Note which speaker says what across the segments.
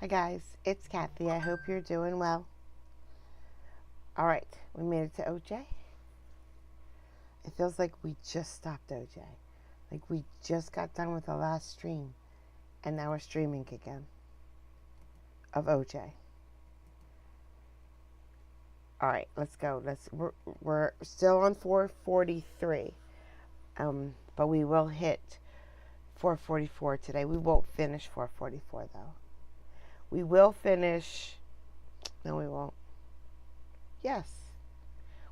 Speaker 1: Hi guys, it's Kathy. I hope you're doing well. All right, we made it to OJ. It feels like we just stopped OJ. Like we just got done with the last stream and now we're streaming again of OJ. All right, let's go. We're still on 443. But we will hit 444 today. We won't finish 444 though. We will finish. No, we won't. Yes.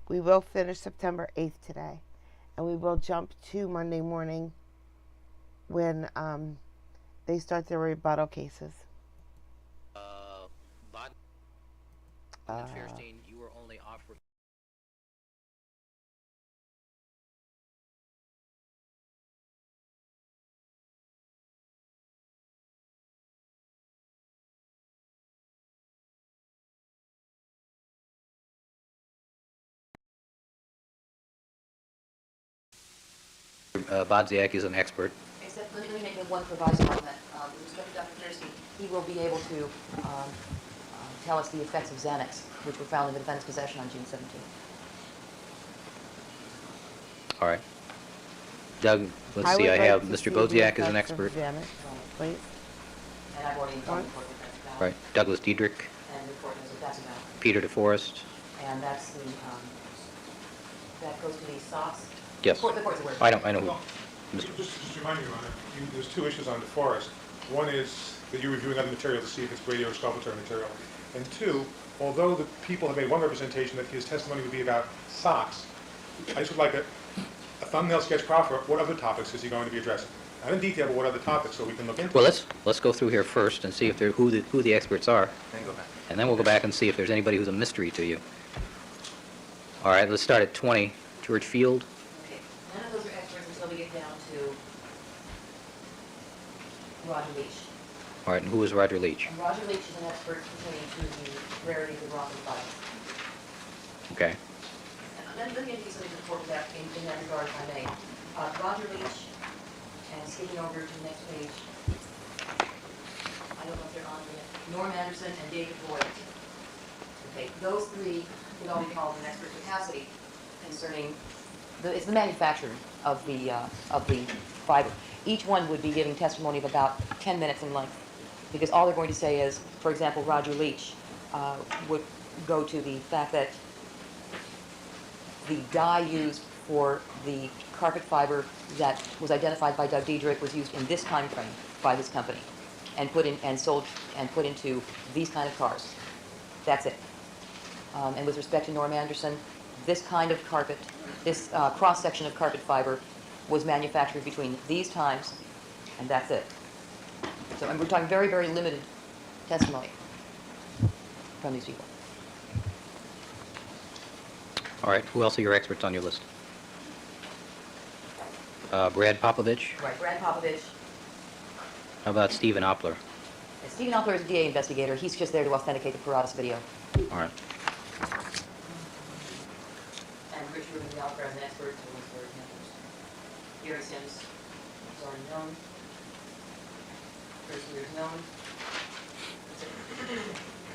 Speaker 1: We will finish September 8th today. And we will jump to Monday morning when they start their rebuttal cases.
Speaker 2: You were only offered. Bodziak is an expert.
Speaker 3: Except, let me make one proviso on that. With respect to Dr. Thurston, he will be able to tell us the effects of Xanax, which were found in the defendant's possession on June 17th.
Speaker 2: All right. Doug, let's see. I have Mr. Bodziak as an expert.
Speaker 1: Xanax, please.
Speaker 3: And I've already informed the court that that's about.
Speaker 2: Right. Douglas Diedrich.
Speaker 3: And the court knows what that's about.
Speaker 2: Peter DeForest.
Speaker 3: And that's the, that goes to the SOX.
Speaker 2: Yes.
Speaker 3: The court's aware.
Speaker 2: I know who.
Speaker 4: Well, just to remind you, Your Honor, there's two issues on DeForest. One is that you're reviewing other material to see if it's radio or exculpatory material. And two, although the people have made one representation that his testimony would be about SOX, I just would like a thumbnail sketch proffer. What other topics is he going to be addressing? Not in detail, but what other topics, so we can look into
Speaker 2: Well,
Speaker 4: it.
Speaker 2: let's go through here first and see if they're who the experts are,
Speaker 4: Then go back.
Speaker 2: and then we'll go back and see if there's anybody who's a mystery to you. All right. Let's start at 20. George Field.
Speaker 3: Okay. None of those are experts until we get down to Roger Leach.
Speaker 2: All right. And who is Roger Leach?
Speaker 3: And Roger Leach is an expert pertaining to the rarity of the rock and fire.
Speaker 2: Okay.
Speaker 3: Let me introduce something to the court in that regard, if I may. Roger Leach, and skipping over to the next page, I don't know if they're on yet, Norm Anderson and David Boyd. Okay, those three could all be called in expert capacity concerning, it's the manufacture of the fiber. Each one would be giving testimony of about 10 minutes in length, because all they're going to say is, for example, Roger Leach would go to the fact that the dye used for the carpet fiber that was identified by Doug Diedrich was used in this time frame by this company and put in and sold and put into these kind of cars. That's it. And with respect to Norm Anderson, this kind of carpet, this cross-section of carpet fiber was manufactured between these times, and that's it. So and we're talking very, very limited testimony from these people.
Speaker 2: All right. Who else are your experts on your list? Brad Popovich.
Speaker 3: Right, Brad Popovich.
Speaker 2: How about Stephen Oppler?
Speaker 3: And Stephen Oppler is a DA investigator. He's just there to authenticate the Paratus video.
Speaker 2: All right.
Speaker 3: And Rich Rubin Alfred is an expert who was for examples. Gary Sims is already known. Chris Weir is known. That's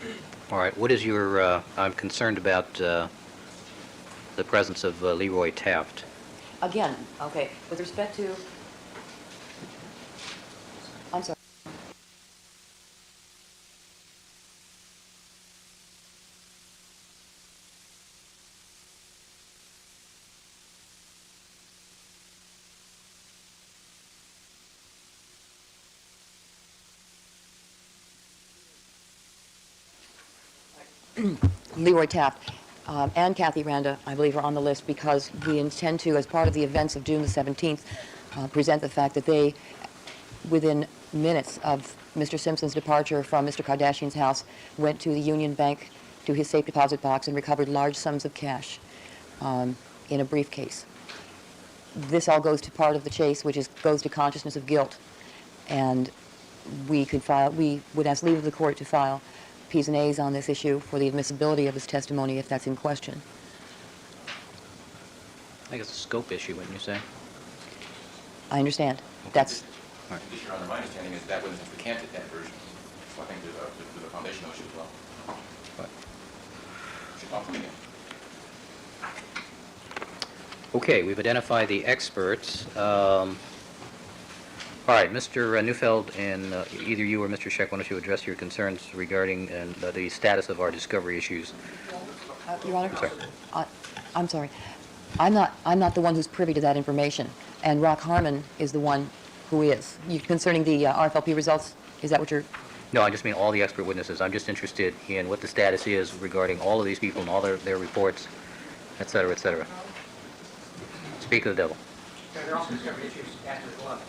Speaker 3: it.
Speaker 2: All right. What is your? I'm concerned about the presence of Leroy Taft.
Speaker 3: Again, okay, with respect to, I'm sorry. Leroy Taft and Kathy Randa, I believe, are on the list because we intend to, as part of the events of June the 17th, present the fact that they, within minutes of Mr. Simpson's departure from Mr. Kardashian's house, went to the Union Bank, to his safe deposit box, and recovered large sums of cash in a briefcase. This all goes to part of the chase, which goes to consciousness of guilt. And we would ask leave of the court to file P's and A's on this issue for the admissibility of his testimony if that's in question.
Speaker 2: I think it's a scope issue, wouldn't you say?
Speaker 3: I understand. That's
Speaker 5: Your Honor, my understanding is that was the recanted that version. So I think the foundational issue as well.
Speaker 2: What?
Speaker 5: Should come from you.
Speaker 2: Okay, we've identified the experts. All right, Mr. Neufeld, and either you or Mr. Scheck, why don't you address your concerns regarding the status of our discovery issues?
Speaker 3: Your Honor?
Speaker 2: Sorry.
Speaker 3: I'm sorry. I'm not the one who's privy to that information, and Rock Harmon is the one who is. Concerning the RFLP results, is that what you're...
Speaker 2: No, I just mean all the expert witnesses. I'm just interested in what the status is regarding all of these people and all their reports, et cetera, et cetera. Speak of the devil.
Speaker 6: There are also discovery issues after the gloves.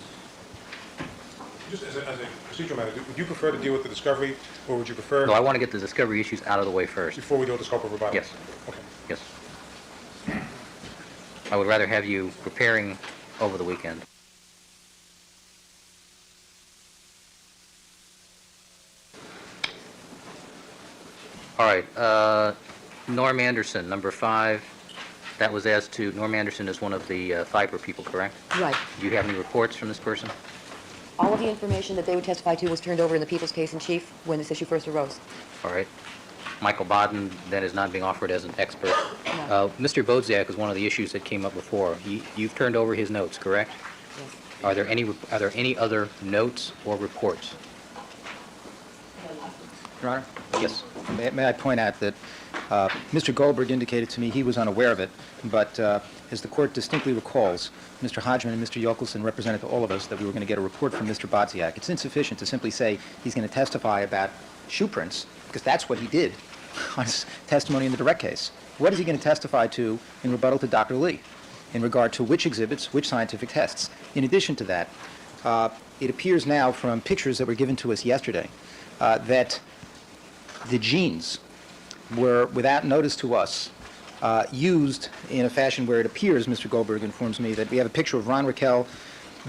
Speaker 4: Just as a procedural matter, would you prefer to deal with the discovery, or would you prefer,
Speaker 2: No, I want to get the discovery issues out of the way first.
Speaker 4: before we deal with the scope of rebuttal?
Speaker 2: Yes.
Speaker 4: Okay.
Speaker 2: Yes. I would rather have you preparing over the weekend. All right, Norm Anderson, number 5. That was as to, Norm Anderson is one of the FIPER people, correct?
Speaker 3: Right.
Speaker 2: Do you have any reports from this person?
Speaker 3: All of the information that they would testify to was turned over in the People's Case in Chief when this issue first arose.
Speaker 2: All right. Michael Bodden then is not being offered as an expert.
Speaker 3: No.
Speaker 2: Mr. Bodziak is one of the issues that came up before. You've turned over his notes, correct?
Speaker 3: Yes.
Speaker 2: Are there any other notes or reports?
Speaker 7: Your Honor?
Speaker 2: Yes.
Speaker 7: May I point out that Mr. Goldberg indicated to me he was unaware of it, but as the Court distinctly recalls, Mr. Hodgman and Mr. Yokelson represented to all of us that we were going to get a report from Mr. Bodziak. It's insufficient to simply say he's going to testify about shoe prints, because that's what he did on his testimony in the direct case. What is he going to testify to in rebuttal to Dr. Lee in regard to which exhibits, which scientific tests? In addition to that, it appears now from pictures that were given to us yesterday that the genes were, without notice to us, used in a fashion where it appears, Mr. Goldberg informs me, that we have a picture of Ron Raquel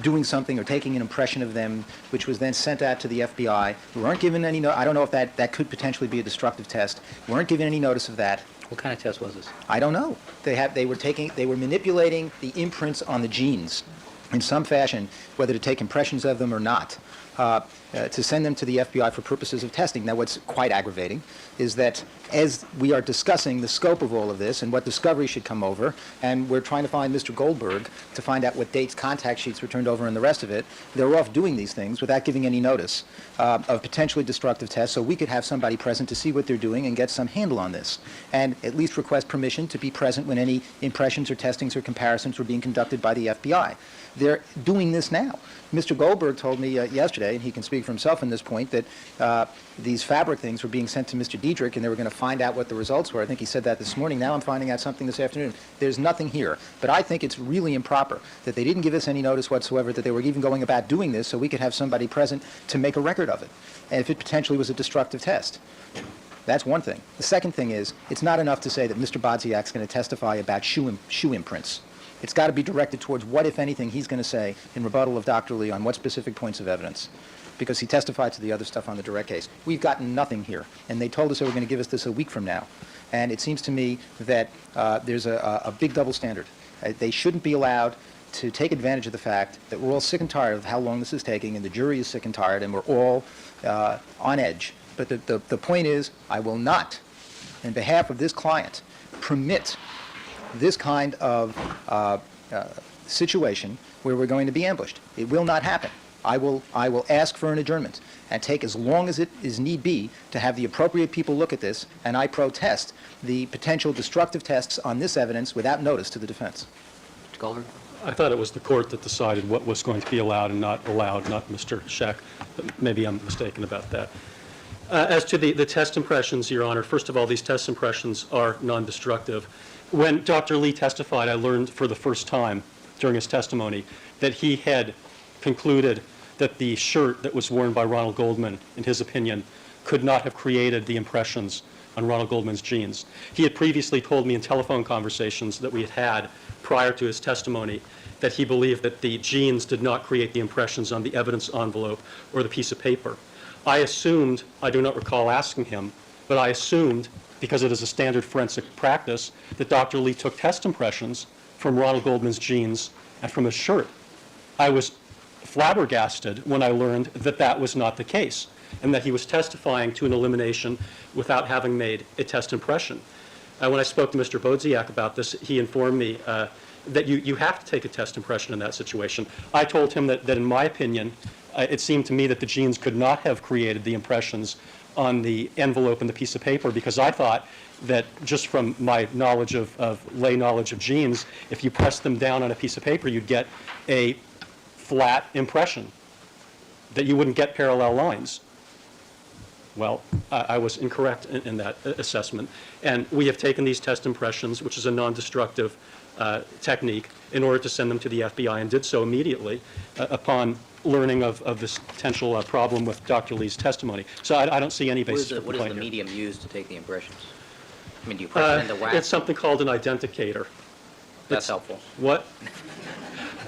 Speaker 7: doing something or taking an impression of them, which was then sent out to the FBI. We weren't given any, I don't know if that could potentially be a destructive test. We weren't given any notice of that.
Speaker 2: What kind of test was this?
Speaker 7: I don't know. They were manipulating the imprints on the genes in some fashion, whether to take impressions of them or not, to send them to the FBI for purposes of testing. Now, what's quite aggravating is that as we are discussing the scope of all of this and what discovery should come over, and we're trying to find Mr. Goldberg to find out what dates contact sheets were turned over and the rest of it, they're off doing these things without giving any notice of potentially destructive tests, so we could have somebody present to see what they're doing and get some handle on this, and at least request permission to be present when any impressions or testings or comparisons were being conducted by the FBI. They're doing this now. Mr. Goldberg told me yesterday, and he can speak for himself on this point, that these fabric things were being sent to Mr. Diedrich, and they were going to find out what the results were. I think he said that this morning. Now I'm finding out something this afternoon. There's nothing here. But I think it's really improper that they didn't give us any notice whatsoever that they were even going about doing this so we could have somebody present to make a record of it, and if it potentially was a destructive test. That's one thing. The second thing is, it's not enough to say that Mr. Bodziak's going to testify about shoe imprints. It's got to be directed towards what, if anything, he's going to say in rebuttal of Dr. Lee on what specific points of evidence, because he testified to the other stuff on the direct case. We've gotten nothing here, and they told us they were going to give us this a week from now. And it seems to me that there's a big double standard. They shouldn't be allowed to take advantage of the fact that we're all sick and tired of how long this is taking, and the jury is sick and tired, and we're all on edge. But the point is, I will not, in behalf of this client, permit this kind of situation where we're going to be ambushed. It will not happen. I will ask for an adjournment and take as long as it is need be to have the appropriate people look at this, and I protest the potential destructive tests on this evidence without notice to the defense.
Speaker 2: Mr. Goldberg?
Speaker 8: I thought it was the court that decided what was going to be allowed and not allowed, not Mr. Scheck. But maybe I'm mistaken about that. As to the test impressions, Your Honor, first of all, these test impressions are non-destructive. When Dr. Lee testified, I learned for the first time during his testimony that he had concluded that the shirt that was worn by Ronald Goldman, in his opinion, could not have created the impressions on Ronald Goldman's genes. He had previously told me in telephone conversations that we had had prior to his testimony that he believed that the genes did not create the impressions on the evidence envelope or the piece of paper. I assumed, I do not recall asking him, but I assumed, because it is a standard forensic practice, that Dr. Lee took test impressions from Ronald Goldman's genes and from his shirt. I was flabbergasted when I learned that that was not the case. and that he was testifying to an elimination without having made a test impression. When I spoke to Mr. Bodziak about this, he informed me that you have to take a test impression in that situation. I told him that in my opinion, it seemed to me that the genes could not have created the impressions on the envelope and the piece of paper, because I thought that just from my knowledge of lay knowledge of genes, if you press them down on a piece of paper, you'd get a flat impression, that you wouldn't get parallel lines. Well, I was incorrect in that assessment, and we have taken these test impressions, which is a non-destructive technique, in order to send them to the FBI, and did so immediately upon learning of this potential problem with Dr. Lee's testimony. So I don't see any basis for
Speaker 2: What is
Speaker 8: complaint
Speaker 2: the
Speaker 8: here.
Speaker 2: medium used to take the impressions? I mean, do you press it in the wax?
Speaker 8: It's something called an identicator.
Speaker 2: That's helpful.
Speaker 8: What?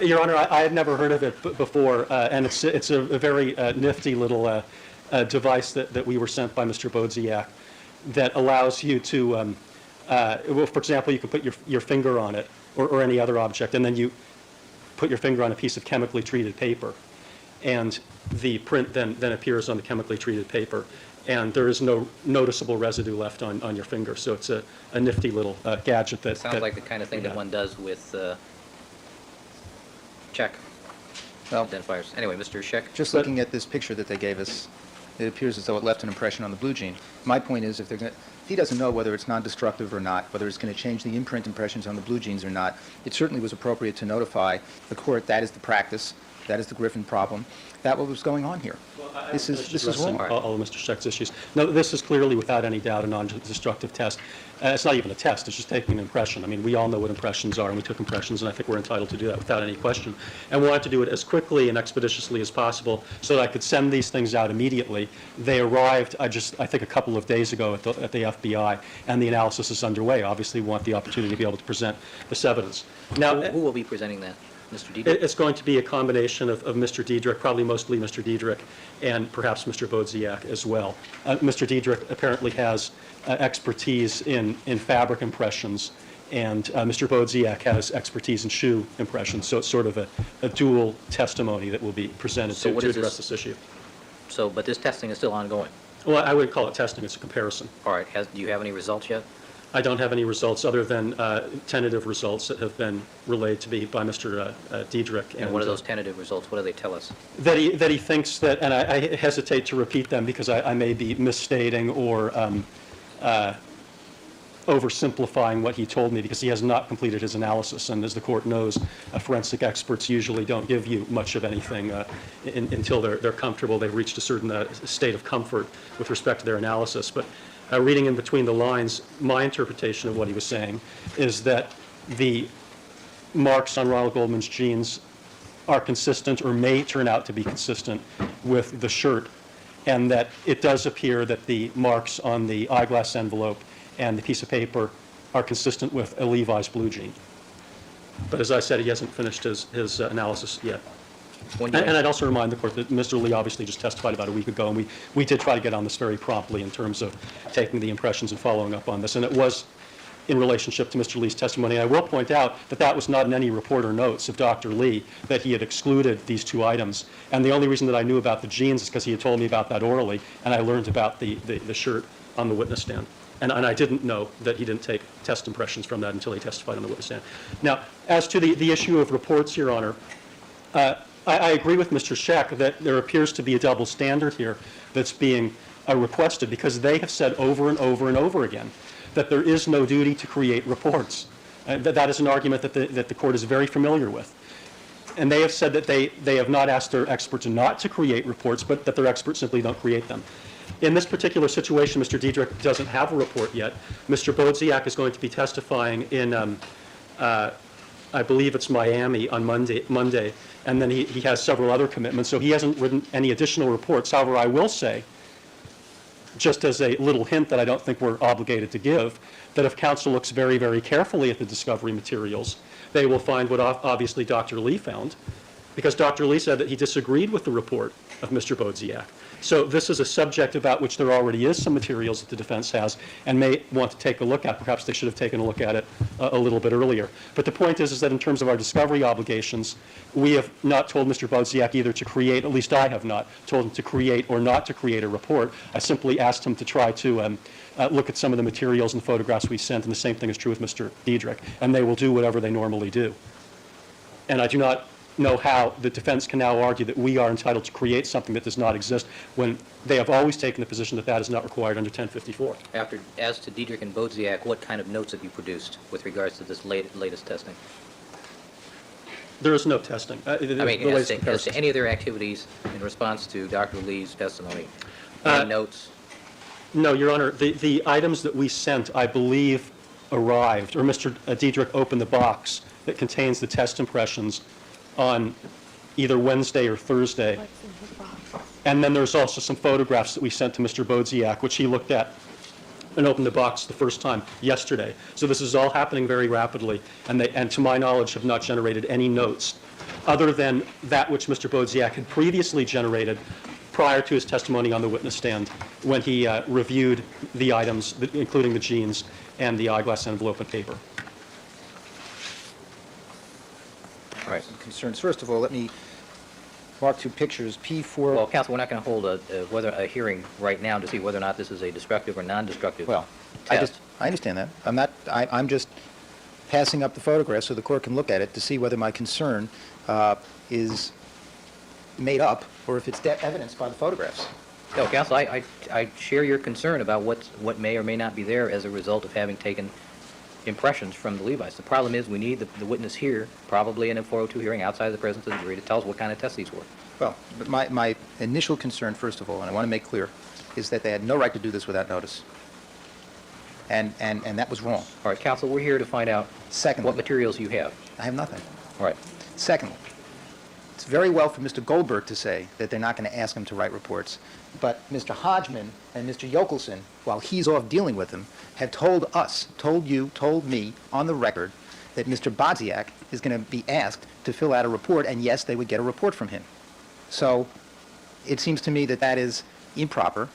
Speaker 8: Your Honor, I had never heard of it before, and it's a very nifty little device that we were sent by Mr. Bodziak that allows you to, well, for example, you can put your finger on it or any other object, and then you put your finger on a piece of chemically treated paper, and the print then appears on the chemically treated paper, and there is no noticeable residue left on your finger. So it's a nifty little gadget that...
Speaker 2: Sounds like the kind of thing that one does with check
Speaker 7: Well,
Speaker 2: identifiers. Anyway, Mr. Scheck?
Speaker 7: just looking at this picture that they gave us, it appears as though it left an impression on the blue gene. My point is, if he doesn't know whether it's non-destructive or not, whether it's going to change the imprint impressions on the blue genes or not, it certainly was appropriate to notify the court that is the practice, that is the Griffin problem, that what was going on here. This is wrong.
Speaker 8: All of Mr. Scheck's issues. No, this is clearly, without any doubt, a non-destructive test. It's not even a test, it's just taking an impression. I mean, we all know what impressions are, and we took impressions, and I think we're entitled to do that without any question. And we wanted to do it as quickly and expeditiously as possible so that I could send these things out immediately. They arrived, I think, a couple of days ago at the FBI, and the analysis is underway. Obviously, we want the opportunity to be able to present this evidence. Now,
Speaker 2: Who will be presenting that? Mr. Diedrich?
Speaker 8: it's going to be a combination of Mr. Diedrich, probably mostly Mr. Diedrich, and perhaps Mr. Bodziak as well. Mr. Diedrich apparently has expertise in fabric impressions, and Mr. Bodziak has expertise in shoe impressions. So it's sort of a dual testimony that will be presented
Speaker 2: So
Speaker 8: to
Speaker 2: what is
Speaker 8: address
Speaker 2: this?
Speaker 8: this issue.
Speaker 2: So, but this testing is still ongoing.
Speaker 8: Well, I wouldn't call it testing, it's a comparison.
Speaker 2: All right, do you have any results yet?
Speaker 8: I don't have any results other than tentative results that have been relayed to me by Mr. Diedrich.
Speaker 2: And what are those tentative results? What do they tell us?
Speaker 8: That he thinks that, and I hesitate to repeat them because I may be misstating or oversimplifying what he told me, because he has not completed his analysis. And as the court knows, forensic experts usually don't give you much of anything until they're comfortable. They've reached a certain state of comfort with respect to their analysis. But reading in between the lines, my interpretation of what he was saying is that the marks on Ronald Goldman's jeans are consistent, or may turn out to be consistent, with the shirt, and that it does appear that the marks on the eyeglass envelope and the piece of paper are consistent with a Levi's blue jean. But as I said, he hasn't finished his analysis yet. And I'd also remind the court that Mr. Lee obviously just testified about a week ago, and we did try to get on this very promptly in terms of taking the impressions and following up on this. And it was in relationship to Mr. Lee's testimony. And I will point out that that was not in any report or notes of Dr. Lee, that he had excluded these two items. And the only reason that I knew about the jeans is because he had told me about that orally, and I learned about the shirt on the witness stand. And I didn't know that he didn't take test impressions from that until he testified on the witness stand. Now, as to the issue of reports, Your Honor, I agree with Mr. Scheck that there appears to be a double standard here that's being requested, because they have said over and over and over again that there is no duty to create reports. That is an argument that the court is very familiar with. And they have said that they have not asked their experts not to create reports, but that their experts simply don't create them. In this particular situation, Mr. Diedrich doesn't have a report yet. Mr. Bodziak is going to be testifying in, I believe it's Miami on Monday, and then he has several other commitments, so he hasn't written any additional reports. However, I will say, just as a little hint that I don't think we're obligated to give, that if counsel looks very, very carefully at the discovery materials, they will find what obviously Dr. Lee found, because Dr. Lee said that he disagreed with the report of Mr. Bodziak. So this is a subject about which there already is some materials that the defense has and may want to take a look at. Perhaps they should have taken a look at it a little bit earlier. But the point is that in terms of our discovery obligations, we have not told Mr. Bodziak either to create, at least I have not, told him to create or not to create a report. I simply asked him to try to look at some of the materials and photographs we sent, and the same thing is true with Mr. Diedrich, and they will do whatever they normally do. And I do not know how the defense can now argue that we are entitled to create something that does not exist when they have always taken the position that that is not required under 1054.
Speaker 2: As to Diedrich and Bodziak, what kind of notes have you produced with regards to this latest testing?
Speaker 8: There is no testing.
Speaker 2: I mean, as to any of their activities in response to Dr. Lee's testimony, any notes?
Speaker 8: No, Your Honor. The items that we sent, I believe, arrived, or Mr. Diedrich opened the box that contains the test impressions on either Wednesday or Thursday. And then there's also some photographs that we sent to Mr. Bodziak, which he looked at and opened the box the first time yesterday. So this is all happening very rapidly, and to my knowledge have not generated any notes other than that which Mr. Bodziak had previously generated prior to his testimony on the witness stand when he reviewed the items, including the jeans and the eyeglass envelope and paper.
Speaker 7: All right. Some concerns. First of all, let me mark two pictures. P4.
Speaker 2: Well, counsel, we're not going to hold a hearing right now to see whether or not this is a destructive or non-destructive
Speaker 7: Well,
Speaker 2: test.
Speaker 7: I understand that. I'm just passing up the photographs so the court can look at it to see whether my concern is made up or if it's evidenced by the photographs.
Speaker 2: No, counsel, I share your concern about what may or may not be there as a result of having taken impressions from the Levites. The problem is we need the witness here, probably in a 402 hearing outside of the presence of the jury, to tell us what kind of tests these were.
Speaker 7: Well, but my initial concern, first of all, and I want to make clear, is that they had no right to do this without notice. And that was wrong.
Speaker 2: All right, counsel, we're here to find out
Speaker 7: Secondly,
Speaker 2: what materials you have.
Speaker 7: I have nothing.
Speaker 2: All right.
Speaker 7: Secondly, it's very well for Mr. Goldberg to say that they're not going to ask him to write reports, but Mr. Hodgman and Mr. Yokelson, while he's off dealing with them, have told us, told you, told me on the record that Mr. Bodziak is going to be asked to fill out a report, and yes, they would get a report from him. So it seems to me that that is improper.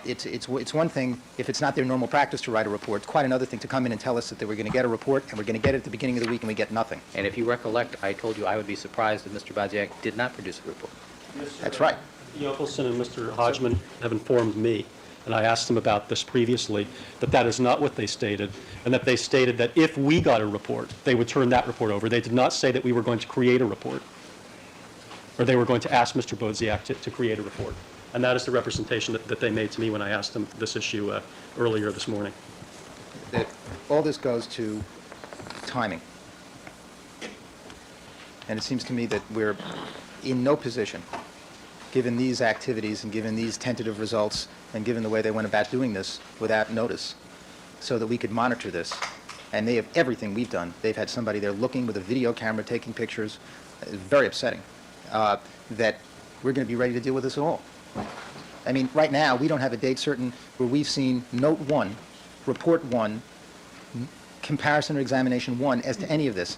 Speaker 7: It's one thing if it's not their normal practice to write a report. It's quite another thing to come in and tell us that they were going to get a report, and we're going to get it at the beginning of the week, and we get nothing.
Speaker 2: And if you recollect, I told you I would be surprised if Mr. Bodziak did not produce a report.
Speaker 7: That's right.
Speaker 8: Yokelson and Mr. Hodgman have informed me, and I asked them about this previously, that that is not what they stated, and that they stated that if we got a report, they would turn that report over. They did not say that we were going to create a report, or they were going to ask Mr. Bodziak to create a report. And that is the representation that they made to me when I asked them this issue earlier this morning.
Speaker 7: That all this goes to timing. And it seems to me that we're in no position, given these activities and given these tentative results and given the way they went about doing this without notice, so that we could monitor this. And they have everything we've done. They've had somebody there looking with a video camera, taking pictures. It's very upsetting that we're going to be ready to deal with this at all. I mean, right now, we don't have a date certain where we've seen Note 1, Report 1, Comparison or Examination 1 as to any of this.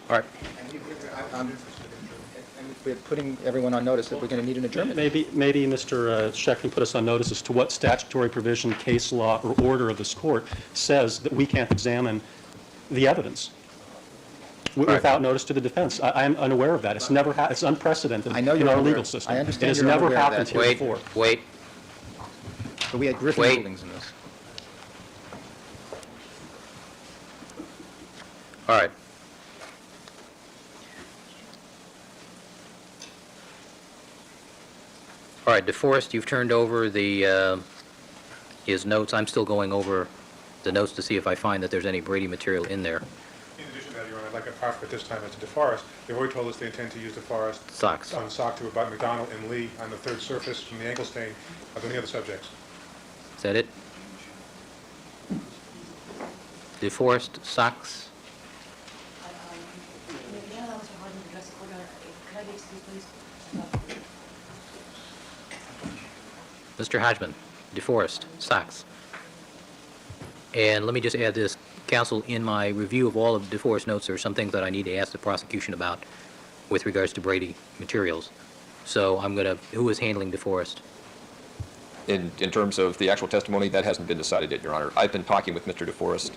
Speaker 2: All right.
Speaker 7: And we're putting everyone on notice that we're going to need an adjournment.
Speaker 8: Maybe Mr. Scheck can put us on notice as to what statutory provision, case law, or order of this court says that we can't examine the evidence without notice to the defense. I'm unaware of that. It's never it's unprecedented
Speaker 7: I know
Speaker 8: in
Speaker 7: you're
Speaker 8: our
Speaker 7: unaware.
Speaker 8: legal system.
Speaker 7: I understand
Speaker 8: It has
Speaker 7: you're
Speaker 8: never
Speaker 7: unaware of
Speaker 8: happened
Speaker 7: that.
Speaker 8: here
Speaker 2: Wait,
Speaker 8: before.
Speaker 2: wait.
Speaker 7: But we had Griffin
Speaker 2: Wait.
Speaker 7: rulings in this.
Speaker 2: All right. All right, DeForest, you've turned over his notes. I'm still going over the notes to see if I find that there's any Brady material in there.
Speaker 4: In addition to that, Your Honor, I'd like to proffer at this time as to DeForest. They've already told us they intend to use DeForest
Speaker 2: Socks.
Speaker 4: on sock to about McDonald and Lee on the third surface from the ankle stain. Are there any other subjects?
Speaker 2: Is that it? DeForest, socks. Mr. Hodgman, DeForest, socks. And let me just add this, counsel, in my review of all of DeForest notes, there are some things that I need to ask the prosecution about with regards to Brady materials. So who is handling DeForest?
Speaker 5: In terms of the actual testimony, that hasn't been decided yet, Your Honor. I've been talking with Mr. DeForest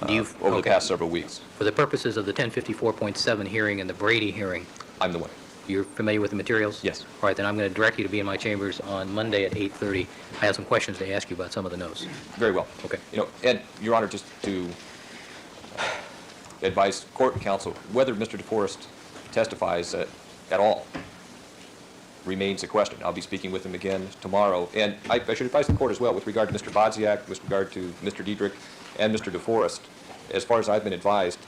Speaker 5: over the
Speaker 2: okay.
Speaker 5: past several weeks.
Speaker 2: For the purposes of the 1054.7 hearing and the Brady hearing,
Speaker 5: I'm the one.
Speaker 2: you're familiar with the materials?
Speaker 5: Yes.
Speaker 2: All right, then I'm going to direct you to be in my chambers on Monday at 8:30. I have some questions to ask you about some of the notes.
Speaker 5: Very well.
Speaker 2: Okay.
Speaker 5: And Your Honor, just to advise court and counsel, whether Mr. DeForest testifies at all remains a question. I'll be speaking with him again tomorrow. And I should advise the court as well with regard to Mr. Bodziak, with regard to Mr. Diedrich, and Mr. DeForest. As far as I've been advised,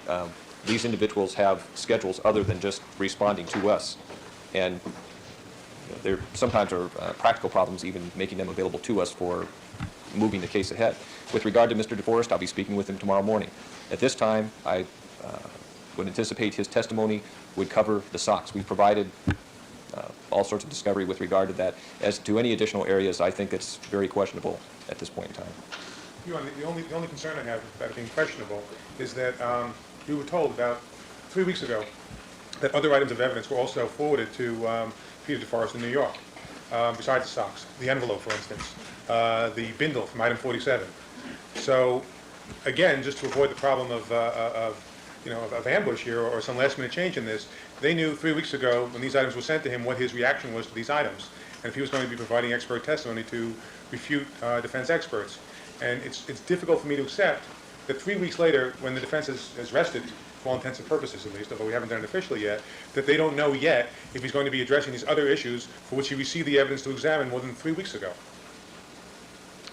Speaker 5: these individuals have schedules other than just responding to us. And there sometimes are practical problems even making them available to us for moving the case ahead. With regard to Mr. DeForest, I'll be speaking with him tomorrow morning. At this time, I would anticipate his testimony would cover the SOX. We've provided all sorts of discovery with regard to that. As to any additional areas, I think it's very questionable at this point in time.
Speaker 4: Your Honor, the only concern I have about it being questionable is that we were told about 3 weeks ago that other items of evidence were also forwarded to Peter DeForest in New York, besides the socks, the envelope, for instance, the bindle from item 47. So, again, just to avoid the problem of ambush here or some last-minute change in this, they knew 3 weeks ago when these items were sent to him what his reaction was to these items, and if he was going to be providing expert testimony to refute defense experts. And it's difficult for me to accept that 3 weeks later, when the defense has rested, for all intents and purposes at least, although we haven't done it officially yet, that they don't know yet if he's going to be addressing these other issues for which he received the evidence to examine more than 3 weeks ago.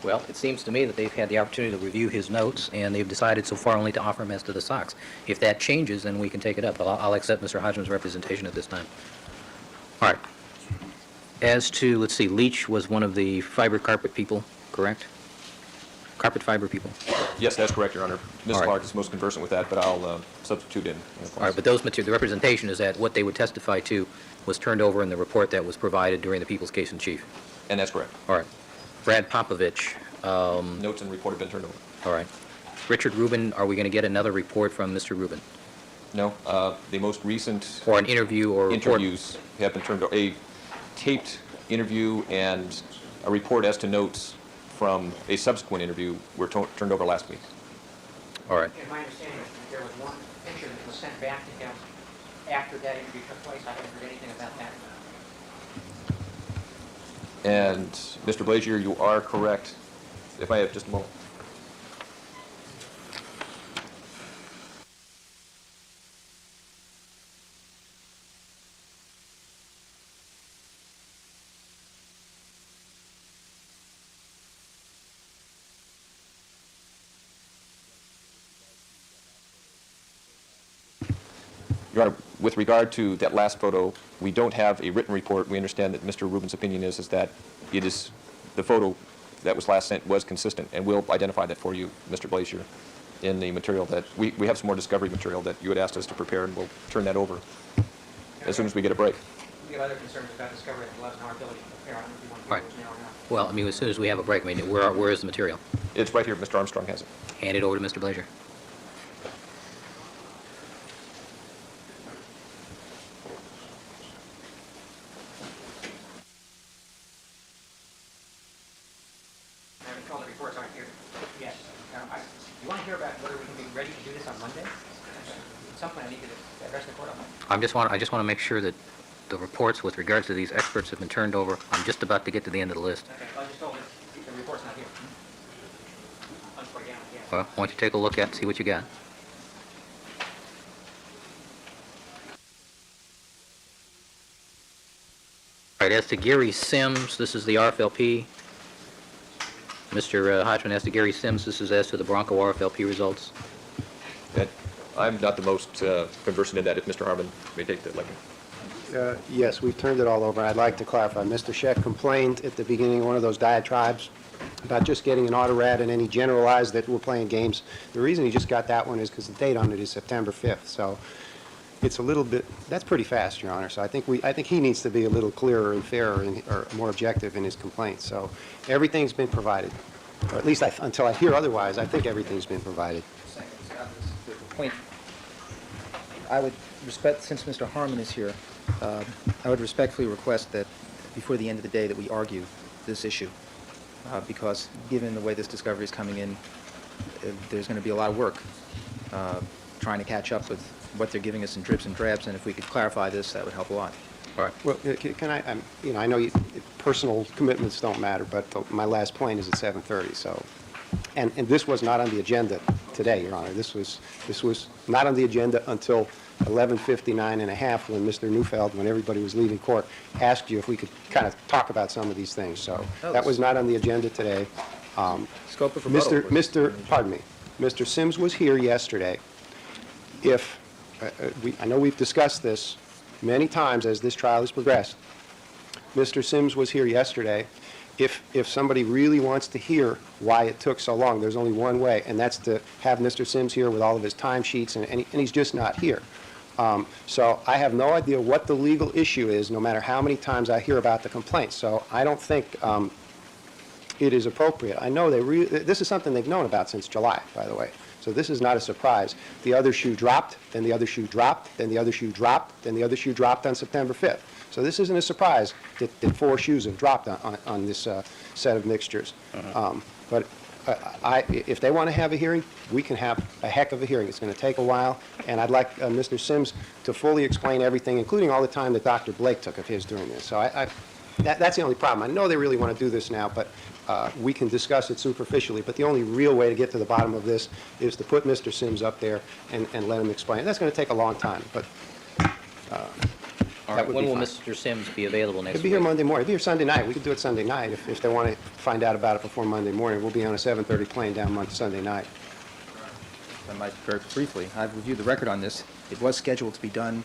Speaker 2: Well, it seems to me that they've had the opportunity to review his notes, and they've decided so far only to offer him as to the SOX. If that changes, then we can take it up. I'll accept Mr. Hodgman's representation at this time. All right. As to, let's see, Leach was one of the fiber carpet people, correct? Carpet fiber people.
Speaker 5: Yes, that's correct, Your Honor. Ms.
Speaker 2: All right.
Speaker 5: Clark is most conversant with that, but I'll substitute in.
Speaker 2: All right, but those the representation is that what they would testify to was turned over in the report that was provided during the People's Case in Chief.
Speaker 5: And that's correct.
Speaker 2: All right. Brad Popovich.
Speaker 5: Notes and report have been turned over.
Speaker 2: All right. Richard Rubin, are we going to get another report from Mr. Rubin?
Speaker 5: No, the most recent
Speaker 2: Or an interview or report?
Speaker 5: interviews have been turned over. A taped interview and a report as to notes from a subsequent interview were turned over last week.
Speaker 2: All right.
Speaker 6: And my understanding is that there was one picture that was sent back to him after that interview took place. I haven't heard anything about that.
Speaker 5: And Mr. Blazier, you are correct. If I have just a moment. Your Honor, with regard to that last photo, we don't have a written report. We understand that Mr. Rubin's opinion is that it is the photo that was last sent was consistent, and we'll identify that for you, Mr. Blazier, in the material that we have some more discovery material that you had asked us to prepare, and we'll turn that over as soon as we get a break.
Speaker 6: We have other concerns about discovery that allows our ability to prepare. I don't know if you want to
Speaker 2: Right.
Speaker 6: do those now or not.
Speaker 2: Well, I mean, as soon as we have a break, I mean, where is the material?
Speaker 5: It's right here. Mr. Armstrong has it.
Speaker 2: Hand it over to Mr. Blazier.
Speaker 6: I recall the reports aren't here. Yes. You want to hear about whether we can be ready to do this on Monday? At some point, I need to address the court on that.
Speaker 2: I just want to make sure that the reports with regards to these experts have been turned over. I'm just about to get to the end of the list.
Speaker 6: Okay, I was just told that the report's not here. I'll just put it down, yes.
Speaker 2: Well, why don't you take a look at it, see what you got. All right, as to Gary Sims, this is the RFLP. Mr. Hodgman, as to Gary Sims, this is as to the Bronco RFLP results.
Speaker 5: And I'm not the most conversant in that. If Mr. Harmon may take that.
Speaker 9: Yes, we've turned it all over. I'd like to clarify. Mr. Scheck complained at the beginning of one of those diatribes about just getting an autorad, and then he generalized that we're playing games. The reason he just got that one is because the date on it is September 5th. So it's a little bit, that's pretty fast, Your Honor. So I think he needs to be a little clearer and fairer or more objective in his complaints. So everything's been provided, or at least until I hear otherwise, I think everything's been provided.
Speaker 7: The point I would respect, since Mr. Harmon is here, I would respectfully request that before the end of the day that we argue this issue, because given the way this discovery is coming in, there's going to be a lot of work trying to catch up with what they're giving us in drips and drabs, and if we could clarify this, that would help a lot.
Speaker 2: All right.
Speaker 9: Well, can I, I know personal commitments don't matter, but my last plane is at 7:30, so, and this was not on the agenda today, Your Honor. This was not on the agenda until 11:59 and a half when Mr. Neufeld, when everybody was leaving court, asked you if we could kind of talk about some of these things. So that was not on the agenda today.
Speaker 7: Scope of rebuttal.
Speaker 9: Pardon me, Mr. Sims was here yesterday. If, I know we've discussed this many times as this trial has progressed. Mr. Sims was here yesterday. If somebody really wants to hear why it took so long, there's only one way, and that's to have Mr. Sims here with all of his timesheets, and he's just not here. So I have no idea what the legal issue is, no matter how many times I hear about the complaint. So I don't think it is appropriate. I know this is something they've known about since July, by the way. So this is not a surprise. The other shoe dropped, then the other shoe dropped, then the other shoe dropped, then the other shoe dropped on September 5th. So this isn't a surprise that 4 shoes have dropped on this set of mixtures. But if they want to have a hearing, we can have a heck of a hearing. It's going to take a while, and I'd like Mr. Sims to fully explain everything, including all the time that Dr. Blake took of his doing this. So that's the only problem. I know they really want to do this now, but we can discuss it superficially. But the only real way to get to the bottom of this is to put Mr. Sims up there and let him explain. That's going to take a long time, but
Speaker 2: All right. When will Mr. Sims be available next
Speaker 9: He'll
Speaker 2: week?
Speaker 9: be here Monday morning. He'll be here Sunday night. We could do it Sunday night if they want to find out about it before Monday morning. We'll be on a 7:30 plane down Sunday night.
Speaker 7: I might very briefly. I've reviewed the record on this. It was scheduled to be done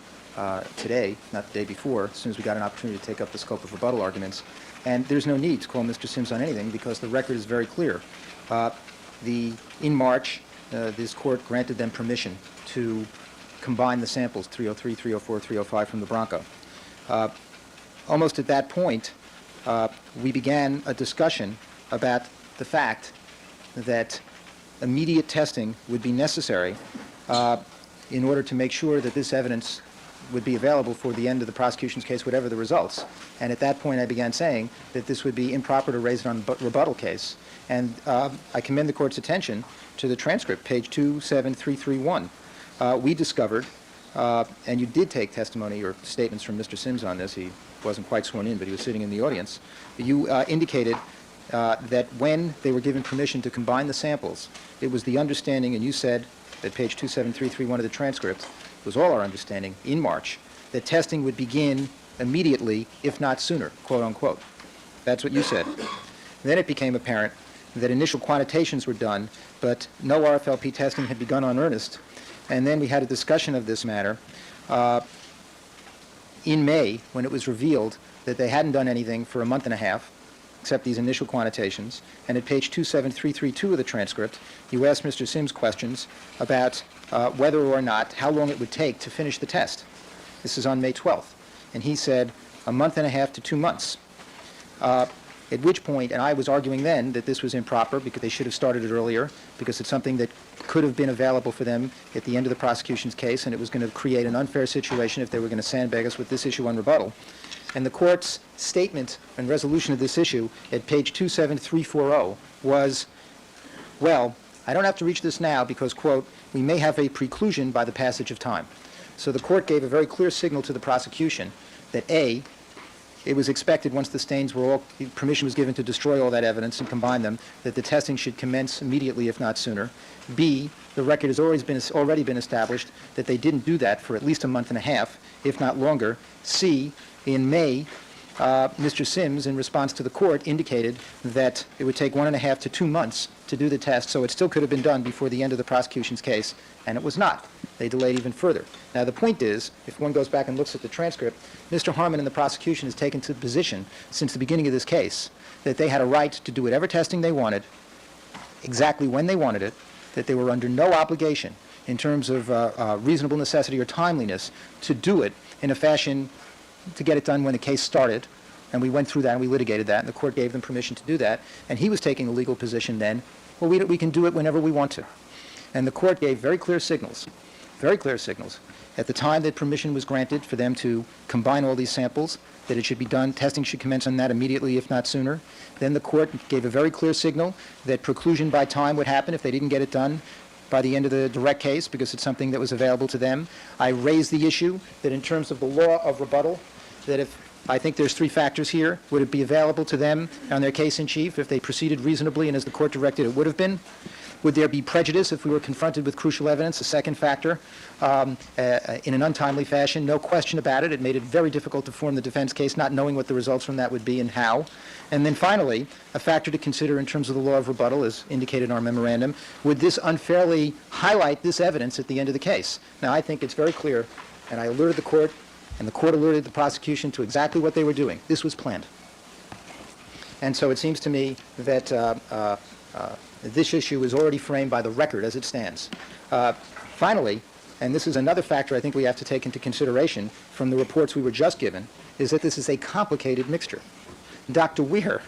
Speaker 7: today, not the day before, as soon as we got an opportunity to take up the scope of rebuttal arguments. And there's no need to call Mr. Sims on anything because the record is very clear. In March, this court granted them permission to combine the samples, 303, 304, 305 from the Bronco. Almost at that point, we began a discussion about the fact that immediate testing would be necessary in order to make sure that this evidence would be available for the end of the prosecution's case, whatever the results. And at that point, I began saying that this would be improper to raise it on a rebuttal case. And I commend the court's attention to the transcript, page 27331. We discovered, and you did take testimony or statements from Mr. Sims on this. He wasn't quite sworn in, but he was sitting in the audience. You indicated that when they were given permission to combine the samples, it was the understanding, and you said at page 27331 of the transcript, it was all our understanding in March, that testing would begin immediately, if not sooner, quote unquote. That's what you said. Then it became apparent that initial quantitations were done, but no RFLP testing had begun on earnest. And then we had a discussion of this matter in May, when it was revealed that they hadn't done anything for a month and a half, except these initial quantitations. And at page 27332 of the transcript, you asked Mr. Sims questions about whether or not, how long it would take to finish the test. This is on May 12th. And he said a month and a half to 2 months. At which point, and I was arguing then that this was improper because they should have started it earlier, because it's something that could have been available for them at the end of the prosecution's case, and it was going to create an unfair situation if they were going to sandbag us with this issue on rebuttal. And the court's statement and resolution of this issue at page 27340 was, well, I don't have to reach this now because, quote, we may have a preclusion by the passage of time. So the court gave a very clear signal to the prosecution that A, it was expected once the stains were all, permission was given to destroy all that evidence and combine them, that the testing should commence immediately, if not sooner. B, the record has already been established that they didn't do that for at least a month and a half, if not longer. C, in May, Mr. Sims, in response to the court, indicated that it would take 1.5 to 2 months to do the test, so it still could have been done before the end of the prosecution's case, and it was not. They delayed even further. Now, the point is, if one goes back and looks at the transcript, Mr. Harmon and the prosecution has taken to the position since the beginning of this case that they had a right to do whatever testing they wanted, exactly when they wanted it, that they were under no obligation in terms of reasonable necessity or timeliness to do it in a fashion to get it done when the case started. And we went through that and we litigated that, and the court gave them permission to do that. And he was taking a legal position then, well, we can do it whenever we want to. And the court gave very clear signals very clear signals. At the time that permission was granted for them to combine all these samples, that it should be done, testing should commence on that immediately, if not sooner. Then the court gave a very clear signal that preclusion by time would happen if they didn't get it done by the end of the direct case, because it's something that was available to them. I raised the issue that in terms of the law of rebuttal, that if I think there's three factors here. Would it be available to them on their case in chief if they proceeded reasonably and as the court directed it would have been? Would there be prejudice if we were confronted with crucial evidence, a second factor, in an untimely fashion? No question about it. It made it very difficult to form the defense case, not knowing what the results from that would be and how. And then finally, a factor to consider in terms of the law of rebuttal, as indicated in our memorandum, would this unfairly highlight this evidence at the end of the case? Now, I think it's very clear, and I alerted the court, and the court alerted the prosecution to exactly what they were doing. This was planned. And so it seems to me that this issue is already framed by the record as it stands. Finally, and this is another factor I think we have to take into consideration from the reports we were just given, is that this is a complicated mixture. Dr. Weir,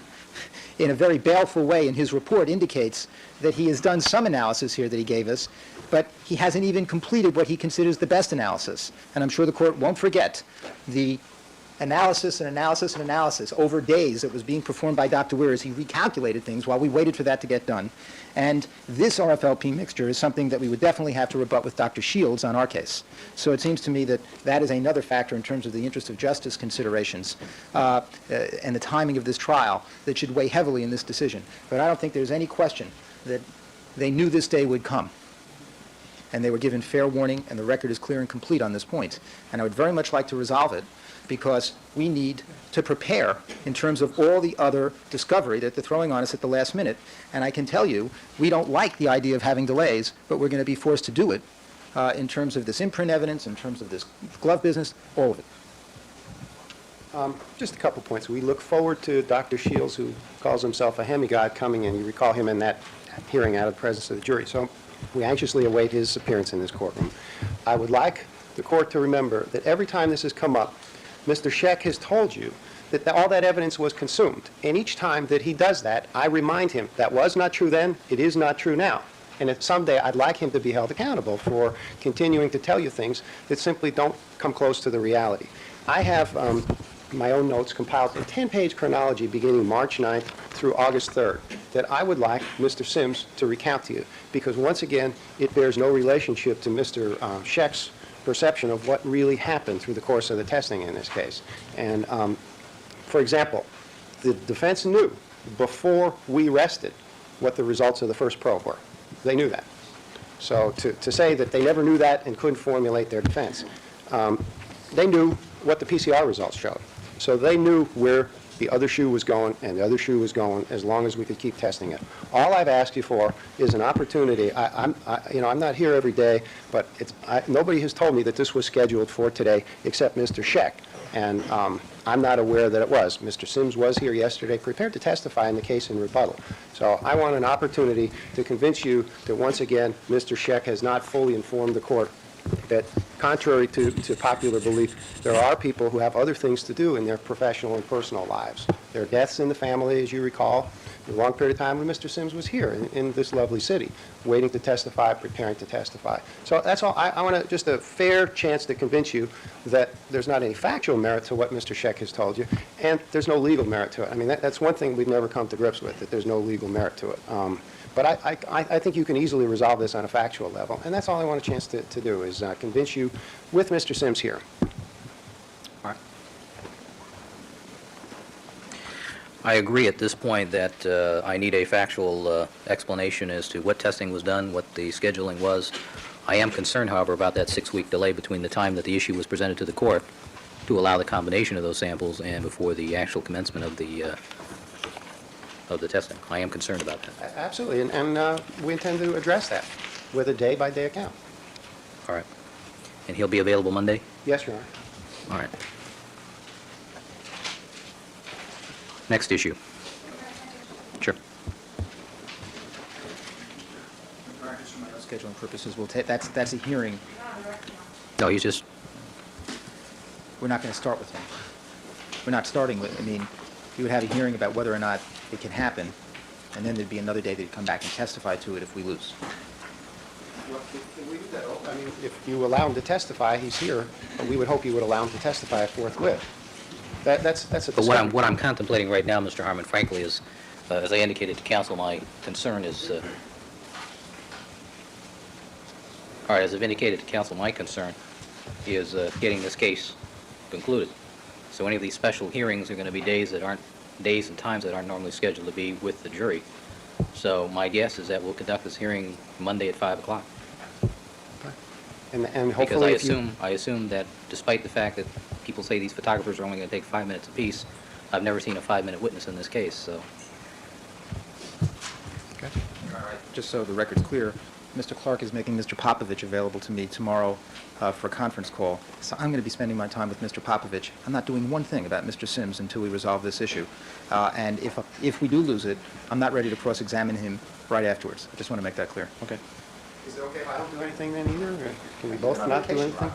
Speaker 7: in a very baleful way in his report, indicates that he has done some analysis here that he gave us, but he hasn't even completed what he considers the best analysis. And I'm sure the court won't forget the analysis and analysis and analysis over days that was being performed by Dr. Weir as he recalculated things while we waited for that to get done. And this RFLP mixture is something that we would definitely have to rebut with Dr. Shields on our case. So it seems to me that that is another factor in terms of the interest of justice considerations and the timing of this trial that should weigh heavily in this decision. But I don't think there's any question that they knew this day would come. And they were given fair warning, and the record is clear and complete on this point. And I would very much like to resolve it, because we need to prepare in terms of all the other discovery that they're throwing on us at the last minute. And I can tell you, we don't like the idea of having delays, but we're going to be forced to do it in terms of this imprint evidence, in terms of this glove business, all of it.
Speaker 9: Just a couple points. We look forward to Dr. Shields, who calls himself a hemigod, coming in. You recall him in that hearing out of the presence of the jury. So we anxiously await his appearance in this courtroom. I would like the court to remember that every time this has come up, Mr. Scheck has told you that all that evidence was consumed. And each time that he does that, I remind him that was not true then, it is not true now. And if someday I'd like him to be held accountable for continuing to tell you things that simply don't come close to the reality. I have my own notes compiled in 10-page chronology beginning March 9th through August 3rd that I would like Mr. Sims to recount to you, because once again, it bears no relationship to Mr. Scheck's perception of what really happened through the course of the testing in this case. And for example, the defense knew before we rested what the results of the first probe were. They knew that. So to say that they never knew that and couldn't formulate their defense, they knew what the PCR results showed. So they knew where the other shoe was going, and the other shoe was going as long as we could keep testing it. All I've asked you for is an opportunity. I'm not here every day, but nobody has told me that this was scheduled for today except Mr. Scheck, and I'm not aware that it was. Mr. Sims was here yesterday, prepared to testify in the case in rebuttal. So I want an opportunity to convince you that once again, Mr. Scheck has not fully informed the court that, contrary to popular belief, there are people who have other things to do in their professional and personal lives. There are deaths in the family, as you recall, a long period of time when Mr. Sims was here in this lovely city, waiting to testify, preparing to testify. So that's all. I want just a fair chance to convince you that there's not any factual merit to what Mr. Scheck has told you, and there's no legal merit to it. I mean, that's one thing we've never come to grips with, that there's no legal merit to it. But I think you can easily resolve this on a factual level, and that's all I want a chance to do, is convince you with Mr. Sims here.
Speaker 2: All right. I agree at this point that I need a factual explanation as to what testing was done, what the scheduling was. I am concerned, however, about that 6-week delay between the time that the issue was presented to the court to allow the combination of those samples and before the actual commencement of the testing. I am concerned about that.
Speaker 9: Absolutely, and we intend to address that with a day-by-day account.
Speaker 2: All right. And he'll be available Monday?
Speaker 9: Yes, Your Honor.
Speaker 2: All right. Next issue. Sure.
Speaker 7: Scheduling purposes, that's a hearing.
Speaker 2: No, he's just...
Speaker 7: We're not going to start with him. We're not starting with, you would have a hearing about whether or not it can happen, and then there'd be another day that he'd come back and testify to it if we lose.
Speaker 9: I mean, if you allow him to testify, he's here, but we would hope you would allow him to testify forthwith. That's a
Speaker 2: But
Speaker 9: discussion.
Speaker 2: what I'm contemplating right now, Mr. Harmon, frankly, is, as I indicated to counsel, my concern is, all right, as I've indicated to counsel, my concern is getting this case concluded. So any of these special hearings are going to be days and times that aren't normally scheduled to be with the jury. So my guess is that we'll conduct this hearing Monday at 5 o'clock.
Speaker 9: And
Speaker 2: Because
Speaker 9: hopefully if you...
Speaker 2: I assume that despite the fact that people say these photographers are only going to take 5 minutes apiece, I've never seen a 5-minute witness in this case, so.
Speaker 7: Just so the record's clear, Mr. Clark is making Mr. Popovich available to me tomorrow for a conference call. So I'm going to be spending my time with Mr. Popovich. I'm not doing one thing about Mr. Sims until we resolve this issue. And if we do lose it, I'm not ready to cross-examine him right afterwards. I just want to make that clear. Okay.
Speaker 9: Is it okay if I don't do anything then either? Or can we both not do anything?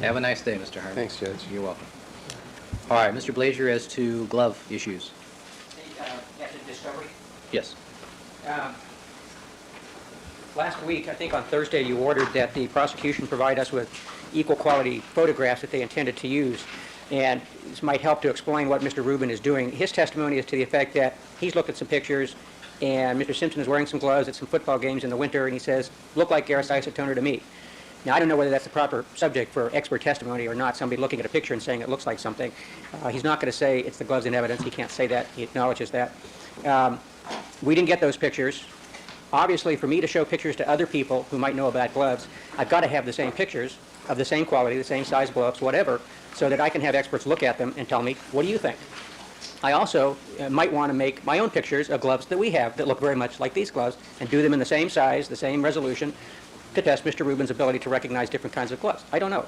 Speaker 2: Have a nice day, Mr. Harmon.
Speaker 9: Thanks, Judge.
Speaker 2: You're welcome. All right, Mr. Blazier, as to glove issues.
Speaker 6: After discovery.
Speaker 2: Yes.
Speaker 6: Last week, I think on Thursday, you ordered that the prosecution provide us with equal quality photographs that they intended to use. And this might help to explain what Mr. Rubin is doing. His testimony is to the effect that he's looked at some pictures, and Mr. Simpson is wearing some gloves at some football games in the winter, and he says, look like Garris isotoner to me. Now, I don't know whether that's the proper subject for expert testimony or not, somebody looking at a picture and saying it looks like something. He's not going to say it's the gloves in evidence. He can't say that. He acknowledges that. We didn't get those pictures. Obviously, for me to show pictures to other people who might know about gloves, I've got to have the same pictures of the same quality, the same size gloves, whatever, so that I can have experts look at them and tell me, what do you think? I also might want to make my own pictures of gloves that we have that look very much like these gloves and do them in the same size, the same resolution, to test Mr. Rubin's ability to recognize different kinds of gloves. I don't know.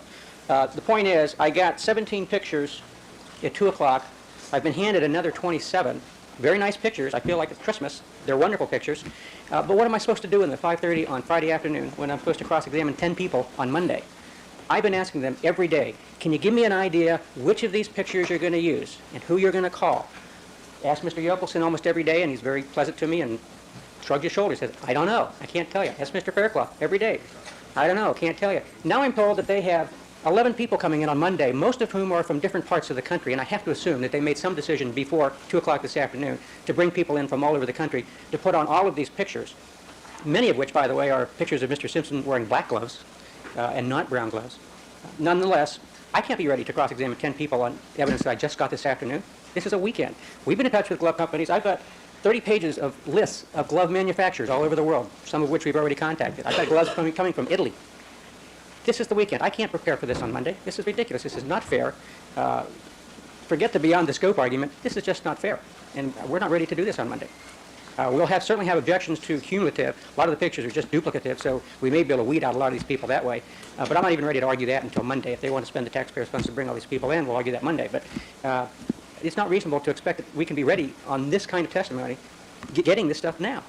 Speaker 6: The point is, I got 17 pictures at 2 o'clock. I've been handed another 27. Very nice pictures. I feel like it's Christmas. They're wonderful pictures. But what am I supposed to do in the 5:30 on Friday afternoon when I'm supposed to cross-examine 10 people on Monday? I've been asking them every day, can you give me an idea which of these pictures you're going to use and who you're going to call? Ask Mr. Yokelson almost every day, and he's very pleasant to me and shrugs his shoulders, says, I don't know, I can't tell you. Ask Mr. Fairclough every day. I don't know, can't tell you. Now I'm told that they have 11 people coming in on Monday, most of whom are from different parts of the country, and I have to assume that they made some decision before 2 o'clock this afternoon to bring people in from all over the country to put on all of these pictures, many of which, by the way, are pictures of Mr. Simpson wearing black gloves and not brown gloves. Nonetheless, I can't be ready to cross-examine 10 people on evidence that I just got this afternoon. This is a weekend. We've been in touch with glove companies. I've got 30 pages of lists of glove manufacturers all over the world, some of which we've already contacted. I've got gloves coming from Italy. This is the weekend. I can't prepare for this on Monday. This is ridiculous. This is not fair. Forget the beyond the scope argument. This is just not fair. And we're not ready to do this on Monday. We'll certainly have objections to cumulative. A lot of the pictures are just duplicative, so we may be able to weed out a lot of these people that way. But I'm not even ready to argue that until Monday. If they want to spend the taxpayers' funds to bring all these people in, we'll argue that Monday. But it's not reasonable to expect that we can be ready on this kind of testimony, getting this stuff now,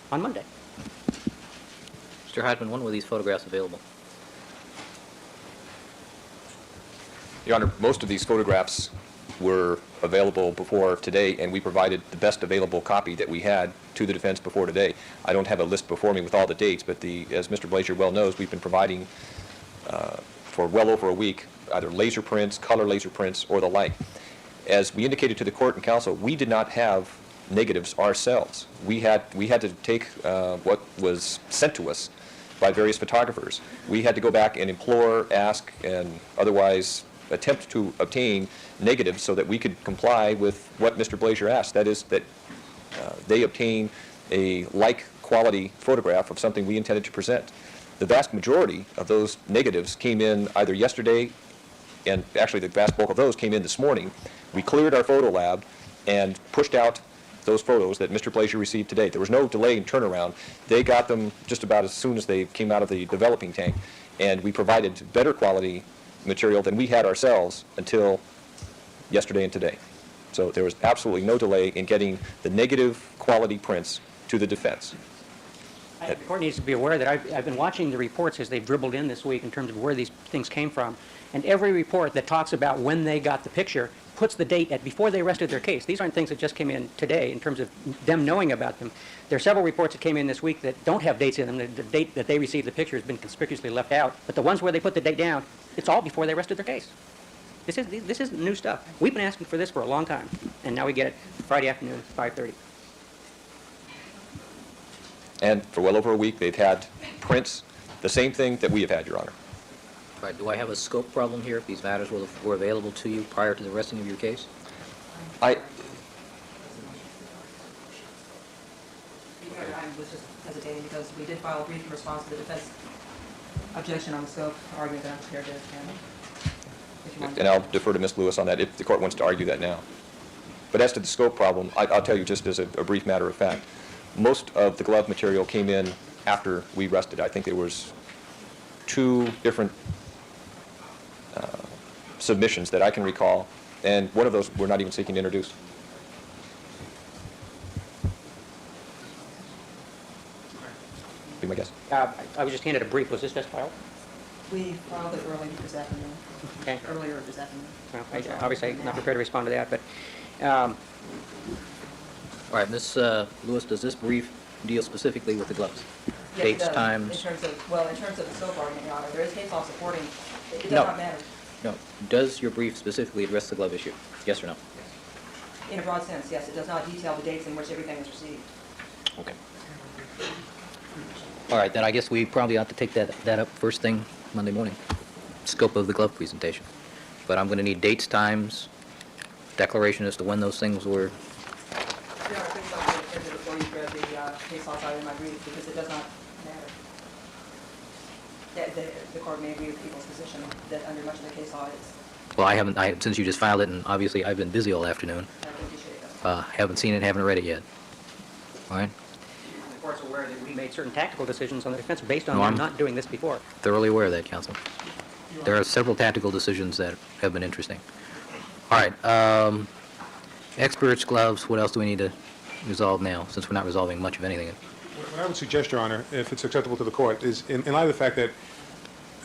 Speaker 6: on Monday.
Speaker 2: Mr. Heidman, when were these photographs available?
Speaker 5: Your Honor, most of these photographs were available before today, and we provided the best available copy that we had to the defense before today. I don't have a list before me with all the dates, but as Mr. Blazier well knows, we've been providing for well over a week either laser prints, color laser prints, or the like. As we indicated to the court and counsel, we did not have negatives ourselves. We had to take what was sent to us by various photographers. We had to go back and implore, ask, and otherwise attempt to obtain negatives so that we could comply with what Mr. Blazier asked. That is that they obtain a like quality photograph of something we intended to present. The vast majority of those negatives came in either yesterday, and actually the vast bulk of those came in this morning. We cleared our photo lab and pushed out those photos that Mr. Blazier received today. There was no delay in turnaround. They got them just about as soon as they came out of the developing tank, and we provided better quality material than we had ourselves until yesterday and today. So there was absolutely no delay in getting the negative quality prints to the defense.
Speaker 6: The court needs to be aware that I've been watching the reports as they've dribbled in this week in terms of where these things came from. And every report that talks about when they got the picture puts the date at before they rested their case. These aren't things that just came in today in terms of them knowing about them. There are several reports that came in this week that don't have dates in them. The date that they received the picture has been conspicuously left out. But the ones where they put the date down, it's all before they rested their case. This is new stuff. We've been asking for this for a long time, and now we get it Friday afternoon, 5:30.
Speaker 5: And for well over a week, they've had prints, the same thing that we have had, Your Honor.
Speaker 2: All right, do I have a scope problem here if these matters were available to you prior to the resting of your case?
Speaker 3: I was just hesitating because we did file a brief in response to the defense objection on the scope argument that I'm prepared to handle. If you want.
Speaker 5: And I'll defer to Ms. Lewis on that if the court wants to argue that now. But as to the scope problem, I'll tell you just as a brief matter of fact, most of the glove material came in after we rested. I think there was 2 different submissions that I can recall, and one of those we're not even seeking to introduce. Be my guess.
Speaker 6: I was just handed a brief. Was this just filed?
Speaker 3: We filed it early this afternoon,
Speaker 6: Okay.
Speaker 3: earlier this afternoon.
Speaker 6: Well, obviously, I'm not prepared to respond to that, but
Speaker 2: All right, Ms. Lewis, does this brief deal specifically with the gloves?
Speaker 3: Yes, it
Speaker 2: Dates,
Speaker 3: does.
Speaker 2: times?
Speaker 3: In terms of the scope argument, Your Honor, there is case law supporting, it does
Speaker 2: No.
Speaker 3: not matter.
Speaker 2: No. Does your brief specifically address the glove issue? Yes or no?
Speaker 3: In a broad sense, yes, it does not detail the dates in which everything was received.
Speaker 2: Okay. All right, then I guess we probably ought to take that up first thing Monday morning. Scope of the glove presentation. But I'm going to need dates, times, declaration as to when those things were.
Speaker 3: Your Honor, please don't get into before you read the case law cited in my brief, because it does not matter. The court may agree with people's position that under much of the case law, it's,
Speaker 2: Well, since you just filed it, and obviously I've been busy all afternoon,
Speaker 3: I appreciate that.
Speaker 2: haven't seen it, haven't read it yet. All right?
Speaker 6: the court's aware that we made certain tactical decisions on the defense based on
Speaker 2: No,
Speaker 6: them
Speaker 2: I'm-
Speaker 6: not doing this before.
Speaker 2: Thoroughly aware of that, counsel. There are several tactical decisions that have been interesting. All right, experts, gloves, what else do we need to resolve now, since we're not resolving much of anything?
Speaker 4: What I would suggest, Your Honor, if it's acceptable to the court, is in light of the fact that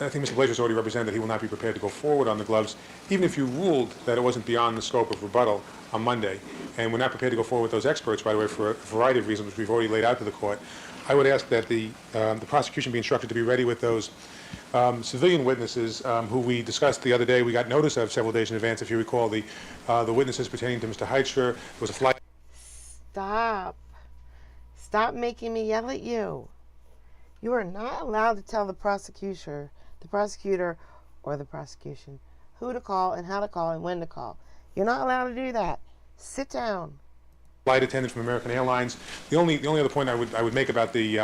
Speaker 4: I think Mr. Blazer's already represented that he will not be prepared to go forward on the gloves, even if you ruled that it wasn't beyond the scope of rebuttal on Monday, and we're not prepared to go forward with those experts, by the way, for a variety of reasons which we've already laid out to the court, I would ask that the prosecution be instructed to be ready with those civilian witnesses who we discussed the other day. We got notice of several days in advance, if you recall, the witnesses pertaining to Mr. Heitscher. There was a flight.
Speaker 1: Stop. Stop making me yell at you. You are not allowed to tell the prosecutor or the prosecution who to call and how to call and when to call. You're not allowed to do that. Sit down.
Speaker 4: Flight attendant from American Airlines. The only other point I would make about the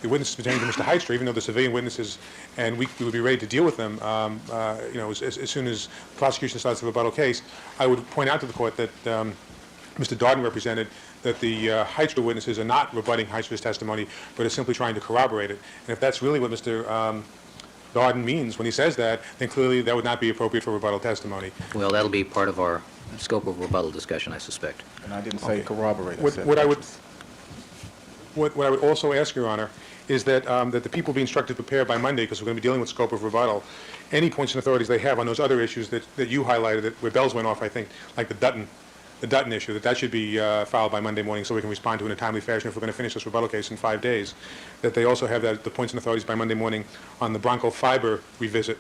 Speaker 4: witnesses pertaining to Mr. Heitscher, even though they're civilian witnesses, and we would be ready to deal with them, as soon as the prosecution starts the rebuttal case, I would point out to the court that Mr. Darden represented that the Heitscher witnesses are not rebutting Heitscher's testimony, but are simply trying to corroborate it. And if that's really what Mr. Darden means when he says that, then clearly that would not be appropriate for rebuttal testimony.
Speaker 2: Well, that'll be part of our scope of rebuttal discussion, I suspect.
Speaker 10: And I didn't say corroborate. I
Speaker 4: What
Speaker 10: said
Speaker 4: what I would also ask, Your Honor, is that that the people be instructed to prepare by Monday, because we're going to be dealing with scope of rebuttal, any points and authorities they have on those other issues that you highlighted, where bells went off, I think, like the Dutton issue, that should be filed by Monday morning so we can respond to it in a timely fashion if we're going to finish this rebuttal case in 5 days. That they also have the points and authorities by Monday morning on the Bronco Fiber revisit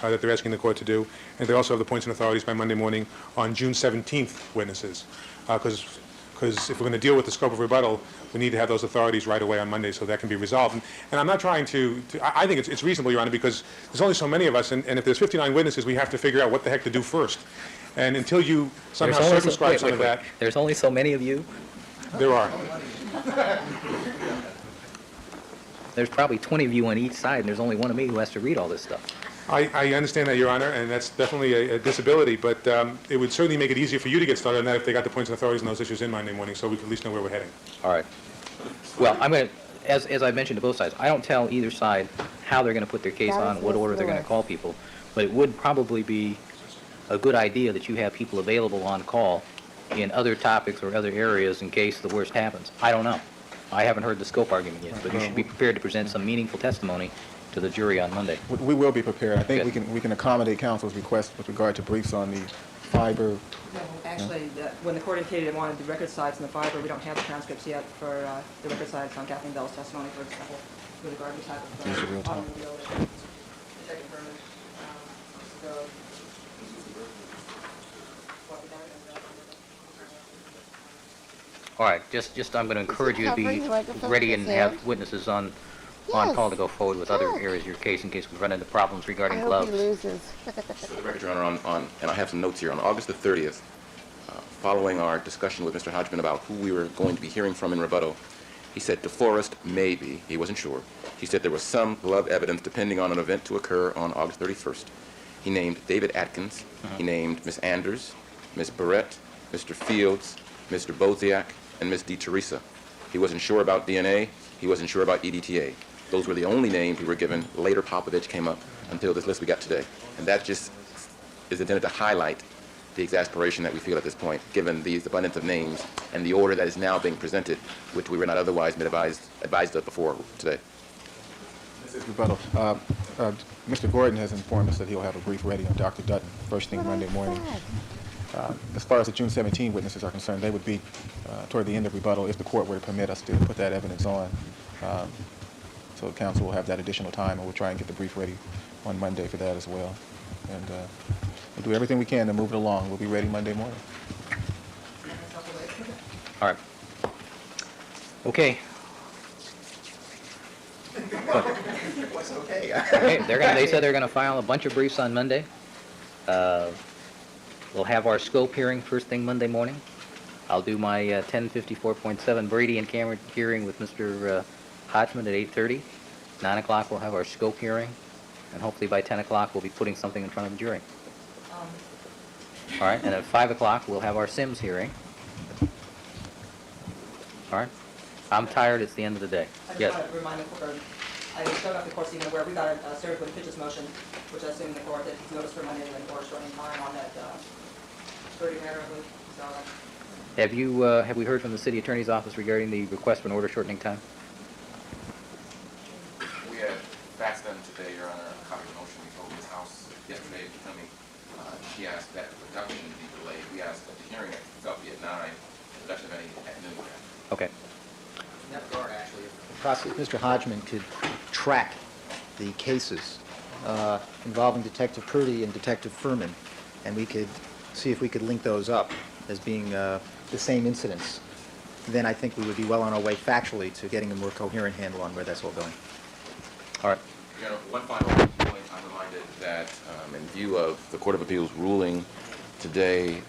Speaker 4: that they're asking the court to do. And they also have the points and authorities by Monday morning on June 17th witnesses. Because if we're going to deal with the scope of rebuttal, we need to have those authorities right away on Monday so that can be resolved. And I'm not trying to I think it's reasonable, Your Honor, because there's only so many of us, and if there's 59 witnesses, we have to figure out what the heck to do first. And until you somehow circumscribe some of that,
Speaker 2: There's only so many of you.
Speaker 4: there are.
Speaker 2: There's probably 20 of you on each side, and there's only one of me who has to read all this stuff.
Speaker 4: I understand that, Your Honor, and that's definitely a disability, but it would certainly make it easier for you to get started on that if they got the points and authorities on those issues in Monday morning, so we could at least know where we're heading.
Speaker 2: All right. Well, I'm going to, as I mentioned to both sides, I don't tell either side how they're going to put their case
Speaker 1: That
Speaker 2: on,
Speaker 1: is
Speaker 2: what
Speaker 1: Ms.
Speaker 2: order they're going to
Speaker 1: Lewis.
Speaker 2: call people, but it would probably be a good idea that you have people available on call in other topics or other areas in case the worst happens. I don't know. I haven't heard the scope argument yet, but you should be prepared to present some meaningful testimony to the jury on Monday.
Speaker 10: we will be prepared. I think
Speaker 2: Good.
Speaker 10: we can accommodate counsel's request with regard to briefs on the fiber.
Speaker 11: No, actually, when the court indicated it wanted the record sides and the fiber, we don't have the transcripts yet for the record sides on Kathleen Bell's testimony, for example, with regard to the type of
Speaker 10: These are real time.
Speaker 11: automobile that detective Herman so
Speaker 2: All right, just I'm going to encourage you to be
Speaker 1: covering the microphone
Speaker 2: ready
Speaker 1: with
Speaker 2: and
Speaker 1: his
Speaker 2: have
Speaker 1: hand?
Speaker 2: witnesses on
Speaker 1: Yes.
Speaker 2: call to go forward with other
Speaker 1: Yes.
Speaker 2: areas of your case in case we run into problems
Speaker 1: I
Speaker 2: regarding
Speaker 1: hope
Speaker 2: gloves.
Speaker 1: he loses.
Speaker 12: For the record, Your Honor, and I have some notes here. On August the 30th, following our discussion with Mr. Hodgman about who we were going to be hearing from in rebuttal, he said DeForest maybe, he wasn't sure. He said there was some glove evidence depending on an event to occur on August 31st. He named David Atkins. He named Miss Anders, Miss Barrett, Mr. Fields, Mr. Boziak, and Miss DeTeresa. He wasn't sure about DNA. He wasn't sure about EDTA. Those were the only names we were given. Later, Popovich came up until this list we got today. And that just is intended to highlight the exasperation that we feel at this point, given these abundance of names and the order that is now being presented, which we were not otherwise advised of before today.
Speaker 10: This is rebuttal. Mr. Gordon has informed us that he'll have a brief ready on Dr. Dutton first thing Monday morning. As far as the June 17 witnesses are concerned, they would be toward the end of rebuttal if the court were to permit us to put that evidence on. So the council will have that additional time, and we'll try and get the brief ready on Monday for that as well. And we'll do everything we can to move it along. We'll be ready Monday morning.
Speaker 2: All right. Okay. Okay, they said they're going to file a bunch of briefs on Monday. We'll have our scope hearing first thing Monday morning. I'll do my 1054.7 Brady and Cameron hearing with Mr. Hodgman at 8:30. 9 o'clock we'll have our scope hearing, and hopefully by 10 o'clock we'll be putting something in front of the jury. All right, and at 5 o'clock we'll have our Sims hearing. All right. I'm tired. It's the end of the day.
Speaker 11: I just
Speaker 2: Yes.
Speaker 11: want to remind the court, I don't know if the court's even aware, we got a started with a Pitch's motion, which I assume in the court that he's noticed for Monday and the court's running time on that 30 matter, I believe. So,
Speaker 2: Have we heard from the city attorney's office regarding the request for an order shortening time?
Speaker 12: We had faxed them today, Your Honor, a copy of the motion we told Ms. House yesterday becoming. She asked that the production be delayed. We asked that the hearing itself be at 9, production of any at noon.
Speaker 2: Okay.
Speaker 7: In that regard, actually, if Mr. Hodgman could track the cases involving Detective Purdy and Detective Furman, and we could see if we could link those up as being the same incidents, then I think we would be well on our way factually to getting a more coherent handle on where that's all going.
Speaker 2: All right.
Speaker 12: Your Honor, one final point. I'm reminded that in view of the Court of Appeals ruling today,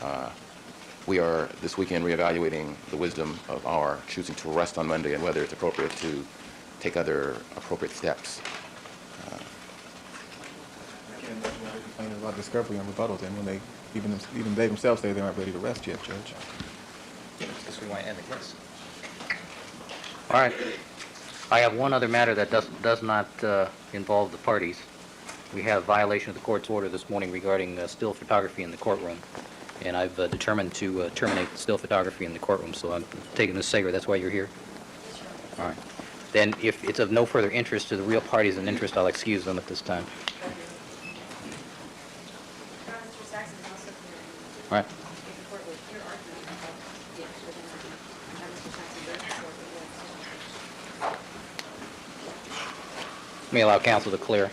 Speaker 12: we are this weekend reevaluating the wisdom of our choosing to arrest on Monday and whether it's appropriate to take other appropriate steps.
Speaker 10: I can't imagine why they're complaining about discovery and rebuttal then when even they themselves say they aren't ready to rest yet, Judge.
Speaker 7: Because we want to end the case.
Speaker 2: All right. I have one other matter that does not involve the parties. We have violation of the court's order this morning regarding still photography in the courtroom, and I've determined to terminate the still photography in the courtroom, so I'm taking this Sager. That's why you're here? All right. Then if it's of no further interest to the real parties in interest, I'll excuse them at this time. All right. Let me allow counsel to clear.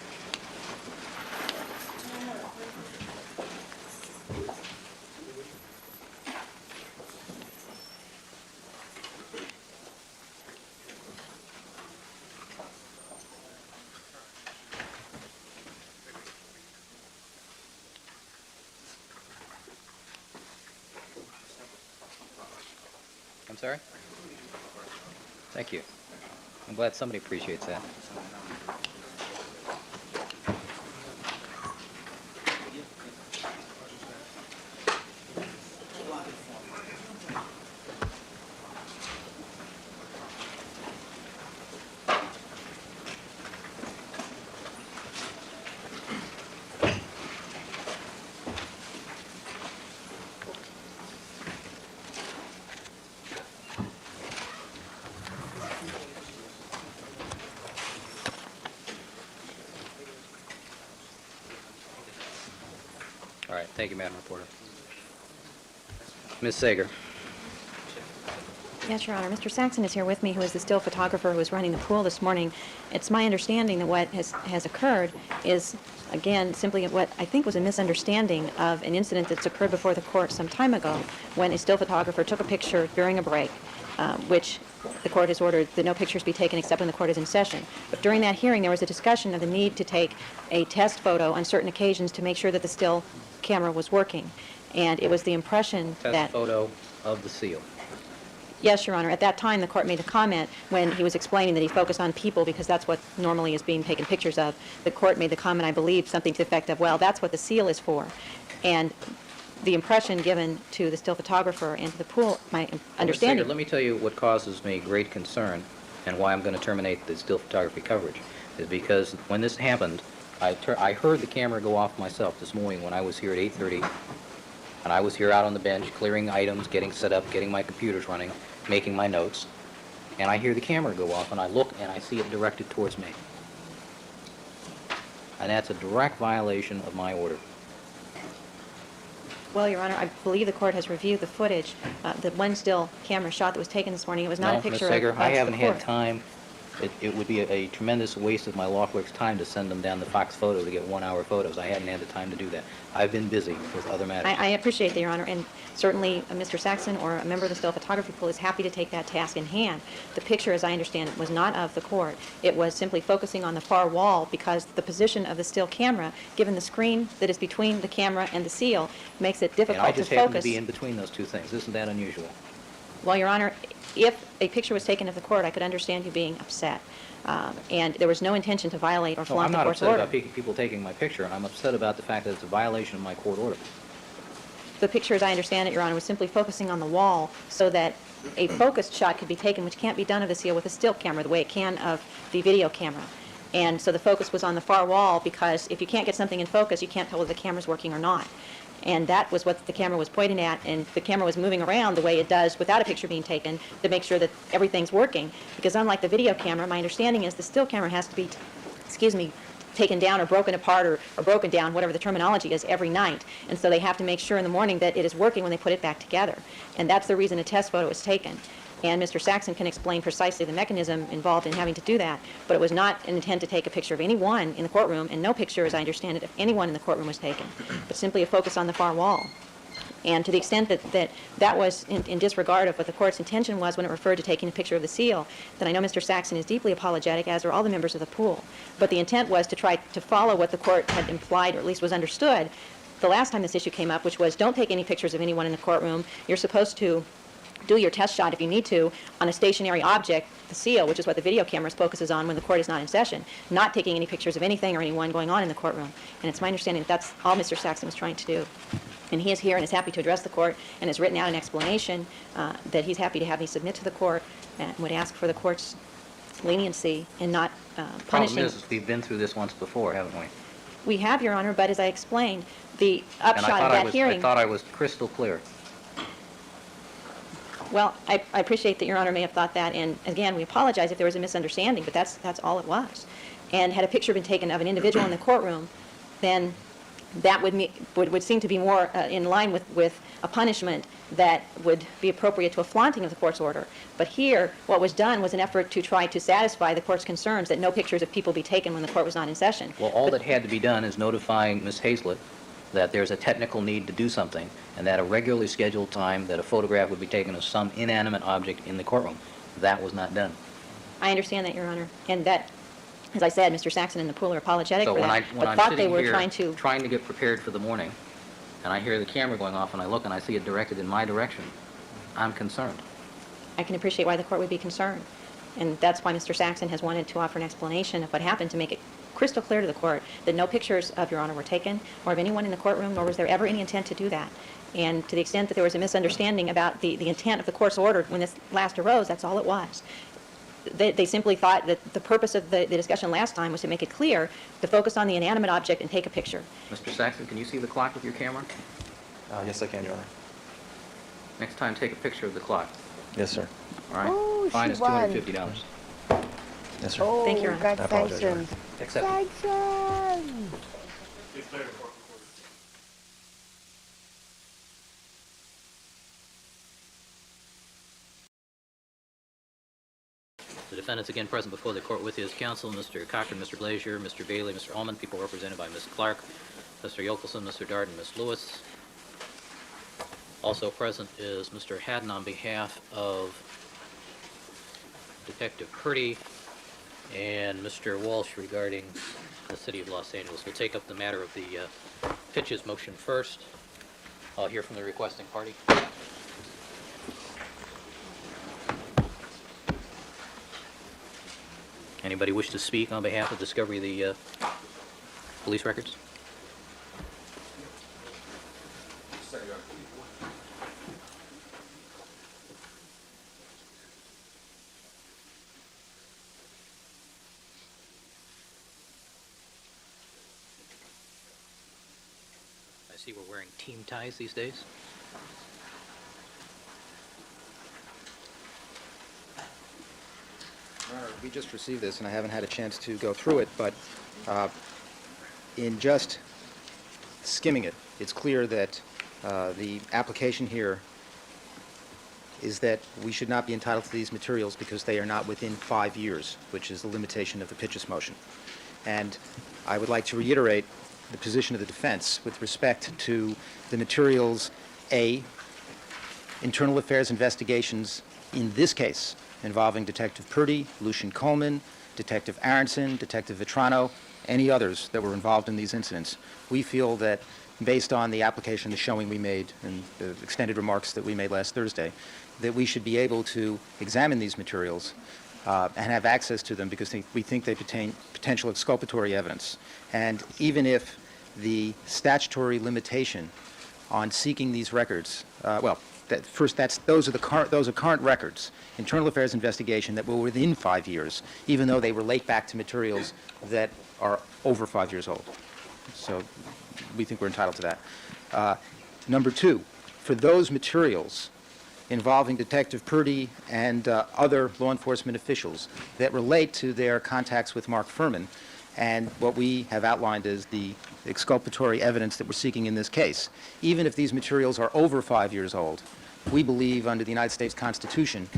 Speaker 2: I'm sorry? Thank you. I'm glad somebody appreciates that. All right, thank you, Madam Reporter. Ms. Sager.
Speaker 13: Yes, Your Honor. Mr. Saxon is here with me, who is the still photographer who was running the pool this morning. It's my understanding that what has occurred is, again, simply what I think was a misunderstanding of an incident that's occurred before the court some time ago when a still photographer took a picture during a break, which the court has ordered that no pictures be taken except when the court is in session. But during that hearing, there was a discussion of the need to take a test photo on certain occasions to make sure that the still camera was working. And it was the impression
Speaker 2: Test
Speaker 13: that...
Speaker 2: photo of the seal.
Speaker 13: Yes, Your Honor. At that time, the court made a comment when he was explaining that he focused on people because that's what normally is being taken pictures of. The court made the comment, I believe, something to the effect of, well, that's what the seal is for. And the impression given to the still photographer and to the pool, my understanding...
Speaker 2: Ms. Sager, let me tell you what causes me great concern and why I'm going to terminate the still photography coverage is because when this happened, I heard the camera go off myself this morning when I was here at 8:30, and I was here out on the bench clearing items, getting set up, getting my computers running, making my notes, and I hear the camera go off, and I look, and I see it directed towards me. And that's a direct violation of my order.
Speaker 13: Well, Your Honor, I believe the court has reviewed the footage. The one still camera shot that was taken this morning, it was not a picture
Speaker 2: Ms. Sager,
Speaker 13: of
Speaker 2: I haven't
Speaker 13: the
Speaker 2: had
Speaker 13: court.
Speaker 2: time. It would be a tremendous waste of my law clerk's time to send them down the Fox Photo to get one-hour photos. I hadn't had the time to do that. I've been busy with other matters.
Speaker 13: I appreciate that, Your Honor, and certainly Mr. Saxon or a member of the still photography pool is happy to take that task in hand. The picture, as I understand it, was not of the court. It was simply focusing on the far wall because the position of the still camera, given the screen that is between the camera and the seal, makes it
Speaker 2: And
Speaker 13: difficult
Speaker 2: I
Speaker 13: to
Speaker 2: just happen to
Speaker 13: focus.
Speaker 2: be in between those two things. Isn't that unusual?
Speaker 13: Well, Your Honor, if a picture was taken of the court, I could understand you being upset. And there was no intention to violate or
Speaker 2: No,
Speaker 13: flaunt
Speaker 2: I'm
Speaker 13: the
Speaker 2: not
Speaker 13: court's
Speaker 2: upset
Speaker 13: order.
Speaker 2: about people taking my picture. I'm upset about the fact that it's a violation of my court order.
Speaker 13: The picture, as I understand it, Your Honor, was simply focusing on the wall so that a focused shot could be taken, which can't be done of the seal with a still camera the way it can of the video camera. And so the focus was on the far wall because if you can't get something in focus, you can't tell whether the camera's working or not. And that was what the camera was pointing at, and the camera was moving around the way it does without a picture being taken to make sure that everything's working. Because unlike the video camera, my understanding is the still camera has to be, taken down or broken apart or broken down, whatever the terminology is, every night. And so they have to make sure in the morning that it is working when they put it back together. And that's the reason a test photo is taken. And Mr. Saxon can explain precisely the mechanism involved in having to do that. But it was not an intent to take a picture of anyone in the courtroom, and no picture, as I understand it, of anyone in the courtroom was taken, but simply a focus on the far wall. And to the extent that was in disregard of what the court's intention was when it referred to taking a picture of the seal, then I know Mr. Saxon is deeply apologetic, as are all the members of the pool. But the intent was to try to follow what the court had implied, or at least was understood, the last time this issue came up, which was don't take any pictures of anyone in the courtroom. You're supposed to do your test shot if you need to on a stationary object, the seal, which is what the video camera focuses on when the court is not in session, not taking any pictures of anything or anyone going on in the courtroom. And it's my understanding that that's all Mr. Saxon was trying to do. And he is here and is happy to address the court and has written out an explanation that he's happy to have me submit to the court and would ask for the court's leniency in not punishing.
Speaker 2: Problem is, we've been through this once before, haven't we?
Speaker 13: We have, Your Honor, but as I explained, the
Speaker 2: And
Speaker 13: upshot of that
Speaker 2: I
Speaker 13: hearing...
Speaker 2: thought I was crystal clear.
Speaker 13: Well, I appreciate that Your Honor may have thought that, and again, we apologize if there was a misunderstanding, but that's all it was. And had a picture been taken of an individual in the courtroom, then that would seem to be more in line with a punishment that would be appropriate to a flaunting of the court's order. But here, what was done was an effort to try to satisfy the court's concerns that no pictures of people be taken when the court was not in session.
Speaker 2: Well, all that had to be done is notifying Ms. Hazlett that there's a technical need to do something, and that a regularly scheduled time that a photograph would be taken of some inanimate object in the courtroom. That was not done.
Speaker 13: I understand that, Your Honor, and that, as I said, Mr. Saxon and the pool are apologetic
Speaker 2: So
Speaker 13: for
Speaker 2: when
Speaker 13: that,
Speaker 2: when
Speaker 13: but
Speaker 2: I'm
Speaker 13: thought they
Speaker 2: sitting
Speaker 13: were
Speaker 2: here
Speaker 13: trying to...
Speaker 2: get prepared for the morning, and I hear the camera going off, and I look and I see it directed in my direction, I'm concerned.
Speaker 13: I can appreciate why the court would be concerned. And that's why Mr. Saxon has wanted to offer an explanation of what happened to make it crystal clear to the court that no pictures of Your Honor were taken or of anyone in the courtroom, nor was there ever any intent to do that. And to the extent that there was a misunderstanding about the intent of the court's order when this last arose, that's all it was. They simply thought that the purpose of the discussion last time was to make it clear to focus on the inanimate object and take a picture.
Speaker 2: Mr. Saxon, can you see the clock with your camera?
Speaker 5: Yes, I can, Your Honor.
Speaker 2: Next time, take a picture of the clock.
Speaker 5: Yes, sir.
Speaker 2: All right?
Speaker 1: Oh,
Speaker 2: Fine
Speaker 1: she
Speaker 2: is
Speaker 1: won.
Speaker 2: $250.
Speaker 5: Yes, sir.
Speaker 1: Oh,
Speaker 13: Thank you, Your Honor.
Speaker 1: got
Speaker 5: I apologize, Your Honor.
Speaker 1: sanctioned.
Speaker 2: Accept.
Speaker 1: Sanctioned.
Speaker 4: It's later, court reporter.
Speaker 2: The defendant's again present before the court with his counsel, Mr. Cochran, Mr. Glazier, Mr. Bailey, Mr. Ullman, people represented by Ms. Clark, Mr. Yokelson, Mr. Darden, Ms. Lewis. Also present is Mr. Haddon on behalf of Detective Purdy and Mr. Walsh regarding the City of Los Angeles. We'll take up the matter of the Pitches motion first. I'll hear from the requesting party. Anybody wish to speak on behalf of discovery of the police records? I see we're wearing team ties these days.
Speaker 7: We just received this, and I haven't had a chance to go through it, but in just skimming it, it's clear that the application here is that we should not be entitled to these materials because they are not within 5 years, which is the limitation of the Pitches motion. And I would like to reiterate the position of the defense with respect to the materials, A, internal affairs investigations in this case involving Detective Purdy, Lucian Coleman, Detective Aronson, Detective Vitrano, any others that were involved in these incidents. We feel that based on the application, the showing we made, and the extended remarks that we made last Thursday, that we should be able to examine these materials and have access to them because we think they contain potential exculpatory evidence. And even if the statutory limitation on seeking these records, those are current records, internal affairs investigation that were within 5 years, even though they relate back to materials that are over 5 years old. So we think we're entitled to that. Number two, for those materials involving Detective Purdy and other law enforcement officials that relate to their contacts with Mark Furman, and what we have outlined as the exculpatory evidence that we're seeking in this case. Even if these materials are over 5 years old, we believe under the United States Constitution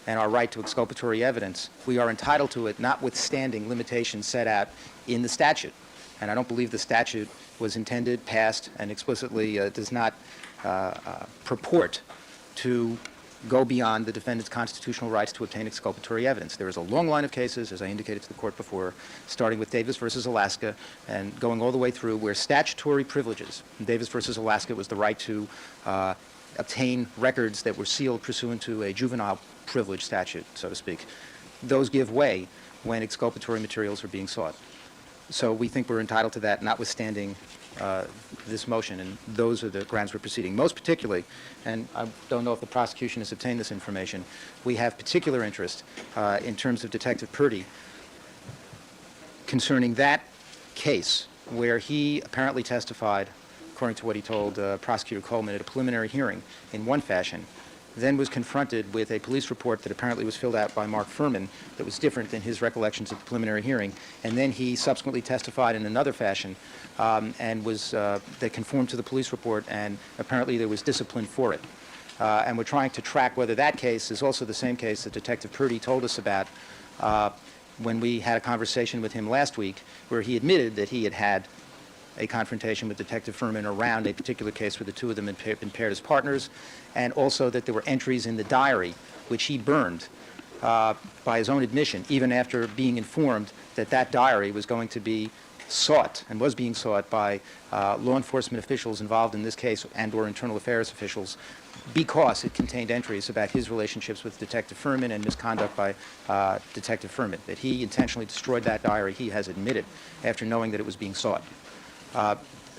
Speaker 7: and our right to exculpatory evidence, we are entitled to it, notwithstanding limitations set out in the statute. And I don't believe the statute was intended, passed, and explicitly does not purport to go beyond the defendant's constitutional rights to obtain exculpatory evidence. There is a long line of cases, as I indicated to the court before, starting with Davis versus Alaska and going all the way through where statutory privileges, Davis versus Alaska was the right to obtain records that were sealed pursuant to a juvenile privilege statute, so to speak. Those give way when exculpatory materials are being sought. So we think we're entitled to that, notwithstanding this motion, and those are the grounds we're proceeding. Most particularly, and I don't know if the prosecution has obtained this information, we have particular interest in terms of Detective Purdy concerning that case where he apparently testified, according to what he told Prosecutor Coleman at a preliminary hearing, in one fashion, then was confronted with a police report that apparently was filled out by Mark Furman that was different than his recollections at the preliminary hearing, and then he subsequently testified in another fashion and was that conformed to the police report, and apparently there was discipline for it. And we're trying to track whether that case is also the same case that Detective Purdy told us about when we had a conversation with him last week, where he admitted that he had had a confrontation with Detective Furman around a particular case where the two of them had been paired as partners, and also that there were entries in the diary which he burned by his own admission, even after being informed that that diary was going to be sought and was being sought by law enforcement officials involved in this case and or internal affairs officials, because it contained entries about his relationships with Detective Furman and misconduct by Detective Furman. That he intentionally destroyed that diary, he has admitted, after knowing that it was being sought.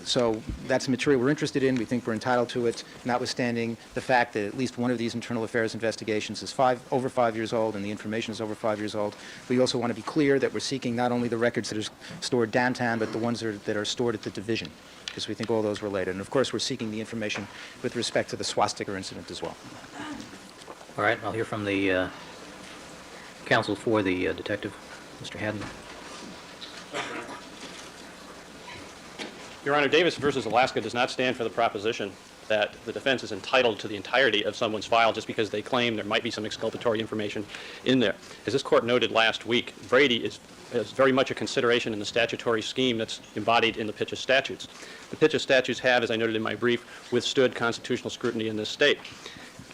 Speaker 7: So that's the material we're interested in. We think we're entitled to it, notwithstanding the fact that at least one of these internal affairs investigations is over 5 years old and the information is over 5 years old. We also want to be clear that we're seeking not only the records that are stored downtown, but the ones that are stored at the division, because we think all those are related. And of course, we're seeking the information with respect to the swastika incident as well.
Speaker 2: All right, I'll hear from the counsel for the detective, Mr. Haddon.
Speaker 14: Your Honor, Davis versus Alaska does not stand for the proposition
Speaker 8: that the defense is entitled to the entirety of someone's file just because they claim there might be some exculpatory information in there. As this court noted last week, Brady is very much a consideration in the statutory scheme that's embodied in the Pitchess statutes. The Pitchess statutes have, as I noted in my brief, withstood constitutional scrutiny in this state.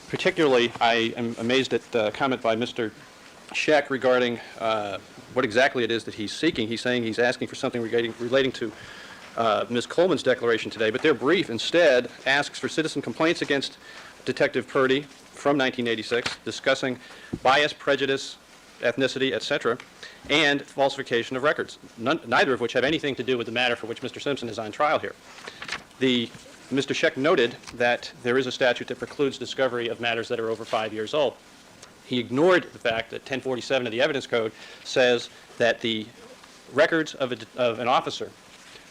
Speaker 8: Particularly, I am amazed at the comment by Mr. Scheck regarding what exactly it is that he's seeking. He's saying he's asking for something relating to Ms. Coleman's declaration today, but their brief instead asks for citizen complaints against Detective Purdy from 1986, discussing bias, prejudice, ethnicity, etc., and falsification of records, neither of which have anything to do with the matter for which Mr. Simpson is on trial here. Mr. Scheck noted that there is a statute that precludes discovery of matters that are over 5 years old. He ignored the fact that 1047 of the Evidence Code says that the records of an officer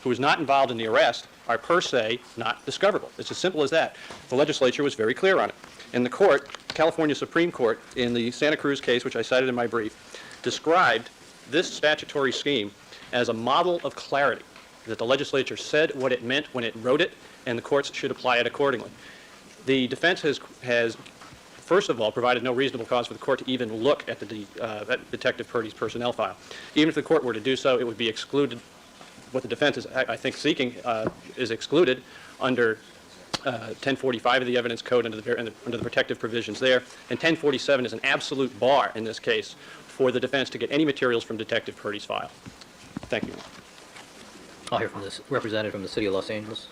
Speaker 8: who is not involved in the arrest are per se not discoverable. It's as simple as that. The legislature was very clear on it. And the court, California Supreme Court, in the Santa Cruz case, which I cited in my brief, described this statutory scheme as a model of clarity, that the legislature said what it meant when it wrote it, and the courts should apply it accordingly. The defense has first of all, provided no reasonable cause for the court to even look at at Detective Purdy's personnel file. Even if the court were to do so, it would be excluded. What the defense is, I think, seeking is excluded under 1045 of the Evidence Code under the protective provisions there, and 1047 is an absolute bar in this case for the defense to get any materials from Detective Purdy's file. Thank you.
Speaker 2: I'll hear from this representative from the City of Los Angeles.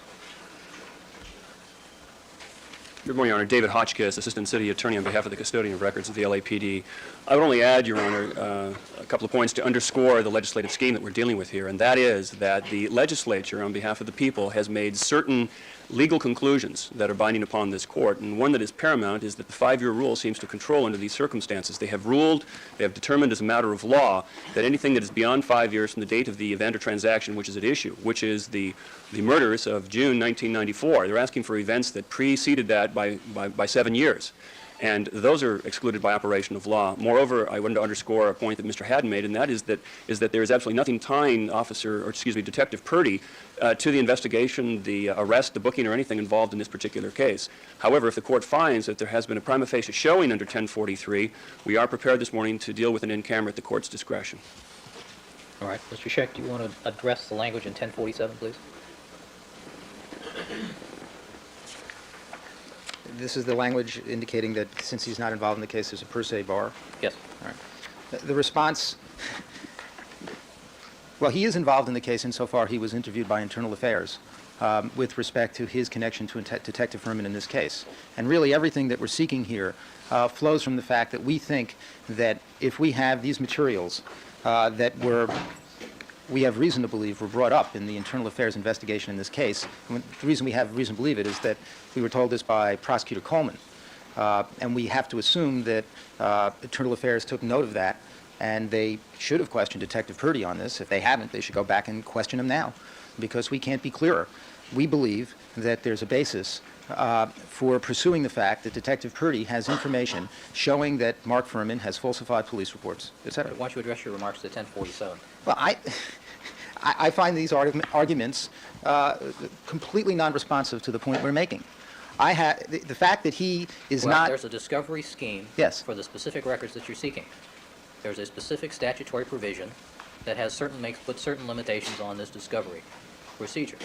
Speaker 14: Good morning, Your Honor. David Hotchkiss, Assistant City Attorney on behalf of the Custodian of Records of the LAPD. I would only add, Your Honor, a couple of points to underscore the legislative scheme that we're dealing with here, and that is that the legislature, on behalf of the people, has made certain legal conclusions that are binding upon this court, and one that is paramount is that the 5-year rule seems to control under these circumstances. They have ruled, they have determined as a matter of law that anything that is beyond 5 years from the date of the event or transaction which is at issue, which is the murders of June 1994, they're asking for events that preceded that by 7 years. And those are excluded by operation of law. Moreover, I wanted to underscore a point that Mr. Haddon made, and that is that there is absolutely nothing tying Detective Purdy to the investigation, the arrest, the booking, or anything involved in this particular case. However, if the court finds that there has been a prima facie showing under 1043, we are prepared this morning to deal with an in-camera at the court's discretion.
Speaker 2: All right. Mr. Scheck, do you want to address the language in 1047, please?
Speaker 7: This is the language indicating that since he's not involved in the case, there's a per se bar?
Speaker 2: Yes.
Speaker 7: All right. The response, well, he is involved in the case insofar he was interviewed by Internal Affairs with respect to his connection to Detective Furman in this case. And really everything that we're seeking here flows from the fact that we think that if we have these materials we have reason to believe were brought up in the Internal Affairs investigation in this case. And the reason we have reason to believe it is that we were told this by Prosecutor Coleman. And we have to assume that Internal Affairs took note of that, and they should have questioned Detective Purdy on this. If they haven't, they should go back and question him now, because we can't be clearer. We believe that there's a basis for pursuing the fact that Detective Purdy has information showing that Mark Furman has falsified police reports, etc.
Speaker 2: Why don't you address your remarks to 1047?
Speaker 7: Well, I find these arguments completely non-responsive to the point we're making. The fact that he is not...
Speaker 2: There's a discovery scheme for the specific records that you're seeking. There's a specific statutory provision that has put certain limitations on this discovery procedure.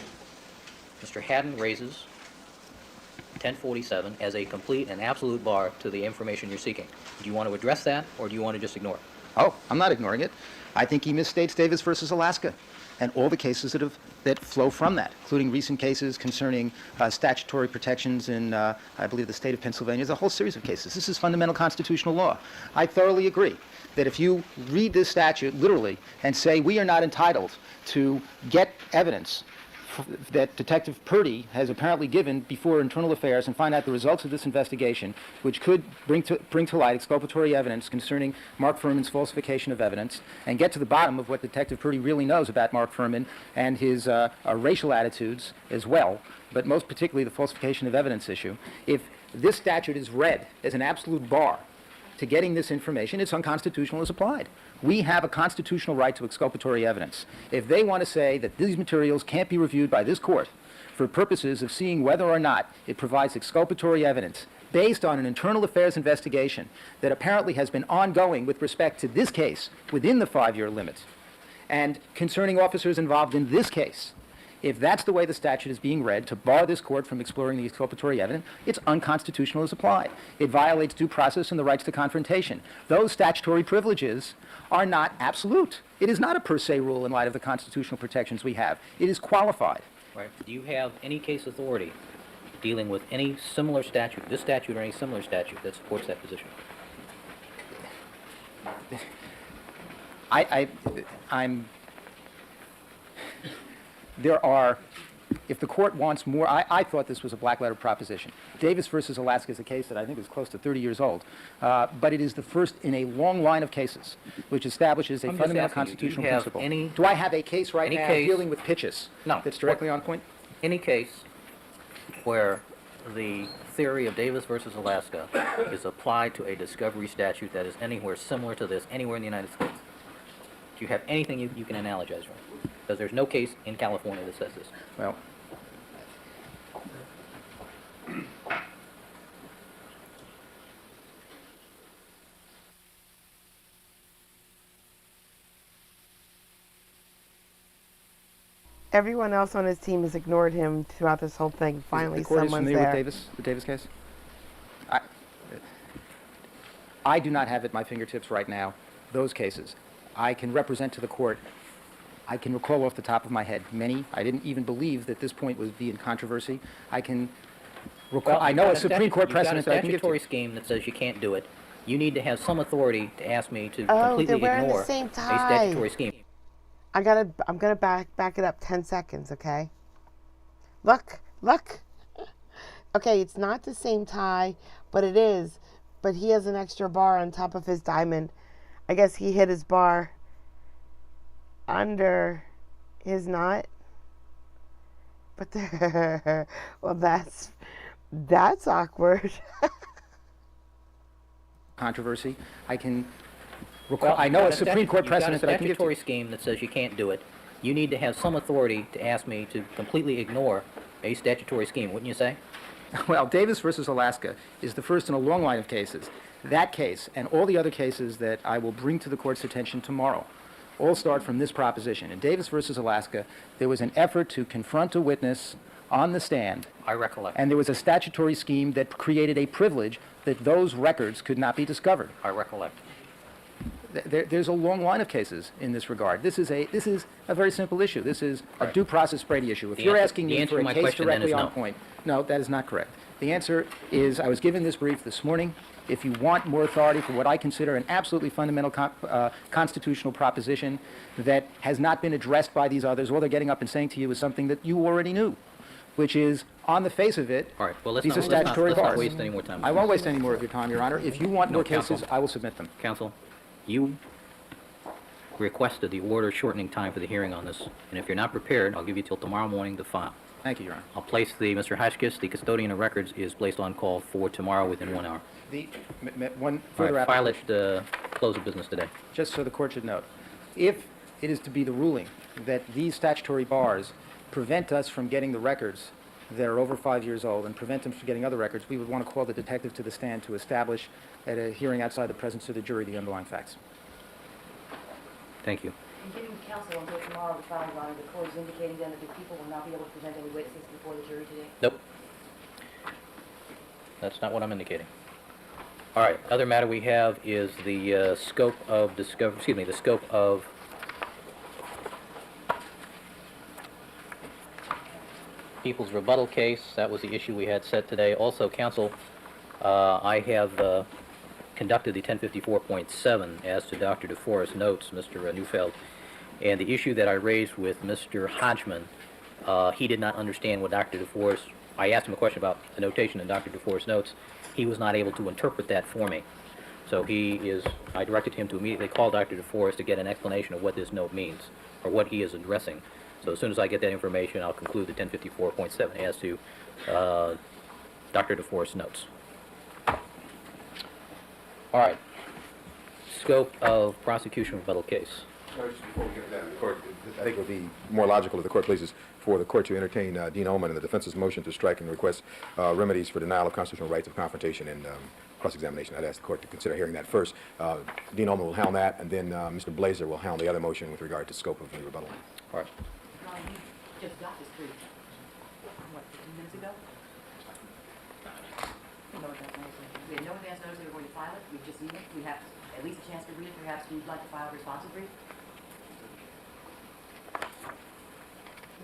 Speaker 2: Mr. Haddon raises 1047 as a complete and absolute bar to the information you're seeking. Do you want to address that, or do you want to just ignore it?
Speaker 7: Oh, I'm not ignoring it. I think he misstates Davis versus Alaska and all the cases that flow from that, including recent cases concerning statutory protections in, I believe, the state of Pennsylvania. There's a whole series of cases. This is fundamental constitutional law. I thoroughly agree that if you read this statute literally and say we are not entitled to get evidence that Detective Purdy has apparently given before Internal Affairs and find out the results of this investigation, which could bring to light exculpatory evidence concerning Mark Furman's falsification of evidence, and get to the bottom of what Detective Purdy really knows about Mark Furman and his racial attitudes as well, but most particularly the falsification of evidence issue. If this statute is read as an absolute bar to getting this information, it's unconstitutional as applied. We have a constitutional right to exculpatory evidence. If they want to say that these materials can't be reviewed by this court for purposes of seeing whether or not it provides exculpatory evidence based on an internal affairs investigation that apparently has been ongoing with respect to this case within the 5-year limit and concerning officers involved in this case, if that's the way the statute is being read to bar this court from exploring the exculpatory evidence, it's unconstitutional as applied. It violates due process and the rights to confrontation. Those statutory privileges are not absolute. It is not a per se rule in light of the constitutional protections we have. It is qualified.
Speaker 2: Right. Do you have any case authority dealing with any similar statute, this statute or any similar statute that supports that position?
Speaker 7: There are, if the court wants more, I thought this was a black letter proposition. Davis versus Alaska is a case that I think is close to 30 years old, but it is the first in a long line of cases which establishes a fundamental constitutional principle. Do I have a case right now dealing with pitches that's directly on point?
Speaker 2: Any case where the theory of Davis versus Alaska is applied to a discovery statute that is anywhere similar to this, anywhere in the United States? Do you have anything you can analogize from? Because there's no case in California that says this.
Speaker 7: Well,
Speaker 1: Everyone else on his team has ignored him throughout this whole thing. Finally,
Speaker 7: the court is
Speaker 1: someone's
Speaker 7: familiar
Speaker 1: there.
Speaker 7: with the Davis case? I do not have at my fingertips right now those cases. I can represent to the court. I can recall off the top of my head many. I didn't even believe that this point would be in controversy. I can recall.
Speaker 2: Well,
Speaker 7: I know a Supreme Court precedent that I can
Speaker 2: You've got a
Speaker 7: give to
Speaker 2: statutory
Speaker 7: you.
Speaker 2: scheme that says you can't do it. You need to have some authority to ask me to
Speaker 1: Oh,
Speaker 2: completely
Speaker 1: they're wearing the
Speaker 2: ignore
Speaker 1: same
Speaker 2: a
Speaker 1: tie.
Speaker 2: statutory scheme.
Speaker 1: I'm gonna back it up 10 seconds, okay? Look. Okay, it's not the same tie, but it is. But he has an extra bar on top of his diamond. I guess he hit his bar under his knot. But well, that's awkward.
Speaker 7: Controversy. I can recall. I know a Supreme Court precedent that I can give to you.
Speaker 2: You've got a statutory scheme that says you can't do it. You need to have some authority to ask me to completely ignore a statutory scheme, wouldn't you say?
Speaker 7: Well, Davis versus Alaska is the first in a long line of cases. That case and all the other cases that I will bring to the court's attention tomorrow all start from this proposition. In Davis versus Alaska, there was an effort to confront a witness on the stand.
Speaker 2: I recollect.
Speaker 7: And there was a statutory scheme that created a privilege that those records could not be discovered.
Speaker 2: I recollect.
Speaker 7: There's a long line of cases in this regard. This is a very simple issue. This is a due process Brady issue. If you're asking me for a case directly on point, no, that is not correct. The answer is I was given this brief this morning. If you want more authority for what I consider an absolutely fundamental constitutional proposition that has not been addressed by these others, all they're getting up and saying to you is something that you already knew, which is, on the face of it,
Speaker 2: all right, well,
Speaker 7: these are statutory bars.
Speaker 2: Let's not waste any more time.
Speaker 7: I won't waste any more of your time, Your Honor. If you want more cases,
Speaker 2: counsel.
Speaker 7: I will submit them.
Speaker 2: Counsel, you requested the order shortening time for the hearing on this, and if you're not prepared, I'll give you till tomorrow morning to file.
Speaker 7: Thank you, Your Honor.
Speaker 2: I'll place Mr. Hotchkiss, the custodian of records, is placed on call for tomorrow within 1 hour.
Speaker 7: One
Speaker 2: All
Speaker 7: further
Speaker 2: right, file
Speaker 7: application.
Speaker 2: it, close of business today.
Speaker 7: Just so the court should note, if it is to be the ruling that these statutory bars prevent us from getting the records that are over 5 years old and prevent them from getting other records, we would want to call the detective to the stand to establish at a hearing outside the presence of the jury the underlying facts.
Speaker 2: Thank you.
Speaker 3: In giving counsel until tomorrow to file, Your Honor, the court is indicating then that the people will not be able to present any witnesses before the jury today?
Speaker 2: Nope. That's not what I'm indicating. All right, other matter we have is the scope of the scope of People's rebuttal case. That was the issue we had set today. Also, counsel, I have conducted the 1054.7 as to Dr. DeForest's notes, Mr. Neufeld, and the issue that I raised with Mr. Hodgman, he did not understand what Dr. DeForest, I asked him a question about the notation in Dr. DeForest's notes. He was not able to interpret that for me. So I directed him to immediately call Dr. DeForest to get an explanation of what this note means, or what he is addressing. So as soon as I get that information, I'll conclude the 1054.7 as to Dr. DeForest's notes. All right. Scope of prosecution rebuttal case.
Speaker 10: Just before we get to that, the court, I think it would be more logical if the court pleases for the court to entertain Dean Ullman and the defense's motion to strike and request remedies for denial of constitutional rights of confrontation and cross-examination. I'd ask the court to consider hearing that first. Dean Ullman will hound that, and then Mr. Blazer will hound the other motion with regard to scope of the rebuttal.
Speaker 2: All right.
Speaker 3: You just got this brief, what, 15 minutes ago? We had no advance notice they were going to file it. We've just seen it. We have at least a chance to read it. Perhaps you'd like to file a responsive brief?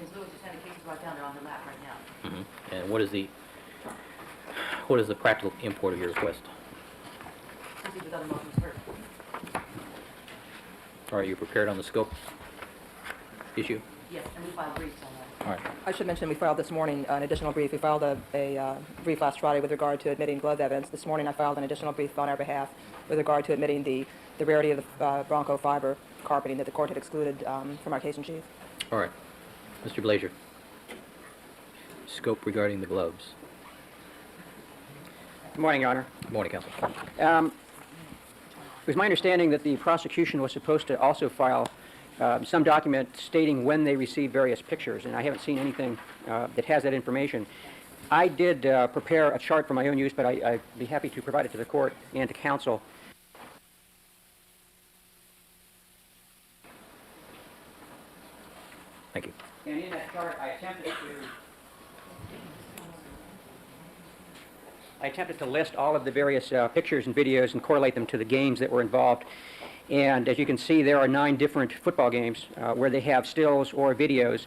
Speaker 3: Ms. Lewis just had the cases right down there on her lap right now.
Speaker 2: Mm-hmm. And what is the practical import of your request?
Speaker 3: Proceed with other motions first.
Speaker 2: All right, you prepared on the scope issue?
Speaker 3: Yes, and we filed briefs on that.
Speaker 2: All right.
Speaker 11: I should mention, we filed this morning an additional brief. We filed a brief last Friday with regard to admitting glove evidence. This morning I filed an additional brief on our behalf with regard to admitting the rarity of the Bronco fiber carpeting that the court had excluded from our case in chief.
Speaker 2: All right. Mr. Blazer, scope regarding the gloves.
Speaker 6: Good morning, Your Honor.
Speaker 2: Good morning, counsel.
Speaker 6: It was my understanding that the prosecution was supposed to also file some document stating when they received various pictures, and I haven't seen anything that has that information. I did prepare a chart for my own use, but I'd be happy to provide it to the court and to counsel.
Speaker 2: Thank you.
Speaker 6: And in that chart, I attempted to list all of the various pictures and videos and correlate them to the games that were involved. And as you can see, there are 9 different football games where they have stills or videos.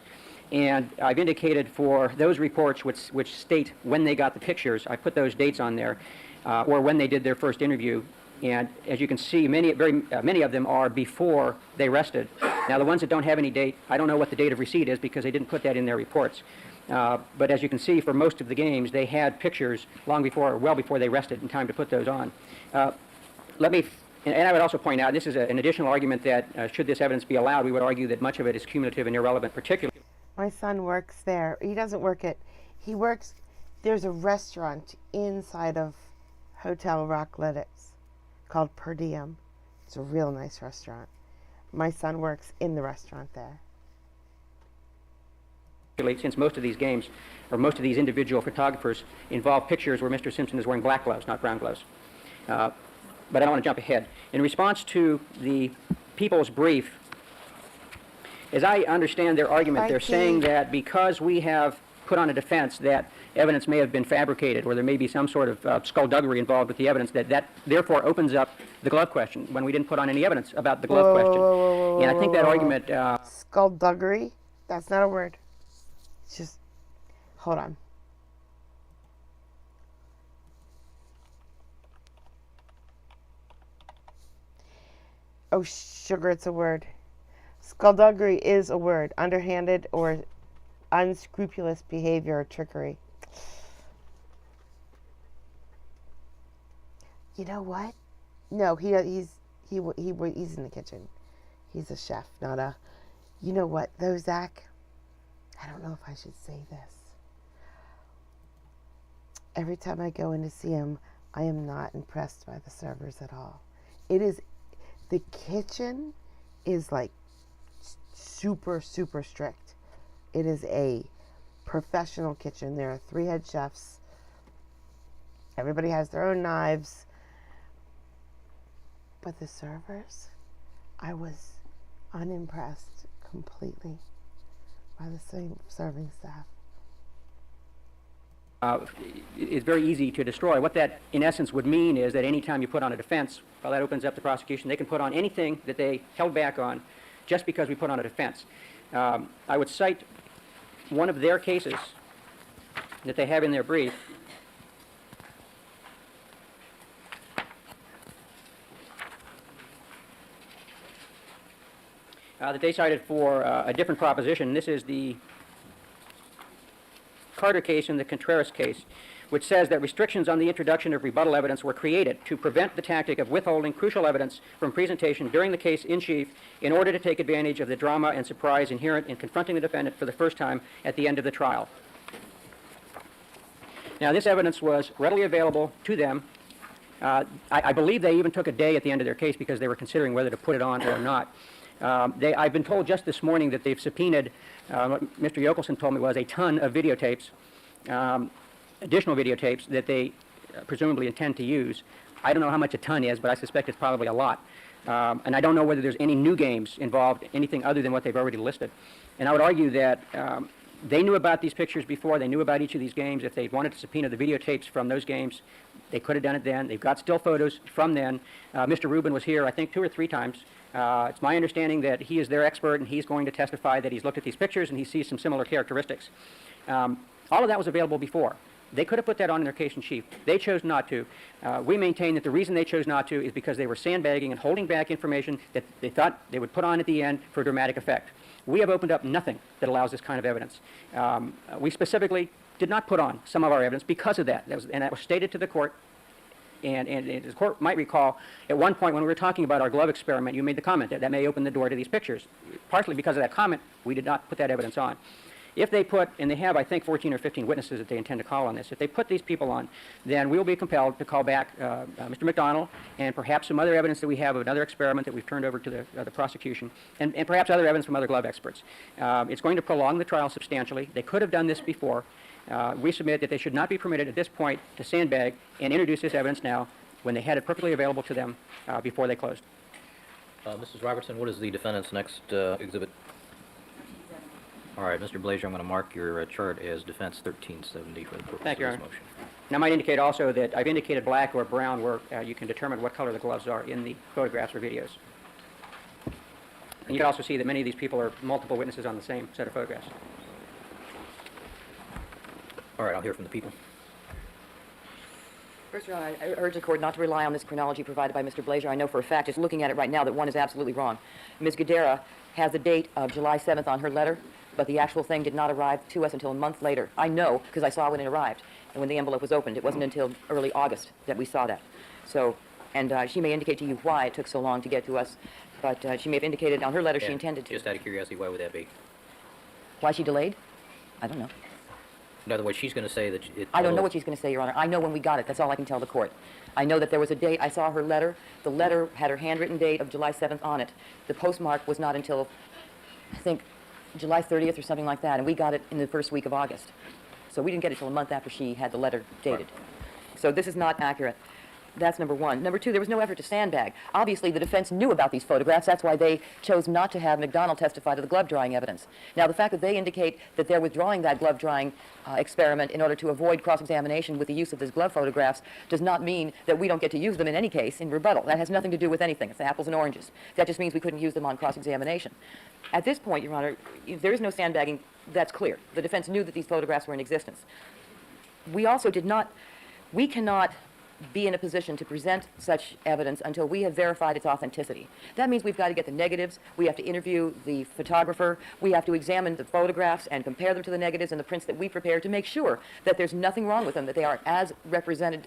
Speaker 6: And I've indicated for those reports which state when they got the pictures, I put those dates on there, or when they did their first interview. And as you can see, many of them are before they rested. Now, the ones that don't have any date, I don't know what the date of receipt is because they didn't put that in their reports. But as you can see, for most of the games, they had pictures long before, or well before they rested in time to put those on. And I would also point out, this is an additional argument that should this evidence be allowed, we would argue that much of it is cumulative and irrelevant, particularly.
Speaker 1: My son works there. He doesn't work at, he works, there's a restaurant inside of Hotel Rockleditz called Per Diem. It's a real nice restaurant. My son works in the restaurant there.
Speaker 6: Since most of these games, or most of these individual photographers, involve pictures where Mr. Simpson is wearing black gloves, not brown gloves. But I don't want to jump ahead. In response to the people's brief, as I understand their argument, they're saying that because we have put on a defense that evidence may have been fabricated or there may be some sort of skullduggery involved with the evidence, that therefore opens up the glove question when we didn't put on any evidence about the glove question. And I think that argument...
Speaker 1: Skullduggery? That's not a word. It's just... Hold on. Oh, sugar, it's a word. Skullduggery is a word. Underhanded or unscrupulous behavior or trickery. You know what? No, he's in the kitchen. He's a chef, not a... You know what, though, Zach? I don't know if I should say this. Every time I go in to see him, I am not impressed by the servers at all. It is... The kitchen is like super, super strict. It is a professional kitchen. There are 3 head chefs. Everybody has their own knives. But the servers, I was unimpressed completely by the same serving staff.
Speaker 6: It's very easy to destroy. What that, in essence, would mean is that any time you put on a defense, well, that opens up the prosecution. They can put on anything that they held back on just because we put on a defense. I would cite one of their cases that they have in their brief. That they cited for a different proposition. This is the Carter case and the Contreras case, which says that restrictions on the introduction of rebuttal evidence were created to prevent the tactic of withholding crucial evidence from presentation during the case in chief in order to take advantage of the drama and surprise inherent in confronting the defendant for the first time at the end of the trial. Now, this evidence was readily available to them. I believe they even took a day at the end of their case because they were considering whether to put it on or not. I've been told just this morning that they've subpoenaed, what Mr. Yokelson told me was a ton of videotapes, additional videotapes that they presumably intend to use. I don't know how much a ton is, but I suspect it's probably a lot. And I don't know whether there's any new games involved, anything other than what they've already listed. And I would argue that they knew about these pictures before. They knew about each of these games. If they wanted to subpoena the videotapes from those games, they could have done it then. They've got still photos from then. Mr. Rubin was here, I think, 2 or 3 times. It's my understanding that he is their expert, and he's going to testify that he's looked at these pictures and he sees some similar characteristics. All of that was available before. They could have put that on in their case in chief. They chose not to. We maintain that the reason they chose not to is because they were sandbagging and holding back information that they thought they would put on at the end for dramatic effect. We have opened up nothing that allows this kind of evidence. We specifically did not put on some of our evidence because of that. That was stated to the court. And the court might recall, at one point when we were talking about our glove experiment, you made the comment that may open the door to these pictures. Partly because of that comment, we did not put that evidence on. If they put, and they have, I think, 14 or 15 witnesses that they intend to call on this, if they put these people on, then we will be compelled to call back Mr. McDonald and perhaps some other evidence that we have of another experiment that we've turned over to the prosecution, and perhaps other evidence from other glove experts. It's going to prolong the trial substantially. They could have done this before. We submit that they should not be permitted at this point to sandbag and introduce this evidence now when they had it perfectly available to them before they closed.
Speaker 2: Mrs. Robertson, what is the defendant's next exhibit? All right, Mr. Blazer, I'm going to mark your chart as defense 1370 for the purpose
Speaker 6: Thank you,
Speaker 2: of
Speaker 6: Your
Speaker 2: this
Speaker 6: Honor.
Speaker 2: motion.
Speaker 6: And I might indicate also that I've indicated black or brown where you can determine what color the gloves are in the photographs or videos. And you can also see that many of these people are multiple witnesses on the same set of photographs.
Speaker 2: All right, I'll hear from the people.
Speaker 3: First, Your Honor, I urge the court not to rely on this chronology provided by Mr. Blazer. I know for a fact, just looking at it right now, that one is absolutely wrong. Ms. Gadara has the date of July 7th on her letter, but the actual thing did not arrive to us until a month later. I know because I saw when it arrived and when the envelope was opened. It wasn't until early August that we saw that. So, and she may indicate to you why it took so long to get to us, but she may have indicated on her letter she
Speaker 2: And
Speaker 3: intended to.
Speaker 2: just out of curiosity, why would that be?
Speaker 3: Why she delayed? I don't know.
Speaker 2: In other words, she's going to say that it...
Speaker 3: I don't know what she's going to say, Your Honor. I know when we got it. That's all I can tell the court. I know that there was a date. I saw her letter. The letter had her handwritten date of July 7th on it. The postmark was not until, I think, July 30th or something like that, and we got it in the first week of August. So we didn't get it till a month after she had the letter dated. Right. So this is not accurate. That's number one. Number two, there was no effort to sandbag. Obviously, the defense knew about these photographs. That's why they chose not to have McDonald testify to the glove drying evidence. Now, the fact that they indicate that they're withdrawing that glove drying experiment in order to avoid cross-examination with the use of these glove photographs does not mean that we don't get to use them in any case in rebuttal. That has nothing to do with anything. It's apples and oranges. That just means we couldn't use them on cross-examination. At this point, Your Honor, there is no sandbagging. That's clear. The defense knew that these photographs were in existence. We also did not, we cannot be in a position to present such evidence until we have verified its authenticity. That means we've got to get the negatives, we have to interview the photographer, we have to examine the photographs and compare them to the negatives and the prints that we prepared to make sure that there's nothing wrong with them, that they are as represented,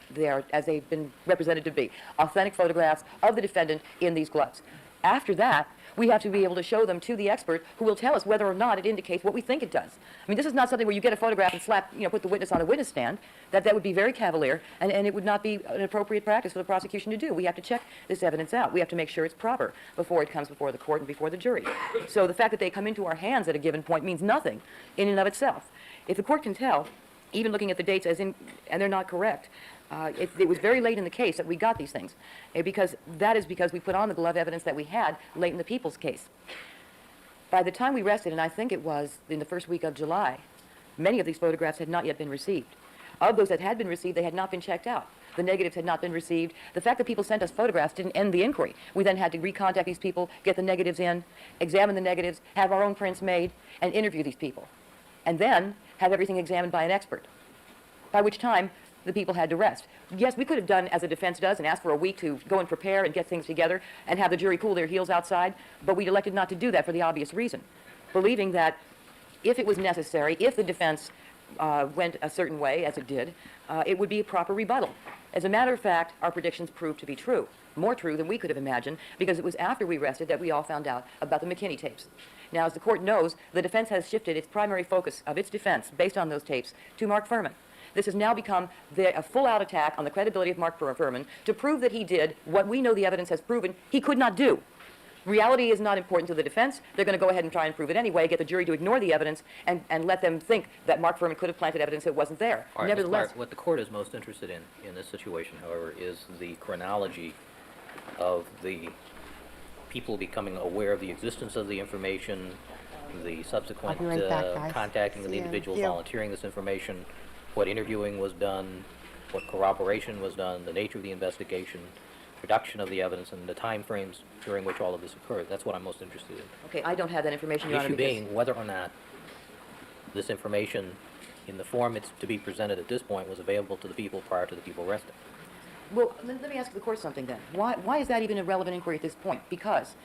Speaker 3: as they've been represented to be. Authentic photographs of the defendant in these gloves. After that, we have to be able to show them to the expert who will tell us whether or not it indicates what we think it does. I mean, this is not something where you get a photograph and slap, put the witness on a witness stand. That would be very cavalier, and it would not be an appropriate practice for the prosecution to do. We have to check this evidence out. We have to make sure it's proper before it comes before the court and before the jury. So the fact that they come into our hands at a given point means nothing in and of itself. If the court can tell, even looking at the dates and they're not correct, it was very late in the case that we got these things, because we put on the glove evidence that we had late in the People's case. By the time we rested, and I think it was in the first week of July, many of these photographs had not yet been received. Of those that had been received, they had not been checked out. The negatives had not been received. The fact that people sent us photographs didn't end the inquiry. We then had to recontact these people, get the negatives in, examine the negatives, have our own prints made, and interview these people. And then have everything examined by an expert, by which time the people had to rest. Yes, we could have done as a defense does and asked for a week to go and prepare and get things together and have the jury cool their heels outside, but we elected not to do that for the obvious reason, believing that if it was necessary, if the defense went a certain way, as it did, it would be a proper rebuttal. As a matter of fact, our predictions proved to be true, more true than we could have imagined, because it was after we rested that we all found out about the McKinney tapes. Now, as the court knows, the defense has shifted its primary focus of its defense, based on those tapes, to Mark Furman. This has now become a full-out attack on the credibility of Mark Furman to prove that he did what we know the evidence has proven he could not do.
Speaker 11: Reality is not important to the defense. They're going to go ahead and try and prove it anyway, get the jury to ignore the evidence, and let them think that Mark Furman could have planted evidence that wasn't there.
Speaker 2: All right, Ms.
Speaker 11: Nevertheless,
Speaker 2: Clark, what the court is most interested in this situation, however, is the chronology of the people becoming aware of the existence of the information, the subsequent
Speaker 1: I'll be right back, guys.
Speaker 2: contacting of the
Speaker 1: See ya.
Speaker 2: individuals
Speaker 1: Yeah.
Speaker 2: volunteering this information, what interviewing was done, what corroboration was done, the nature of the investigation, production of the evidence, and the time frames during which all of this occurred. That's what I'm most interested in.
Speaker 11: okay, I don't have that information, Your
Speaker 2: The
Speaker 11: Honor,
Speaker 2: issue
Speaker 11: because...
Speaker 2: being whether or not this information, in the form it's to be presented at this point, was available to the people prior to the people arrested.
Speaker 11: Well, let me ask the court something then. Why is that even a relevant inquiry at this point? Because,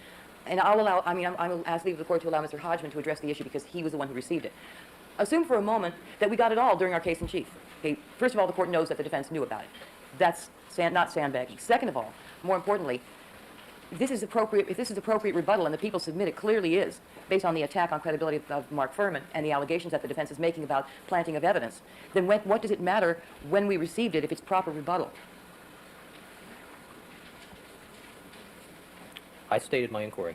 Speaker 11: and I'll allow, I mean, I'll ask leave of the court to allow Mr. Hodgman to address the issue because he was the one who received it. Assume for a moment that we got it all during our case in chief. Okay, first of all, the court knows that the defense knew about it. That's not sandbagging. Second of all, more importantly, if this is appropriate rebuttal, and the people submit it clearly is, based on the attack on credibility of Mark Furman and the allegations that the defense is making about planting of evidence, then what does it matter when we received it if it's proper rebuttal?
Speaker 2: I stated my inquiry.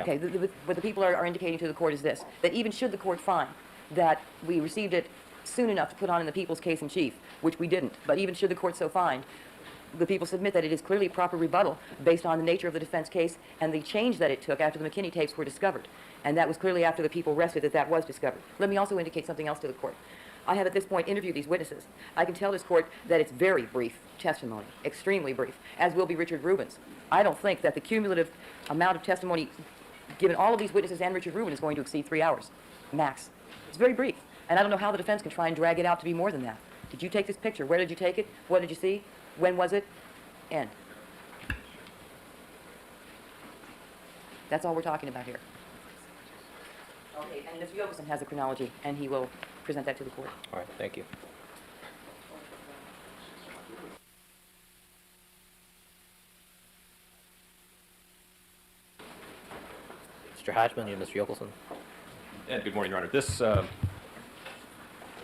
Speaker 11: Okay, what the people are indicating to the court is this, that even should the court find that we received it soon enough to put on in the people's case in chief, which we didn't, but even should the court so find, the people submit that it is clearly proper rebuttal based on the nature of the defense case and the change that it took after the McKinney tapes were discovered. And that was clearly after the people rested that was discovered. Let me also indicate something else to the court. I have at this point interviewed these witnesses. I can tell this court that it's very brief testimony, extremely brief, as will be Richard Rubin's. I don't think that the cumulative amount of testimony given all of these witnesses and Richard Rubin is going to exceed 3 hours, max. It's very brief. And I don't know how the defense can try and drag it out to be more than that. Did you take this picture? Where did you take it? What did you see? When was it? End. That's all we're talking about here. Okay, and Mr. Yokelson has a chronology, and he will present that to the court.
Speaker 2: All right, thank you. Mr. Hodgman and Mr. Yokelson.
Speaker 5: And good morning, Your Honor. This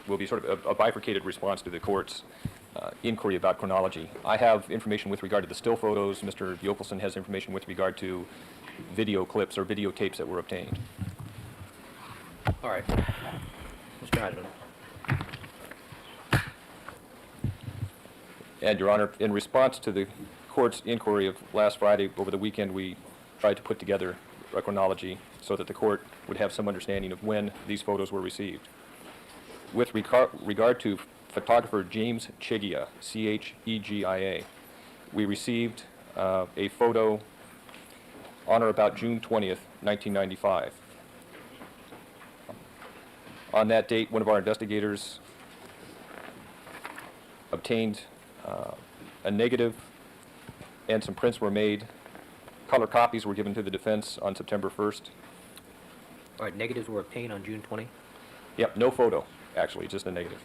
Speaker 5: will be sort of a bifurcated response to the court's inquiry about chronology. I have information with regard to the still photos. Mr. Yokelson has information with regard to video clips or videotapes that were obtained.
Speaker 2: All right. Mr. Hodgman.
Speaker 5: And, Your Honor, in response to the court's inquiry of last Friday, over the weekend, we tried to put together a chronology so that the court would have some understanding of when these photos were received. With regard to photographer James Chegia, C-H-E-G-I-A, we received a photo on or about June 20th, 1995. On that date, one of our investigators obtained a negative and some prints were made. Color copies were given to the defense on September 1st.
Speaker 2: All right, negatives were obtained on June 20?
Speaker 5: Yep, no photo, actually, just a negative.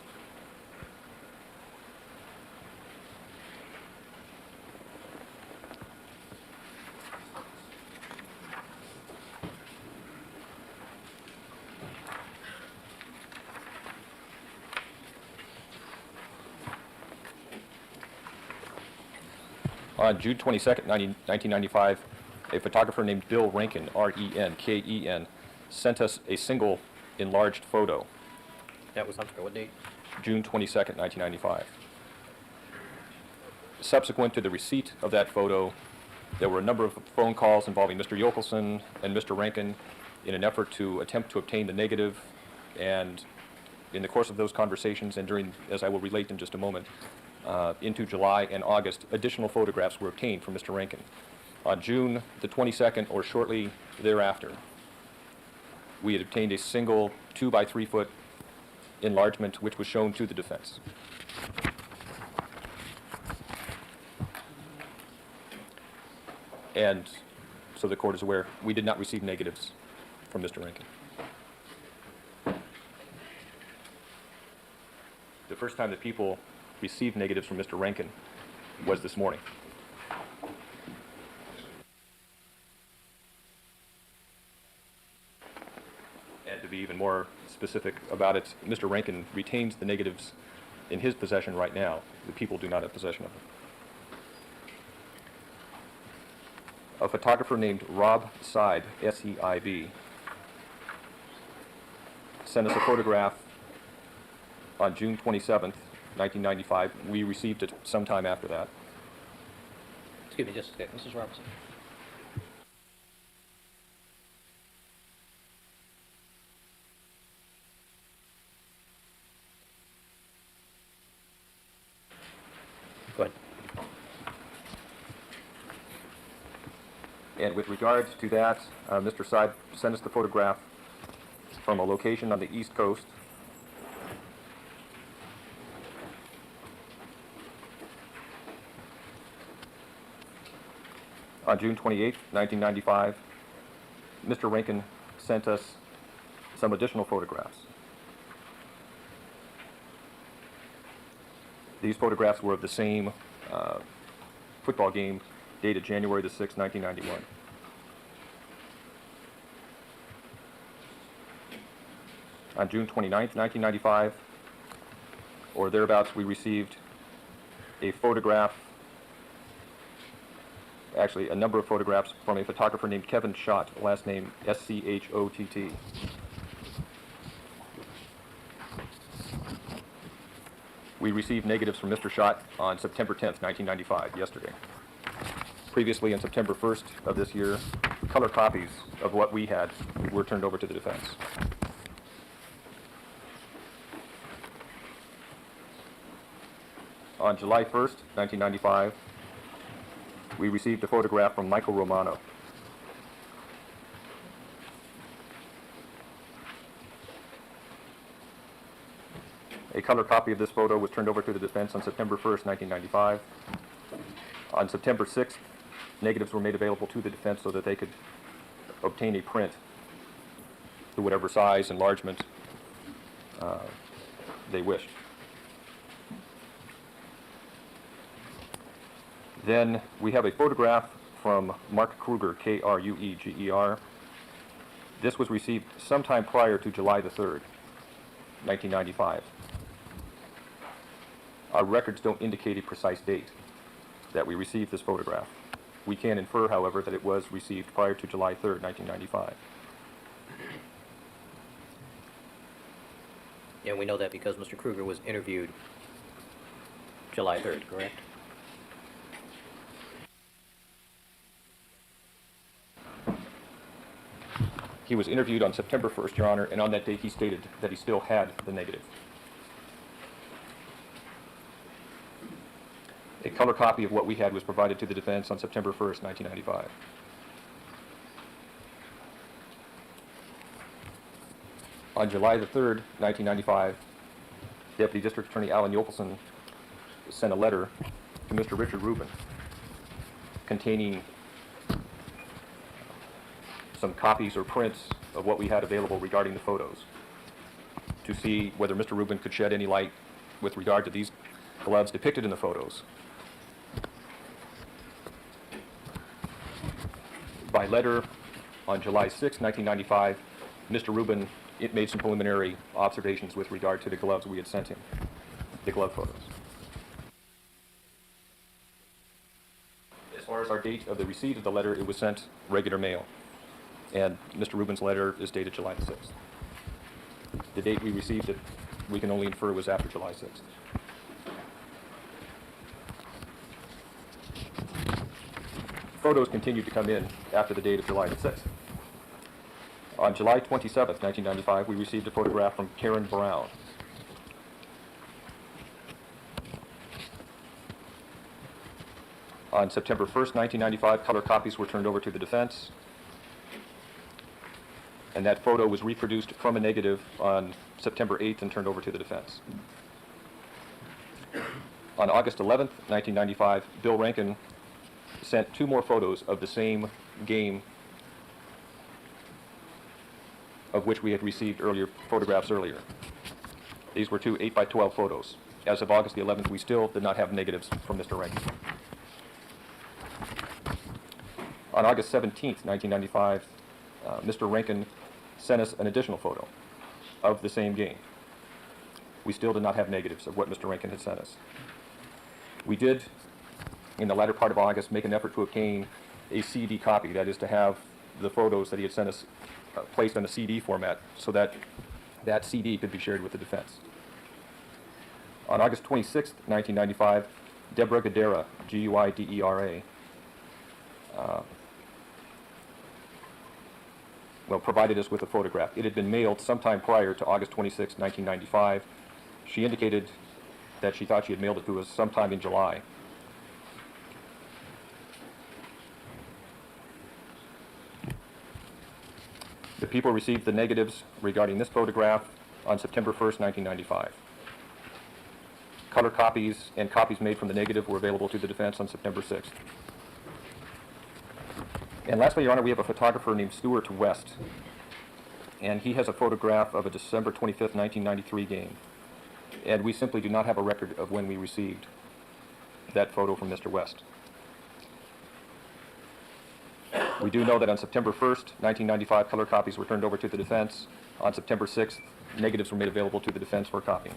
Speaker 5: On June 22nd, 1995, a photographer named Bill Rankin, R-E-N-K-E-N, sent us a single enlarged photo.
Speaker 2: That was, I'm sorry, what date?
Speaker 5: June 22nd, 1995. Subsequent to the receipt of that photo, there were a number of phone calls involving Mr. Yokelson and Mr. Rankin in an effort to attempt to obtain the negative, and in the course of those conversations and during, as I will relate in just a moment, into July and August, additional photographs were obtained from Mr. Rankin. On June the 22nd, or shortly thereafter, we had obtained a single 2 by 3 foot enlargement which was shown to the defense. And so the court is aware, we did not receive negatives from Mr. Rankin. The first time that people received negatives from Mr. Rankin was this morning. And to be even more specific about it, Mr. Rankin retains the negatives in his possession right now. The people do not have possession of them. a photographer named Rob Seib, S-E-I-B, sent us a photograph on June 27th, 1995. We received it sometime after that.
Speaker 2: Excuse me, just a second. Mrs. Robinson. Go ahead.
Speaker 5: And with regards to that, Mr. Seib sent us the photograph from a location on the East Coast. On June 28, 1995, Mr. Rankin sent us some additional photographs. These photographs were of the same football game dated January the 6th, 1991. On June 29th, 1995, or thereabouts, we received a photograph, actually a number of photographs from a photographer named Kevin Schott, last name S-C-H-O-T-T. We received negatives from Mr. Schott on September 10th, 1995, yesterday. Previously, on September 1st of this year, color copies of what we had were turned over to the defense. On July 1st, 1995, we received a photograph from Michael Romano. A color copy of this photo was turned over to the defense on September 1st, 1995. On September 6th, negatives were made available to the defense so that they could obtain a print to whatever size, enlargement they wished. Then we have a photograph from Mark Kruger, K-R-U-E-G-E-R. This was received sometime prior to July the 3rd, 1995. Our records don't indicate a precise date that we received this photograph. We can infer, however, that it was received prior to July 3rd, 1995.
Speaker 2: And we know that because Mr. Kruger was interviewed July 3rd, correct?
Speaker 5: He was interviewed on September 1st, Your Honor, and on that date he stated that he still had the negative. A color copy of what we had was provided to the defense on September 1st, 1995. On July the 3rd, 1995, Deputy District Attorney Alan Yopelson sent a letter to Mr. Richard Rubin containing some copies or prints of what we had available regarding the photos to see whether Mr. Rubin could shed any light with regard to these gloves depicted in the photos. By letter on July 6, 1995, Mr. Rubin made some preliminary observations with regard to the gloves we had sent him, the glove photos. As far as our date of the receipt of the letter, it was sent regular mail. And Mr. Rubin's letter is dated July the 6th. The date we received it, we can only infer was after July 6th. Photos continued to come in after the date of July the 6th. On July 27th, 1995, we received a photograph from Karen Brown. On September 1st, 1995, color copies were turned over to the defense. And that photo was reproduced from a negative on September 8th and turned over to the defense. On August 11th, 1995, Bill Rankin sent 2 more photos of the same game of which we had received photographs earlier. These were 2 8x12 photos. As of August the 11th, we still did not have negatives from Mr. Rankin. On August 17th, 1995, Mr. Rankin sent us an additional photo of the same game. We still did not have negatives of what Mr. Rankin had sent us. We did in the latter part of August, make an effort to obtain a CD copy, that is to have the photos that he had sent us placed in a CD format so that that CD could be shared with the defense. On August 26, 1995, Deborah Guidera, Guidera, provided us with a photograph. It had been mailed sometime prior to August 26, 1995. She indicated that she thought she had mailed it to us sometime in July. The people received the negatives regarding this photograph on September 1st, 1995. Color copies and copies made from the negative were available to the defense on September 6th. And lastly, Your Honor, we have a photographer named Stuart West, and he has a photograph of a December 25th, 1993 game. And we simply do not have a record of when we received that photo from Mr. West. We do know that on September 1st, 1995, color copies were turned over to the defense. On September 6th, negatives were made available to the defense for copying.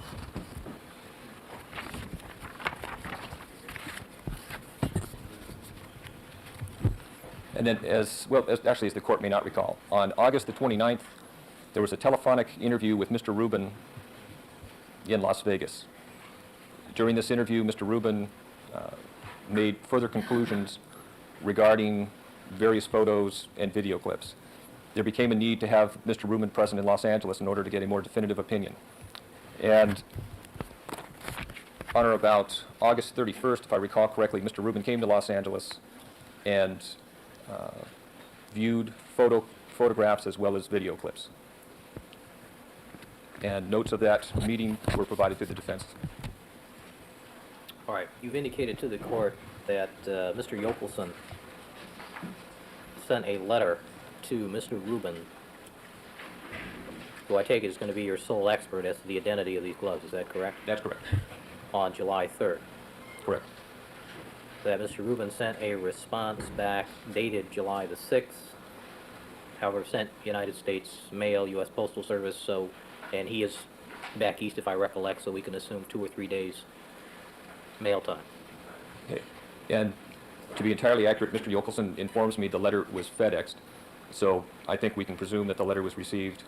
Speaker 5: And then as the court may not recall, on August the 29th, there was a telephonic interview with Mr. Rubin in Las Vegas. During this interview, Mr. Rubin made further conclusions regarding various photos and video clips. There became a need to have Mr. Rubin present in Los Angeles in order to get a more definitive opinion. And on or about August 31st, if I recall correctly, Mr. Rubin came to Los Angeles and viewed photographs as well as video clips. And notes of that meeting were provided to the defense.
Speaker 2: All right. You've indicated to the court that Mr. Yokelson sent a letter to Mr. Rubin, who I take it is going to be your sole expert as to the identity of these gloves. Is that correct?
Speaker 5: That's correct.
Speaker 2: On July 3rd.
Speaker 5: Correct.
Speaker 2: That Mr. Rubin sent a response back dated July the 6th, however, sent United States Mail, U.S. Postal Service, so, and he is back east, if I recollect, so we can assume 2 or 3 days mail time.
Speaker 5: Okay. And to be entirely accurate, Mr. Yokelson informs me the letter was FedExed, so I think we can presume that the letter was received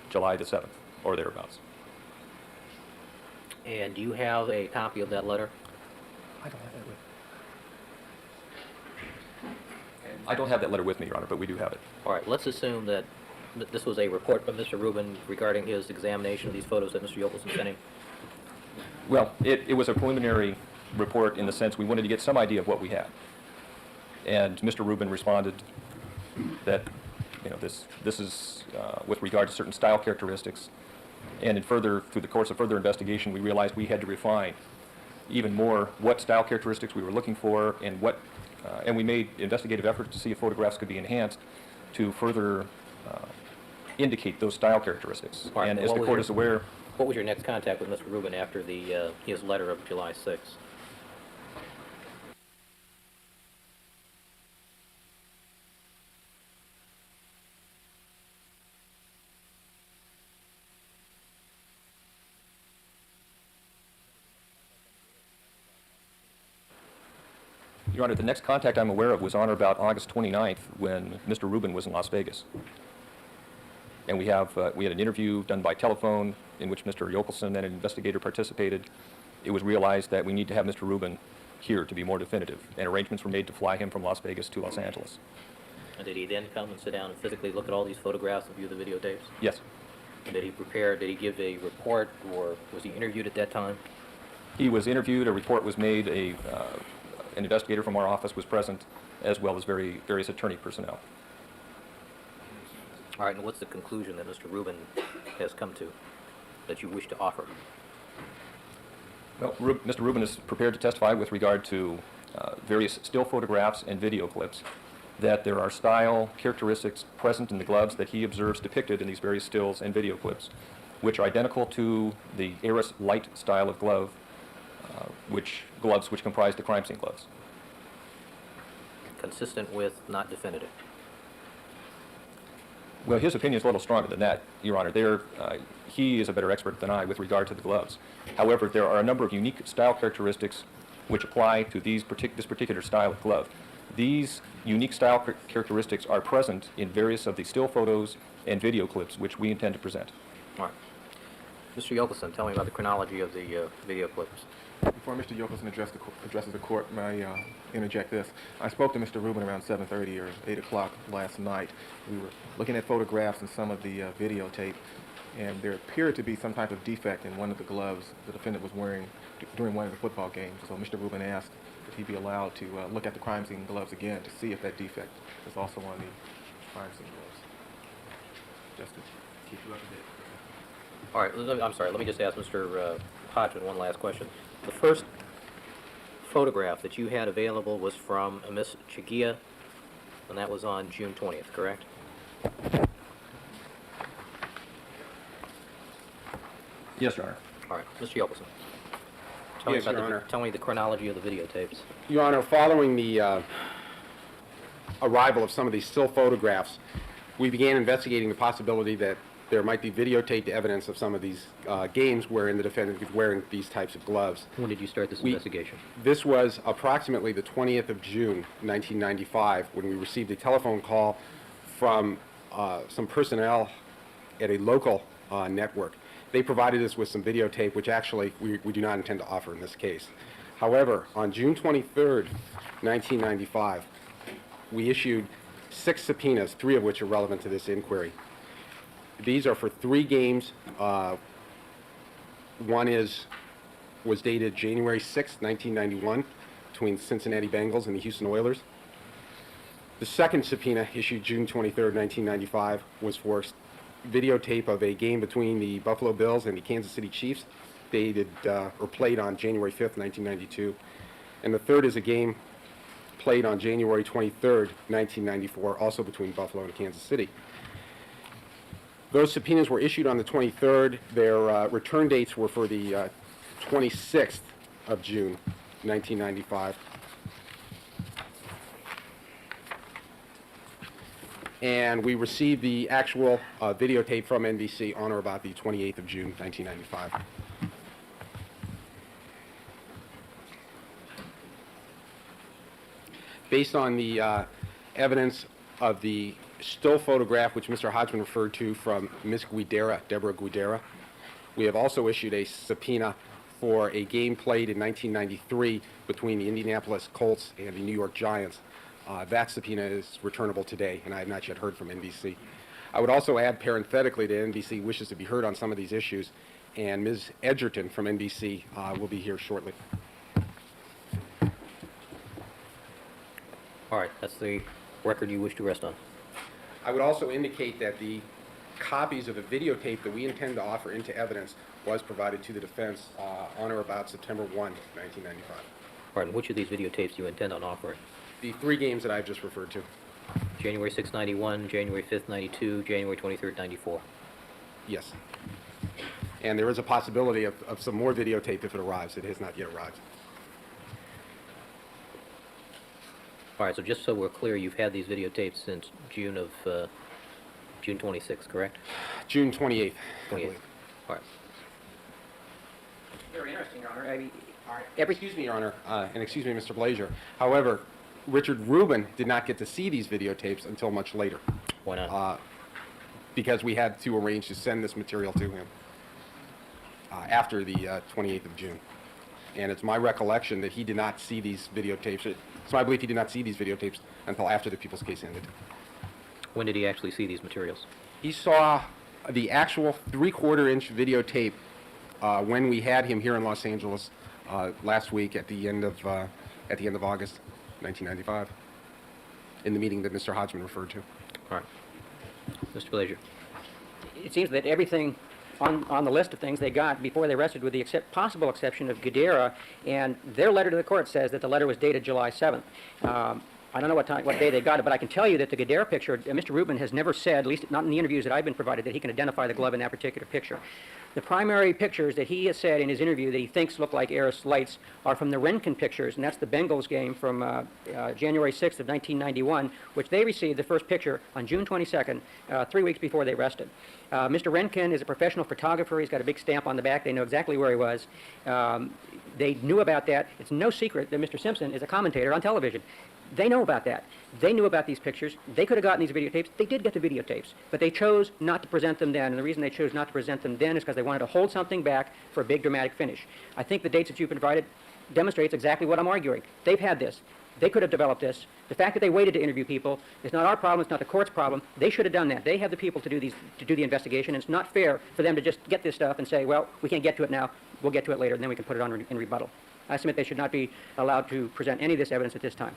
Speaker 5: July the 7th, or thereabouts.
Speaker 2: And do you have a copy of that letter?
Speaker 5: I don't have that with me. I don't have that letter with me, Your Honor, but we do have it.
Speaker 2: All right, let's assume that this was a report from Mr. Rubin regarding his examination of these photos that Mr. Yokelson sent him.
Speaker 5: Well, it was a preliminary report in the sense we wanted to get some idea of what we had. And Mr. Rubin responded that, this is with regard to certain style characteristics. And through the course of further investigation, we realized we had to refine even more what style characteristics we were looking for and and we made investigative efforts to see if photographs could be enhanced to further indicate those style characteristics.
Speaker 2: Right,
Speaker 5: and as the court is aware...
Speaker 2: What was your next contact with Mr. Rubin after his letter of July 6th?
Speaker 5: Your Honor, the next contact I'm aware of was on or about August 29th when Mr. Rubin was in Las Vegas. And we had an interview done by telephone in which Mr. Yokelson and an investigator participated. It was realized that we need to have Mr. Rubin here to be more definitive, and arrangements were made to fly him from Las Vegas to Los Angeles.
Speaker 2: And did he then come and sit down and physically look at all these photographs and view the videotapes?
Speaker 5: Yes.
Speaker 2: And did he give a report, or was he interviewed at that time?
Speaker 5: He was interviewed, a report was made, an investigator from our office was present, as well as various attorney personnel.
Speaker 2: All right, and what's the conclusion that Mr. Rubin has come to that you wish to offer?
Speaker 5: Well, Mr. Rubin is prepared to testify with regard to various still photographs and video clips, that there are style characteristics present in the gloves that he observes depicted in these various stills and video clips, which are identical to the Aris light style of glove, which comprise the crime scene gloves.
Speaker 2: Consistent with, not definitive.
Speaker 5: Well, his opinion is a little stronger than that, Your Honor. He is a better expert than I with regard to the gloves. However, there are a number of unique style characteristics which apply to this particular style of glove. These unique style characteristics are present in various of the still photos and video clips which we intend to present.
Speaker 2: All right. Mr. Yockelson, tell me about the chronology of the video clips.
Speaker 10: Before Mr. Yockelson addresses the court, may I interject this? I spoke to Mr. Rubin around 7:30 or 8 o'clock last night. We were looking at photographs and some of the videotape, and there appeared to be some type of defect in one of the gloves the defendant was wearing during one of the football games. So Mr. Rubin asked if he'd be allowed to look at the crime scene gloves again to see if that defect is also on the crime scene gloves. Just to keep you up to date.
Speaker 2: All right, I'm sorry, let me just ask Mr. Hodgman one last question. The first photograph that you had available was from Miss Chagia, and that was on June 20th, correct?
Speaker 5: Yes, Your Honor.
Speaker 2: All right, Mr. Yockelson. Tell
Speaker 15: Yes,
Speaker 2: me
Speaker 15: Your Honor.
Speaker 2: tell me the chronology of the videotapes.
Speaker 15: Your Honor, following the arrival of some of these still photographs, we began investigating the possibility that there might be videotaped evidence of some of these games wherein the defendant was wearing these types of gloves.
Speaker 2: When did you start this investigation?
Speaker 15: This was approximately the 20th of June, 1995, when we received a telephone call from some personnel at a local network. They provided us with some videotape, which actually we do not intend to offer in this case. However, on June 23rd, 1995, we issued 6 subpoenas, 3 of which are relevant to this inquiry. These are for 3 games. One was dated January 6, 1991, between Cincinnati Bengals and the Houston Oilers. The second subpoena, issued June 23, 1995, was for videotape of a game between the Buffalo Bills and the Kansas City Chiefs, dated or played on January 5, 1992. And the third is a game played on January 23, 1994, also between Buffalo and Kansas City. Those subpoenas were issued on the 23rd. Their return dates were for the 26th of June, 1995. And we received the actual videotape from NBC on or about the 28th of June, 1995. Based on the evidence of the still photograph, which Mr. Hodgman referred to, from Ms. Guidera, Deborah Guidera, we have also issued a subpoena for a game played in 1993 between the Indianapolis Colts and the New York Giants. That subpoena is returnable today, and I have not yet heard from NBC. I would also add parenthetically that NBC wishes to be heard on some of these issues, and Ms. Edgerton from NBC will be here shortly.
Speaker 2: All right, that's the record you wish to rest on.
Speaker 15: I would also indicate that the copies of the videotape that we intend to offer into evidence was provided to the defense on or about September 1, 1995.
Speaker 2: All right, and which of these videotapes do you intend on offering?
Speaker 15: The 3 games that I've just referred to.
Speaker 2: January 6, 91, January 5th, 92, January 23rd, 94.
Speaker 15: Yes. And there is a possibility of some more videotape if it arrives. It has not yet arrived.
Speaker 2: All right, so just so we're clear, you've had these videotapes since June 26th, correct?
Speaker 15: June 28th.
Speaker 2: 28th. All right.
Speaker 6: Very interesting, Your Honor. I mean,
Speaker 15: Excuse me, Your Honor, and excuse me, Mr. Blazier. However, Richard Rubin did not get to see these videotapes until much later.
Speaker 2: Why not?
Speaker 15: Because we had to arrange to send this material to him after the 28th of June. And it's my recollection that he did not see these videotapes. It's my belief he did not see these videotapes until after the People's Case ended.
Speaker 2: When did he actually see these materials?
Speaker 15: He saw the actual 3/4-inch videotape when we had him here in Los Angeles last week at the end of August, 1995, in the meeting that Mr. Hodgman referred to.
Speaker 2: All right. Mr. Blazier.
Speaker 6: it seems that everything on the list of things they got before they arrested, with the possible exception of Guidera, and their letter to the court says that the letter was dated July 7th. I don't know what day they got it, but I can tell you that the Guidera picture, Mr. Rubin has never said, at least not in the interviews that I've been provided, that he can identify the glove in that particular picture. The primary pictures that he has said in his interview that he thinks look like Eris lights are from the Renkin pictures, and that's the Bengals game from January 6th of 1991, which they received the first picture on June 22nd, 3 weeks before they arrested. Mr. Renkin is a professional photographer. He's got a big stamp on the back. They know exactly where he was. They knew about that. It's no secret that Mr. Simpson is a commentator on television. They know about that. They knew about these pictures. They could have gotten these videotapes. They did get the videotapes, but they chose not to present them then. And the reason they chose not to present them then is because they wanted to hold something back for a big dramatic finish. I think the dates that you've provided demonstrates exactly what I'm arguing. They've had this. They could have developed this. The fact that they waited to interview people is not our problem. It's not the court's problem. They should have done that. They have the people to do the investigation. And it's not fair for them to just get this stuff and say, well, we can't get to it now. We'll get to it later, and then we can put it on in rebuttal. I submit they should not be allowed to present any of this evidence at this time.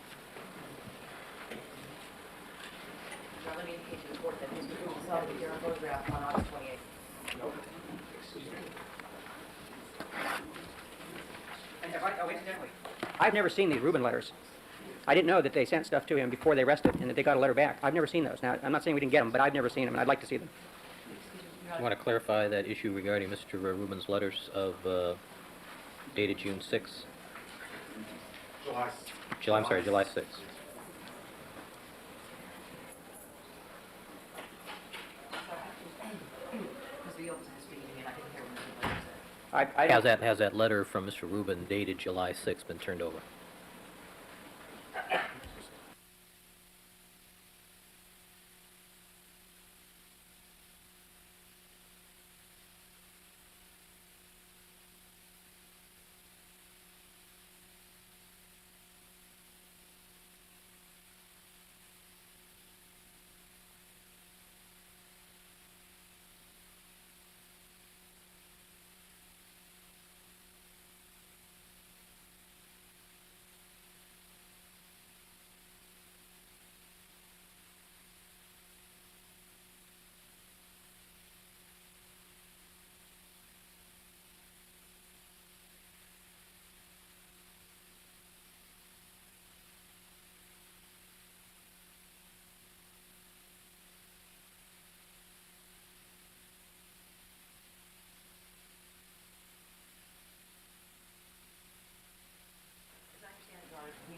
Speaker 3: Now, let me indicate to the court that Mr. Rubin saw the Guidera photograph on August 28th.
Speaker 6: Nope. Excuse me. And incidentally, I've never seen these Rubin letters. I didn't know that they sent stuff to him before they arrested and that they got a letter back. I've never seen those. Now, I'm not saying we didn't get them, but I've never seen them, and I'd like to see them.
Speaker 2: I want to clarify that issue regarding Mr. Rubin's letters of dated June 6th. July 6th. Has that letter from Mr. Rubin dated July 6th been turned over?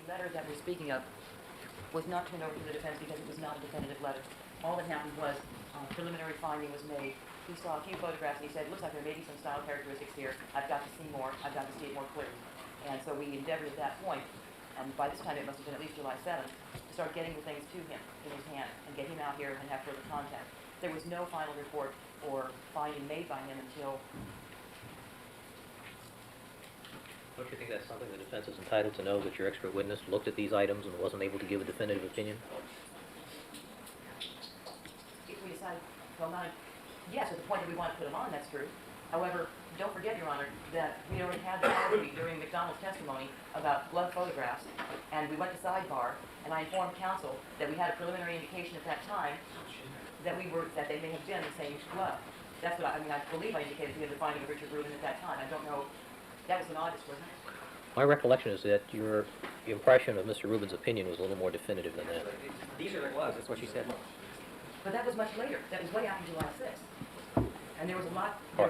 Speaker 3: The letter that we're speaking of was not turned over to the defense because it was not a definitive letter. All that happened was preliminary finding was made. He saw a few photographs and he said, looks like there may be some style characteristics here. I've got to see more. I've got to see it more clearly. And so we endeavored at that point, and by this time it must have been at least July 7th, to start getting the things to him in his hand and get him out here and have further contact. There was no final report or finding made by him until...
Speaker 2: Don't you think that's something the defense is entitled to know, that your expert witness looked at these items and wasn't able to give a definitive opinion?
Speaker 3: If we decide, well, not, yes, at the point that we want to put him on, that's true. However, don't forget, Your Honor, that we already had the colloquy during McDonald's testimony about glove photographs, and we went to sidebar, and I informed counsel that we had a preliminary indication at that time that they may have been the same glove. That's what I believe I indicated to you the finding of Richard Rubin at that time. I don't know. That was in August, wasn't it?
Speaker 2: My recollection is that your impression of Mr. Rubin's opinion was a little more definitive than that.
Speaker 6: These are the gloves, that's what she said.
Speaker 3: But that was much later. That was way after July 6th. And there was a lot...
Speaker 2: Well,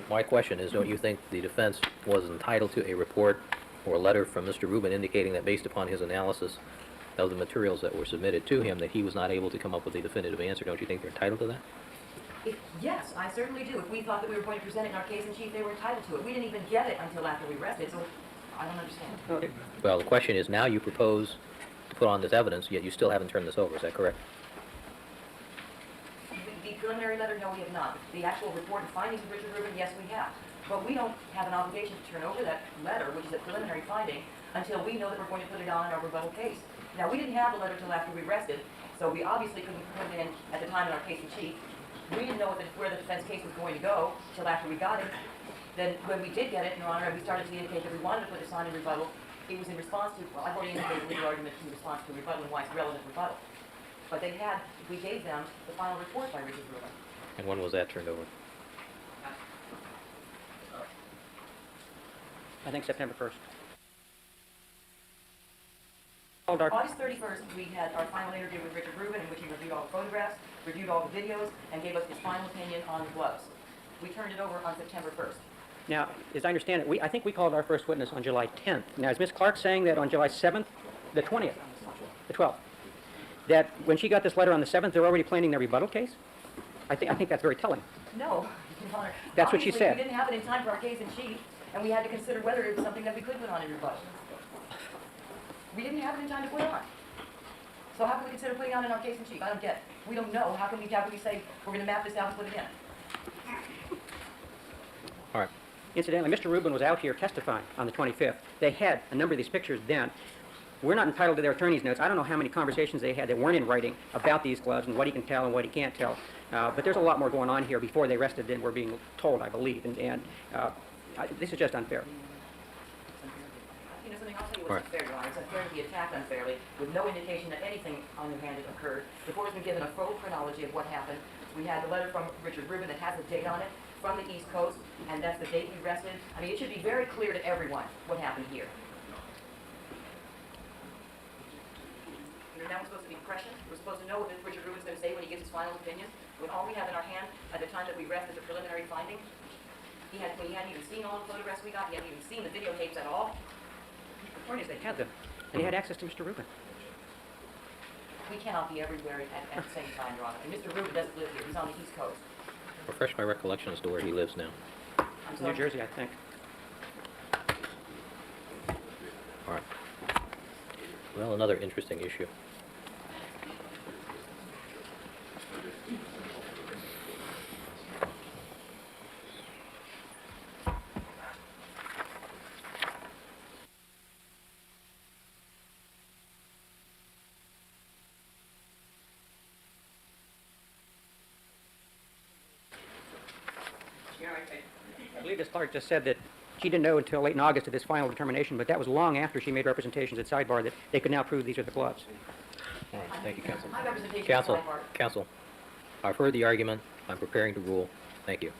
Speaker 2: my question is, don't you think the defense was entitled to a report or a letter from Mr. Rubin indicating that based upon his analysis of the materials that were submitted to him, that he was not able to come up with a definitive answer? Don't you think they're entitled to that?
Speaker 3: Yes, I certainly do. If we thought that we were going to present it in our case in chief, they were entitled to it. We didn't even get it until after we rested, so I don't understand.
Speaker 2: Well, the question is, now you propose to put on this evidence, yet you still haven't turned this over. Is that correct?
Speaker 3: The preliminary letter, no, we have not. The actual report and findings of Richard Rubin, yes, we have. But we don't have an obligation to turn over that letter, which is a preliminary finding, until we know that we're going to put it on in our rebuttal case. Now, we didn't have the letter until after we rested, so we obviously couldn't put it in at the time in our case in chief. We didn't know where the defense case was going to go until after we got it. Then when we did get it, Your Honor, and we started to indicate that we wanted to put this on in rebuttal, it was in response to, well, I've already indicated legal argument in response to rebuttal and why it's relevant rebuttal. But we gave them the final report by Richard Rubin.
Speaker 2: And when was that turned over?
Speaker 6: I think September 1st. called our...
Speaker 11: August 31st, we had our final interview with Richard Rubin, in which he reviewed all the photographs, reviewed all the videos, and gave us his final opinion on the gloves. We turned it over on September 1st.
Speaker 6: Now, as I understand it, I think we called our first witness on July 10th. Now, is Ms. Clark saying that on July 7th, the 20th, the 12th, that when she got this letter on the 7th, they're already planning their rebuttal case? I think that's very telling.
Speaker 11: No, Your Honor.
Speaker 6: That's what she
Speaker 11: Obviously,
Speaker 6: said.
Speaker 11: we didn't have it in time for our case in chief, and we had to consider whether it was something that we could put on in rebuttal. We didn't have it in time to put on. So how can we consider putting on in our case in chief? I don't get it. We don't know. How can we say we're going to map this out and put it in?
Speaker 2: All right.
Speaker 6: Incidentally, Mr. Rubin was out here testifying on the 25th. They had a number of these pictures then. We're not entitled to their attorney's notes. I don't know how many conversations they had that weren't in writing about these gloves and what he can tell and what he can't tell. But there's a lot more going on here before they arrested than we're being told, I believe. This is just unfair.
Speaker 11: You know something, I'll tell you what's unfair, Your Honor. It's unfair to be attacked unfairly with no indication that anything underhanded occurred. The court has been given a full chronology of what happened. We had the letter from Richard Rubin that has a date on it from the East Coast, and that's the date we arrested. I mean, it should be very clear to everyone what happened here. Now we're supposed to be prescient. We're supposed to know what Richard Rubin's going to say when he gives his final opinion. When all we have in our hand at the time that we arrested the preliminary finding, he hadn't even seen all the photographs we got. He hadn't even seen the videotapes at all.
Speaker 6: The point is they had them, and they had access to Mr. Rubin.
Speaker 11: We cannot be everywhere at the same time, Your Honor. And Mr. Rubin doesn't live here. He's on the East Coast.
Speaker 2: Refresh my recollection as to where he lives now.
Speaker 11: I'm sorry.
Speaker 6: New Jersey, I think.
Speaker 2: All right. Well, another interesting issue.
Speaker 6: I believe Ms. Clark just said that she didn't know until late in August of this final determination, but that was long after she made representations at sidebar that they could now prove these are the gloves.
Speaker 2: All right. Thank you, counsel.
Speaker 11: My representation
Speaker 2: Counsel,
Speaker 11: is sidebar.
Speaker 2: counsel, I've heard the argument. I'm preparing to rule. Thank you.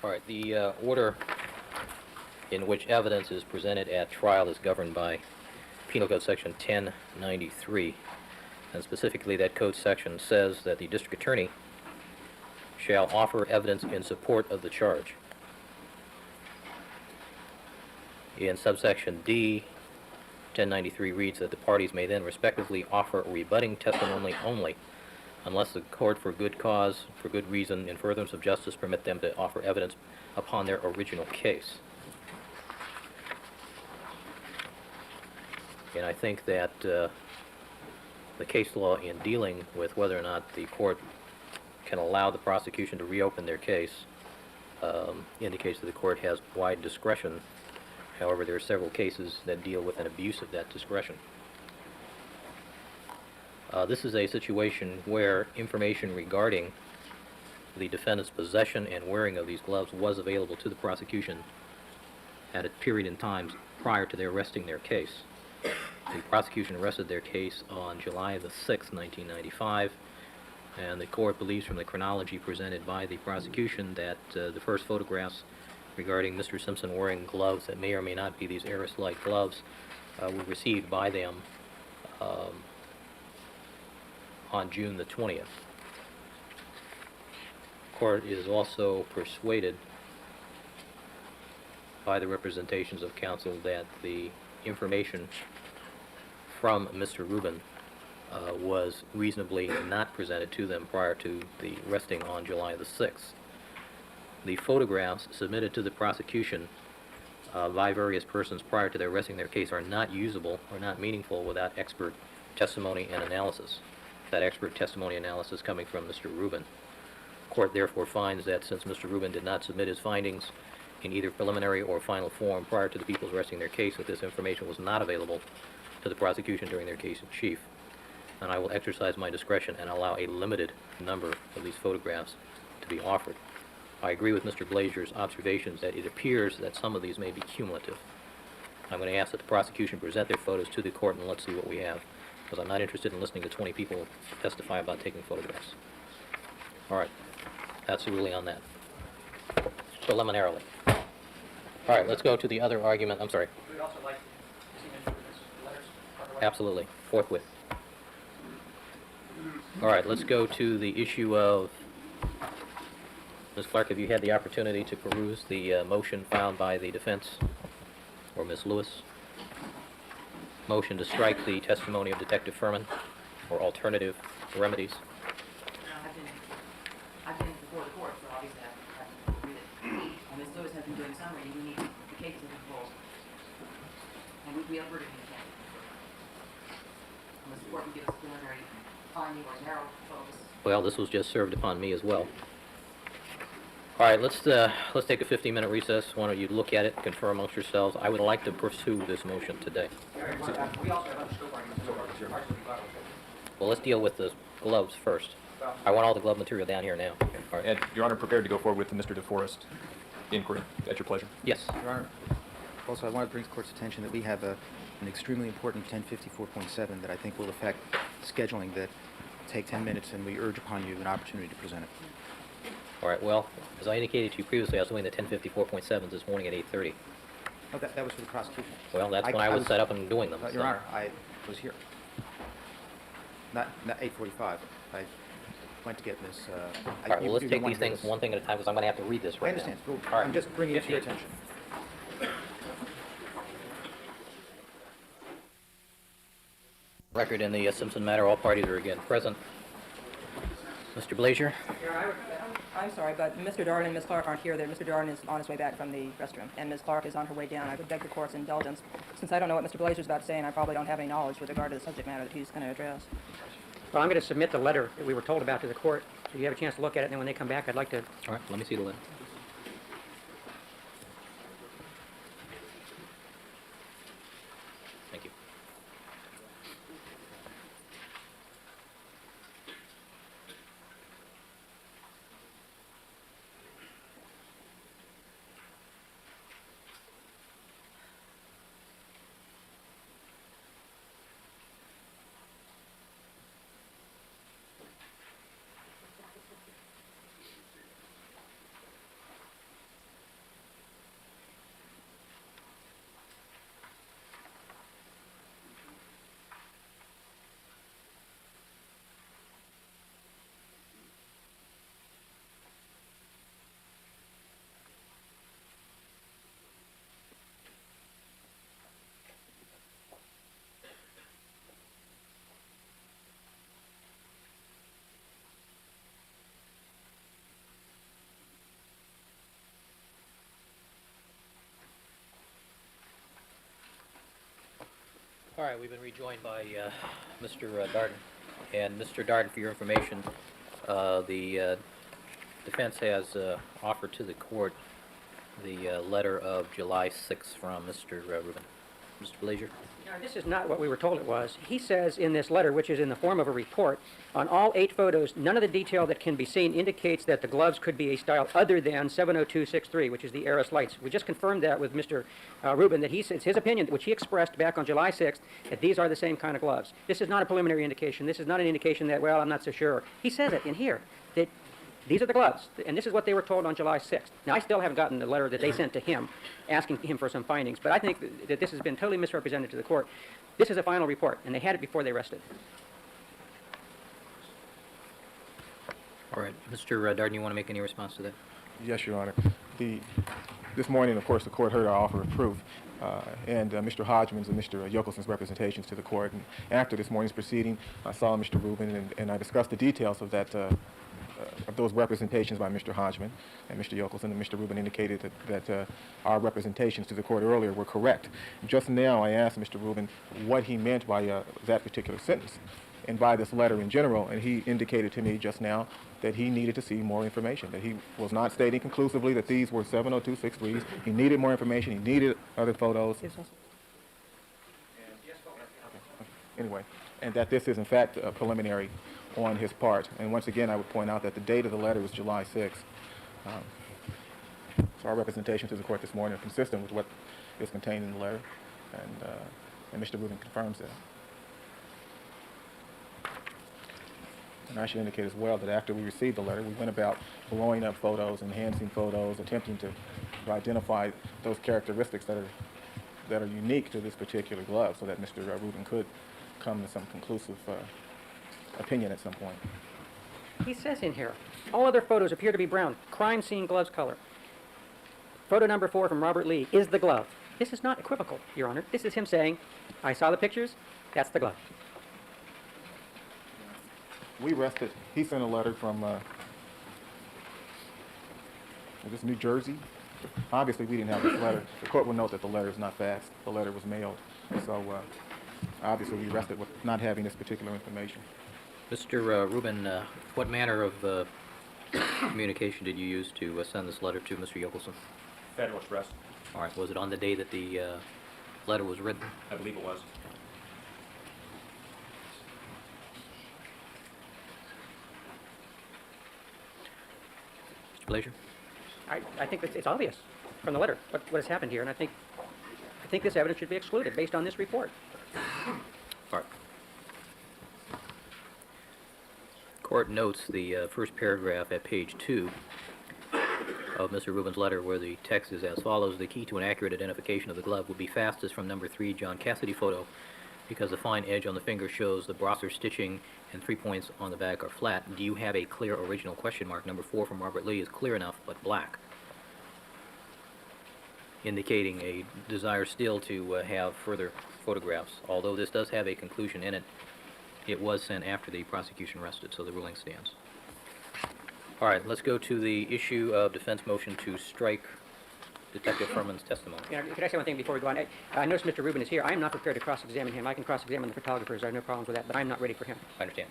Speaker 2: All right, the order in which evidence is presented at trial is governed by Penal Code Section 1093, and specifically that code section says that the district attorney shall offer evidence in support of the charge. In subsection D, 1093 reads that the parties may then respectively offer rebutting testimony only unless the court for good cause, for good reason, in furtherance of justice, permit them to offer evidence upon their original case. And I think that the case law in dealing with whether or not the court can allow the prosecution to reopen their case indicates that the court has wide discretion. However, there are several cases that deal with an abuse of that discretion. This is a situation where information regarding the defendant's possession and wearing of these gloves was available to the prosecution at a period in time prior to their arresting their case. The prosecution arrested their case on July the 6th, 1995, and the court believes from the chronology presented by the prosecution that the first photographs regarding Mr. Simpson wearing gloves that may or may not be these Aris-like gloves were received by them on June the 20th. The court is also persuaded by the representations of counsel that the information from Mr. Rubin was reasonably not presented to them prior to the arresting on July the 6th. The photographs submitted to the prosecution by various persons prior to their arresting their case are not usable or not meaningful without expert testimony and analysis. That expert testimony analysis coming from Mr. Rubin. The court therefore finds that since Mr. Rubin did not submit his findings in either preliminary or final form prior to the people's arresting their case, that this information was not available to the prosecution during their case in chief. And I will exercise my discretion and allow a limited number of these photographs to be offered. I agree with Mr. Blazer's observations that it appears that some of these may be cumulative. I'm going to ask that the prosecution present their photos to the court and let's see what we have, because I'm not interested in listening to 20 people testify about taking photographs. All right, that's the ruling on that. Preliminarily. All right, let's go to the other argument. I'm sorry.
Speaker 6: We'd also like to see Mr. Rubin's letters.
Speaker 2: Absolutely, forthwith. All right, let's go to the issue of, Ms. Clark, have you had the opportunity to peruse the motion filed by the defense, or Ms. Lewis? Motion to strike the testimony of Detective Furman, or alternative remedies.
Speaker 3: I've been before the court, so obviously I have to read it. Ms. Lewis has been doing some reading. We need the cases in full. And we upwarded in the unless the court can give us a preliminary finding or narrow focus.
Speaker 2: Well, this was just served upon me as well. All right, let's take a 15-minute recess. Why don't you look at it, confer amongst yourselves. I would like to pursue this motion today.
Speaker 6: We also have other scope arguments.
Speaker 2: Well, let's deal with the gloves first. I want all the glove material down here now.
Speaker 5: All right, and Your Honor, prepared to go forward with the Mr. DeForest inquiry at your pleasure?
Speaker 2: Yes.
Speaker 7: Your Honor, also I want to bring the court's attention that we have an extremely important 1054.7 that I think will affect scheduling that take 10 minutes, and we urge upon you an opportunity to present it.
Speaker 2: All right, well, as I indicated to you previously, I was doing the 1054.7s this morning at 8:30.
Speaker 7: Oh, that was for the prosecution.
Speaker 2: Well, that's when I was set up and doing them.
Speaker 7: Your Honor, I was here. Not 8:45. I went to get Ms.
Speaker 2: All right, well, let's take these things one thing at a time, because I'm going to have to read this right now.
Speaker 7: I understand. Well,
Speaker 2: All right.
Speaker 7: I'm just bringing it to your attention.
Speaker 2: Record in the Simpson matter, all parties are again present. Mr. Blazier?
Speaker 11: I'm sorry, but Mr. Darden and Ms. Clark aren't here. Mr. Darden is on his way back from the restroom, and Ms. Clark is on her way down. I would beg the court's indulgence. Since I don't know what Mr. Blazer's about to say, and I probably don't have any knowledge with regard to the subject matter that he's going to address.
Speaker 6: Well, I'm going to submit the letter that we were told about to the court, so you have a chance to look at it, and then when they come back, I'd like to...
Speaker 2: All right, let me see the letter. Thank you. All right, we've been rejoined by Mr. Darden. And Mr. Darden, for your information, the defense has offered to the court the letter of July 6th from Mr. Rubin. Mr. Blazier?
Speaker 6: Now, this is not what we were told it was. He says in this letter, which is in the form of a report, on all 8 photos, none of the detail that can be seen indicates that the gloves could be a style other than 70263, which is the Aris lights. We just confirmed that with Mr. Rubin, that it's his opinion, which he expressed back on July 6th, that these are the same kind of gloves. This is not a preliminary indication. This is not an indication that, well, I'm not so sure. He says it in here, that these are the gloves, and this is what they were told on July 6th. Now, I still haven't gotten the letter that they sent to him asking him for some findings, but I think that this has been totally misrepresented to the court. This is a final report, and they had it before they rested.
Speaker 2: All right. Mr. Darden, you want to make any response to that?
Speaker 10: Yes, Your Honor. This morning, of course, the court heard our offer of proof, and Mr. Hodgman's and Mr. Yochelsen's representations to the court. And after this morning's proceeding, I saw Mr. Rubin, and I discussed the details of that of those representations by Mr. Hodgman and Mr. Yochelsen, and Mr. Rubin indicated that our representations to the court earlier were correct. Just now, I asked Mr. Rubin what he meant by that particular sentence and by this letter in general, and he indicated to me just now that he needed to see more information, that he was not stating conclusively that these were 70263s. He needed more information. He needed other photos. Anyway, and that this is, in fact, a preliminary on his part. And once again, I would point out that the date of the letter was July 6th. So our representation to the court this morning are consistent with what is contained in the letter, and Mr. Rubin confirms that. And I should indicate as well that after we received the letter, we went about blowing up photos, enhancing photos, attempting to identify those characteristics that are unique to this particular glove, so that Mr. Rubin could come to some conclusive opinion at some point.
Speaker 6: He says in here, all other photos appear to be brown. Crime scene gloves color. Photo number 4 from Robert Lee is the glove. This is not equivocal, Your Honor. This is him saying, I saw the pictures, that's the glove.
Speaker 10: We rested. He sent a letter from this New Jersey. Obviously, we didn't have this letter. The court will note that the letter is not faxed. The letter was mailed. So obviously, we rested with not having this particular information.
Speaker 2: Mr. Rubin, what manner of communication did you use to send this letter to Mr. Yokelson?
Speaker 5: Federal Express.
Speaker 2: All right. Was it on the day that the letter was written?
Speaker 5: I believe it was.
Speaker 2: Mr. Blazier?
Speaker 6: I think it's obvious from the letter what has happened here, and I think this evidence should be excluded based on this report.
Speaker 2: All right. Court notes the first paragraph at page 2 of Mr. Rubin's letter, where the text is as follows: the key to an accurate identification of the glove would be fastest from number 3 John Cassidy photo, because the fine edge on the finger shows the brosser stitching and 3 points on the back are flat. Do you have a clear original question mark? Number 4 from Robert Lee is clear enough but black, indicating a desire still to have further photographs. Although this does have a conclusion in it, it was sent after the prosecution rested, so the ruling stands. All right, let's go to the issue of defense motion to strike Detective Furman's testimony.
Speaker 6: Could I say one thing before we go on? I notice Mr. Rubin is here. I am not prepared to cross-examine him. I can cross-examine the photographers. I have no problems with that, but I'm not ready for him.
Speaker 2: I understand.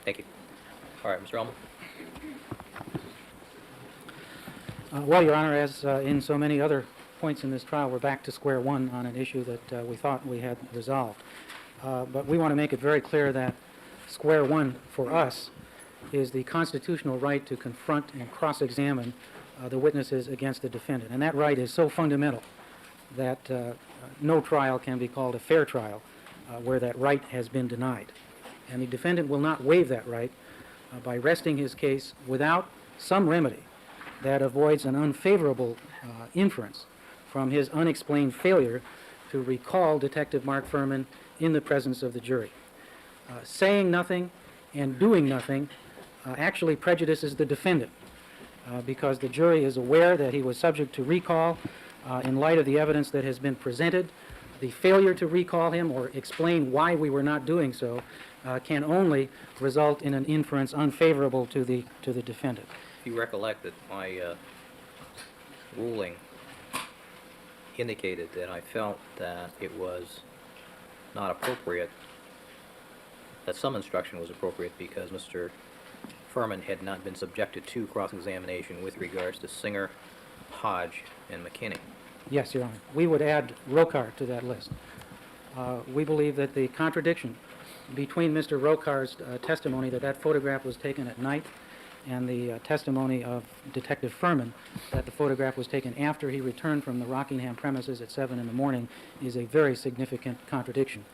Speaker 2: Thank you. All right, Mr. Elman.
Speaker 16: Well, Your Honor, as in so many other points in this trial, we're back to square one on an issue that we thought we had resolved. But we want to make it very clear that square one for us is the constitutional right to confront and cross-examine the witnesses against the defendant. And that right is so fundamental that no trial can be called a fair trial where that right has been denied. And the defendant will not waive that right by resting his case without some remedy that avoids an unfavorable inference from his unexplained failure to recall Detective Mark Furman in the presence of the jury. Saying nothing and doing nothing actually prejudices the defendant because the jury is aware that he was subject to recall in light of the evidence that has been presented. The failure to recall him or explain why we were not doing so can only result in an inference unfavorable to the defendant.
Speaker 2: If you recollect that my ruling indicated that I felt that it was not appropriate, that some instruction was appropriate because Mr. Furman had not been subjected to cross-examination with regards to Singer, Hodge, and McKinney.
Speaker 16: Yes, Your Honor. We would add Rokar to that list. We believe that the contradiction between Mr. Rokar's testimony that that photograph was taken at night and the testimony of Detective Furman that the photograph was taken after he returned from the Rockingham premises at 7 in the morning is a very significant contradiction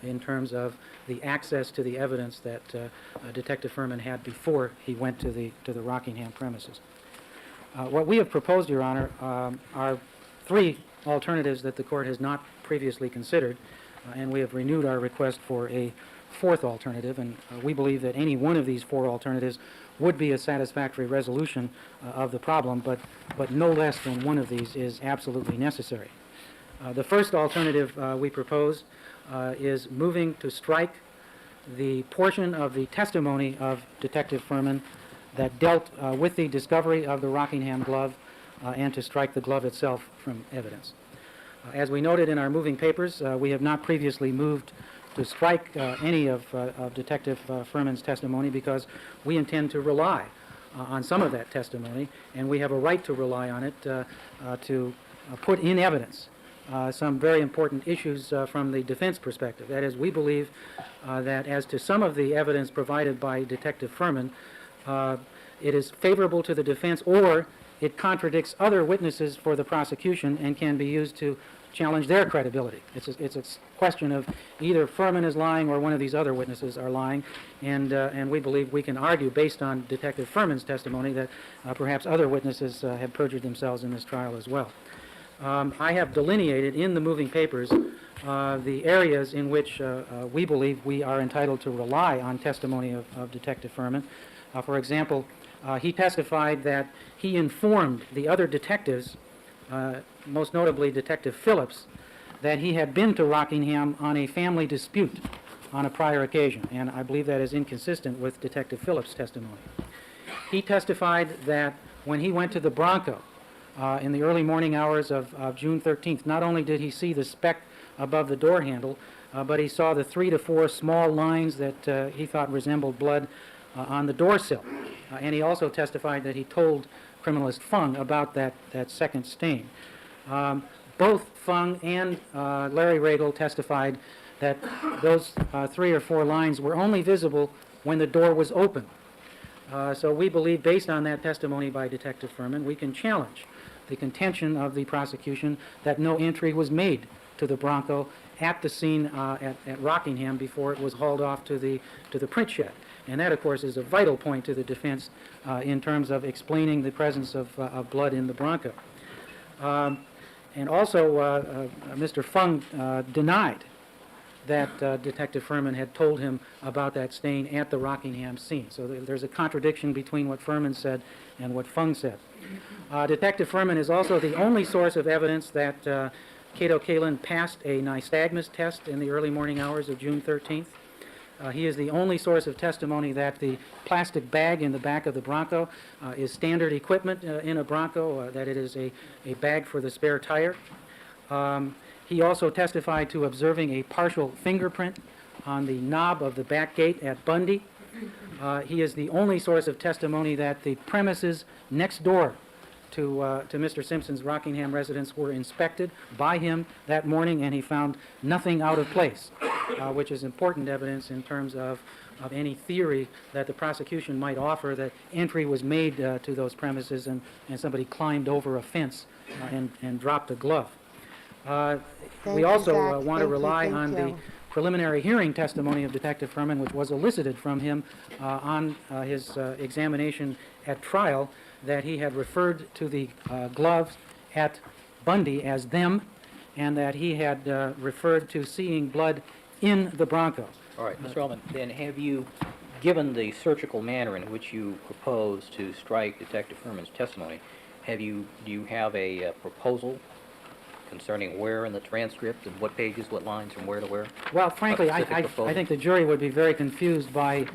Speaker 16: in terms of the access to the evidence that Detective Furman had before he went to the Rockingham premises. What we have proposed, Your Honor, are 3 alternatives that the court has not previously considered, and we have renewed our request for a 4th alternative, and we believe that any one of these 4 alternatives would be a satisfactory resolution of the problem, but no less than one of these is absolutely necessary. The first alternative we propose is moving to strike the portion of the testimony of Detective Furman that dealt with the discovery of the Rockingham glove and to strike the glove itself from evidence. As we noted in our moving papers, we have not previously moved to strike any of Detective Furman's testimony because we intend to rely on some of that testimony, and we have a right to rely on it to put in evidence some very important issues from the defense perspective. That is, we believe that as to some of the evidence provided by Detective Furman, it is favorable to the defense or it contradicts other witnesses for the prosecution and can be used to challenge their credibility. It's a question of either Furman is lying or one of these other witnesses are lying, and we believe we can argue based on Detective Furman's testimony that perhaps other witnesses have perjured themselves in this trial as well. I have delineated in the moving papers the areas in which we believe we are entitled to rely on testimony of Detective Furman. For example, he testified that he informed the other detectives, most notably Detective Phillips, that he had been to Rockingham on a family dispute on a prior occasion, and I believe that is inconsistent with Detective Phillips' testimony. He testified that when he went to the Bronco in the early morning hours of June 13th, not only did he see the speck above the door handle, but he saw the 3 to 4 small lines that he thought resembled blood on the door sill. And he also testified that he told criminalist Fung about that second stain. Both Fung and Larry Regal testified that those 3 or 4 lines were only visible when the door was open. So we believe, based on that testimony by Detective Furman, we can challenge the contention of the prosecution that no entry was made to the Bronco at the scene at Rockingham before it was hauled off to the print shed. And that, of course, is a vital point to the defense in terms of explaining the presence of blood in the Bronco. And also, Mr. Fung denied that Detective Furman had told him about that stain at the Rockingham scene. So there's a contradiction between what Furman said and what Fung said. Detective Furman is also the only source of evidence that Cato Kalin passed a nystagmus test in the early morning hours of June 13th. He is the only source of testimony that the plastic bag in the back of the Bronco is standard equipment in a Bronco, that it is a bag for the spare tire. He also testified to observing a partial fingerprint on the knob of the back gate at Bundy. He is the only source of testimony that the premises next door to Mr. Simpson's Rockingham residence were inspected by him that morning, and he found nothing out of place, which is important evidence in terms of any theory that the prosecution might offer that entry was made to those premises and somebody climbed over a fence and dropped a glove. We also want to rely on the preliminary hearing testimony of Detective Furman, which was elicited from him on his examination at trial, that he had referred to the gloves at Bundy as them, and that he had referred to seeing blood in the Bronco.
Speaker 2: All right, Mr. Ullman, then have you, given the surgical manner in which you propose to strike Detective Furman's testimony, do you have a proposal concerning where in the transcript and what pages, what lines, from where to where?
Speaker 16: Well, frankly, I
Speaker 2: proposal?
Speaker 16: think the jury would be very confused by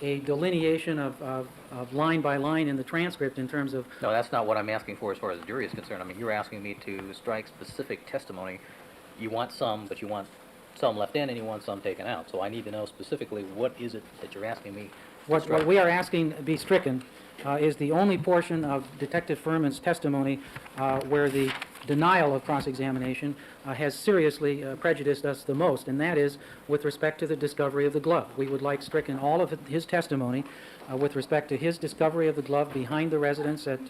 Speaker 16: a delineation of line by line in the transcript in terms of...
Speaker 2: No, that's not what I'm asking for as far as the jury is concerned. I mean, you're asking me to strike specific testimony. You want some, but you want some left in and you want some taken out. So I need to know specifically what is it that you're asking me to strike.
Speaker 16: What we are asking to be stricken is the only portion of Detective Furman's testimony where the denial of cross-examination has seriously prejudiced us the most, and that is with respect to the discovery of the glove. We would like stricken all of his testimony with respect to his discovery of the glove behind the residence at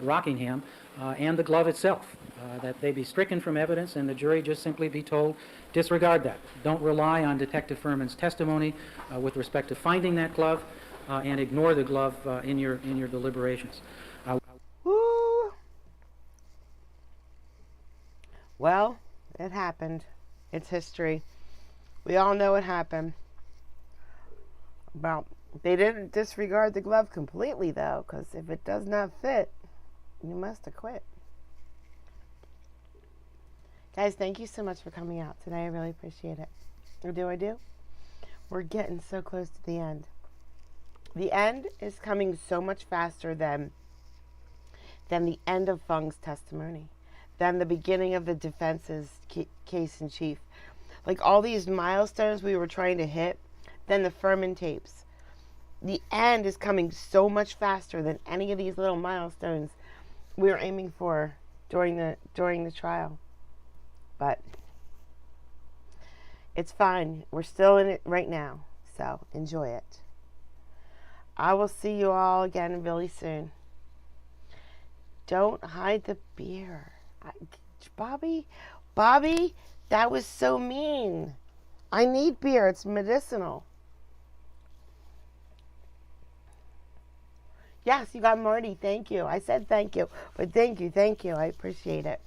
Speaker 16: Rockingham and the glove itself, that they be stricken from evidence and the jury just simply be told, disregard that. Don't rely on Detective Furman's testimony with respect to finding that glove and ignore the glove in your deliberations.
Speaker 1: Woo. Well, it happened. It's history. We all know it happened. Well, they didn't disregard the glove completely, though, because if it does not fit, you must have quit. Guys, thank you so much for coming out today. I really appreciate it. Or do I do? We're getting so close to the end. The end is coming so much faster than the end of Fung's testimony, than the beginning of the defense's case in chief. Like all these milestones we were trying to hit, then the Furman tapes. The end is coming so much faster than any of these little milestones we were aiming for during the trial. But it's fine. We're still in it right now, so enjoy it. I will see you all again really soon. Don't hide the beer. Bobby, that was so mean. I need beer. It's medicinal. Yes, you got Marty. Thank you. I said thank you, but thank you. I appreciate it.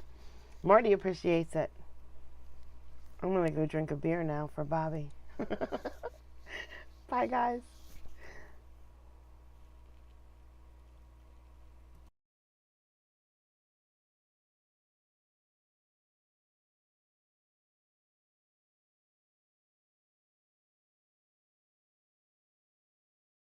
Speaker 1: Marty appreciates it. I'm going to go drink a beer now for Bobby. Bye, guys.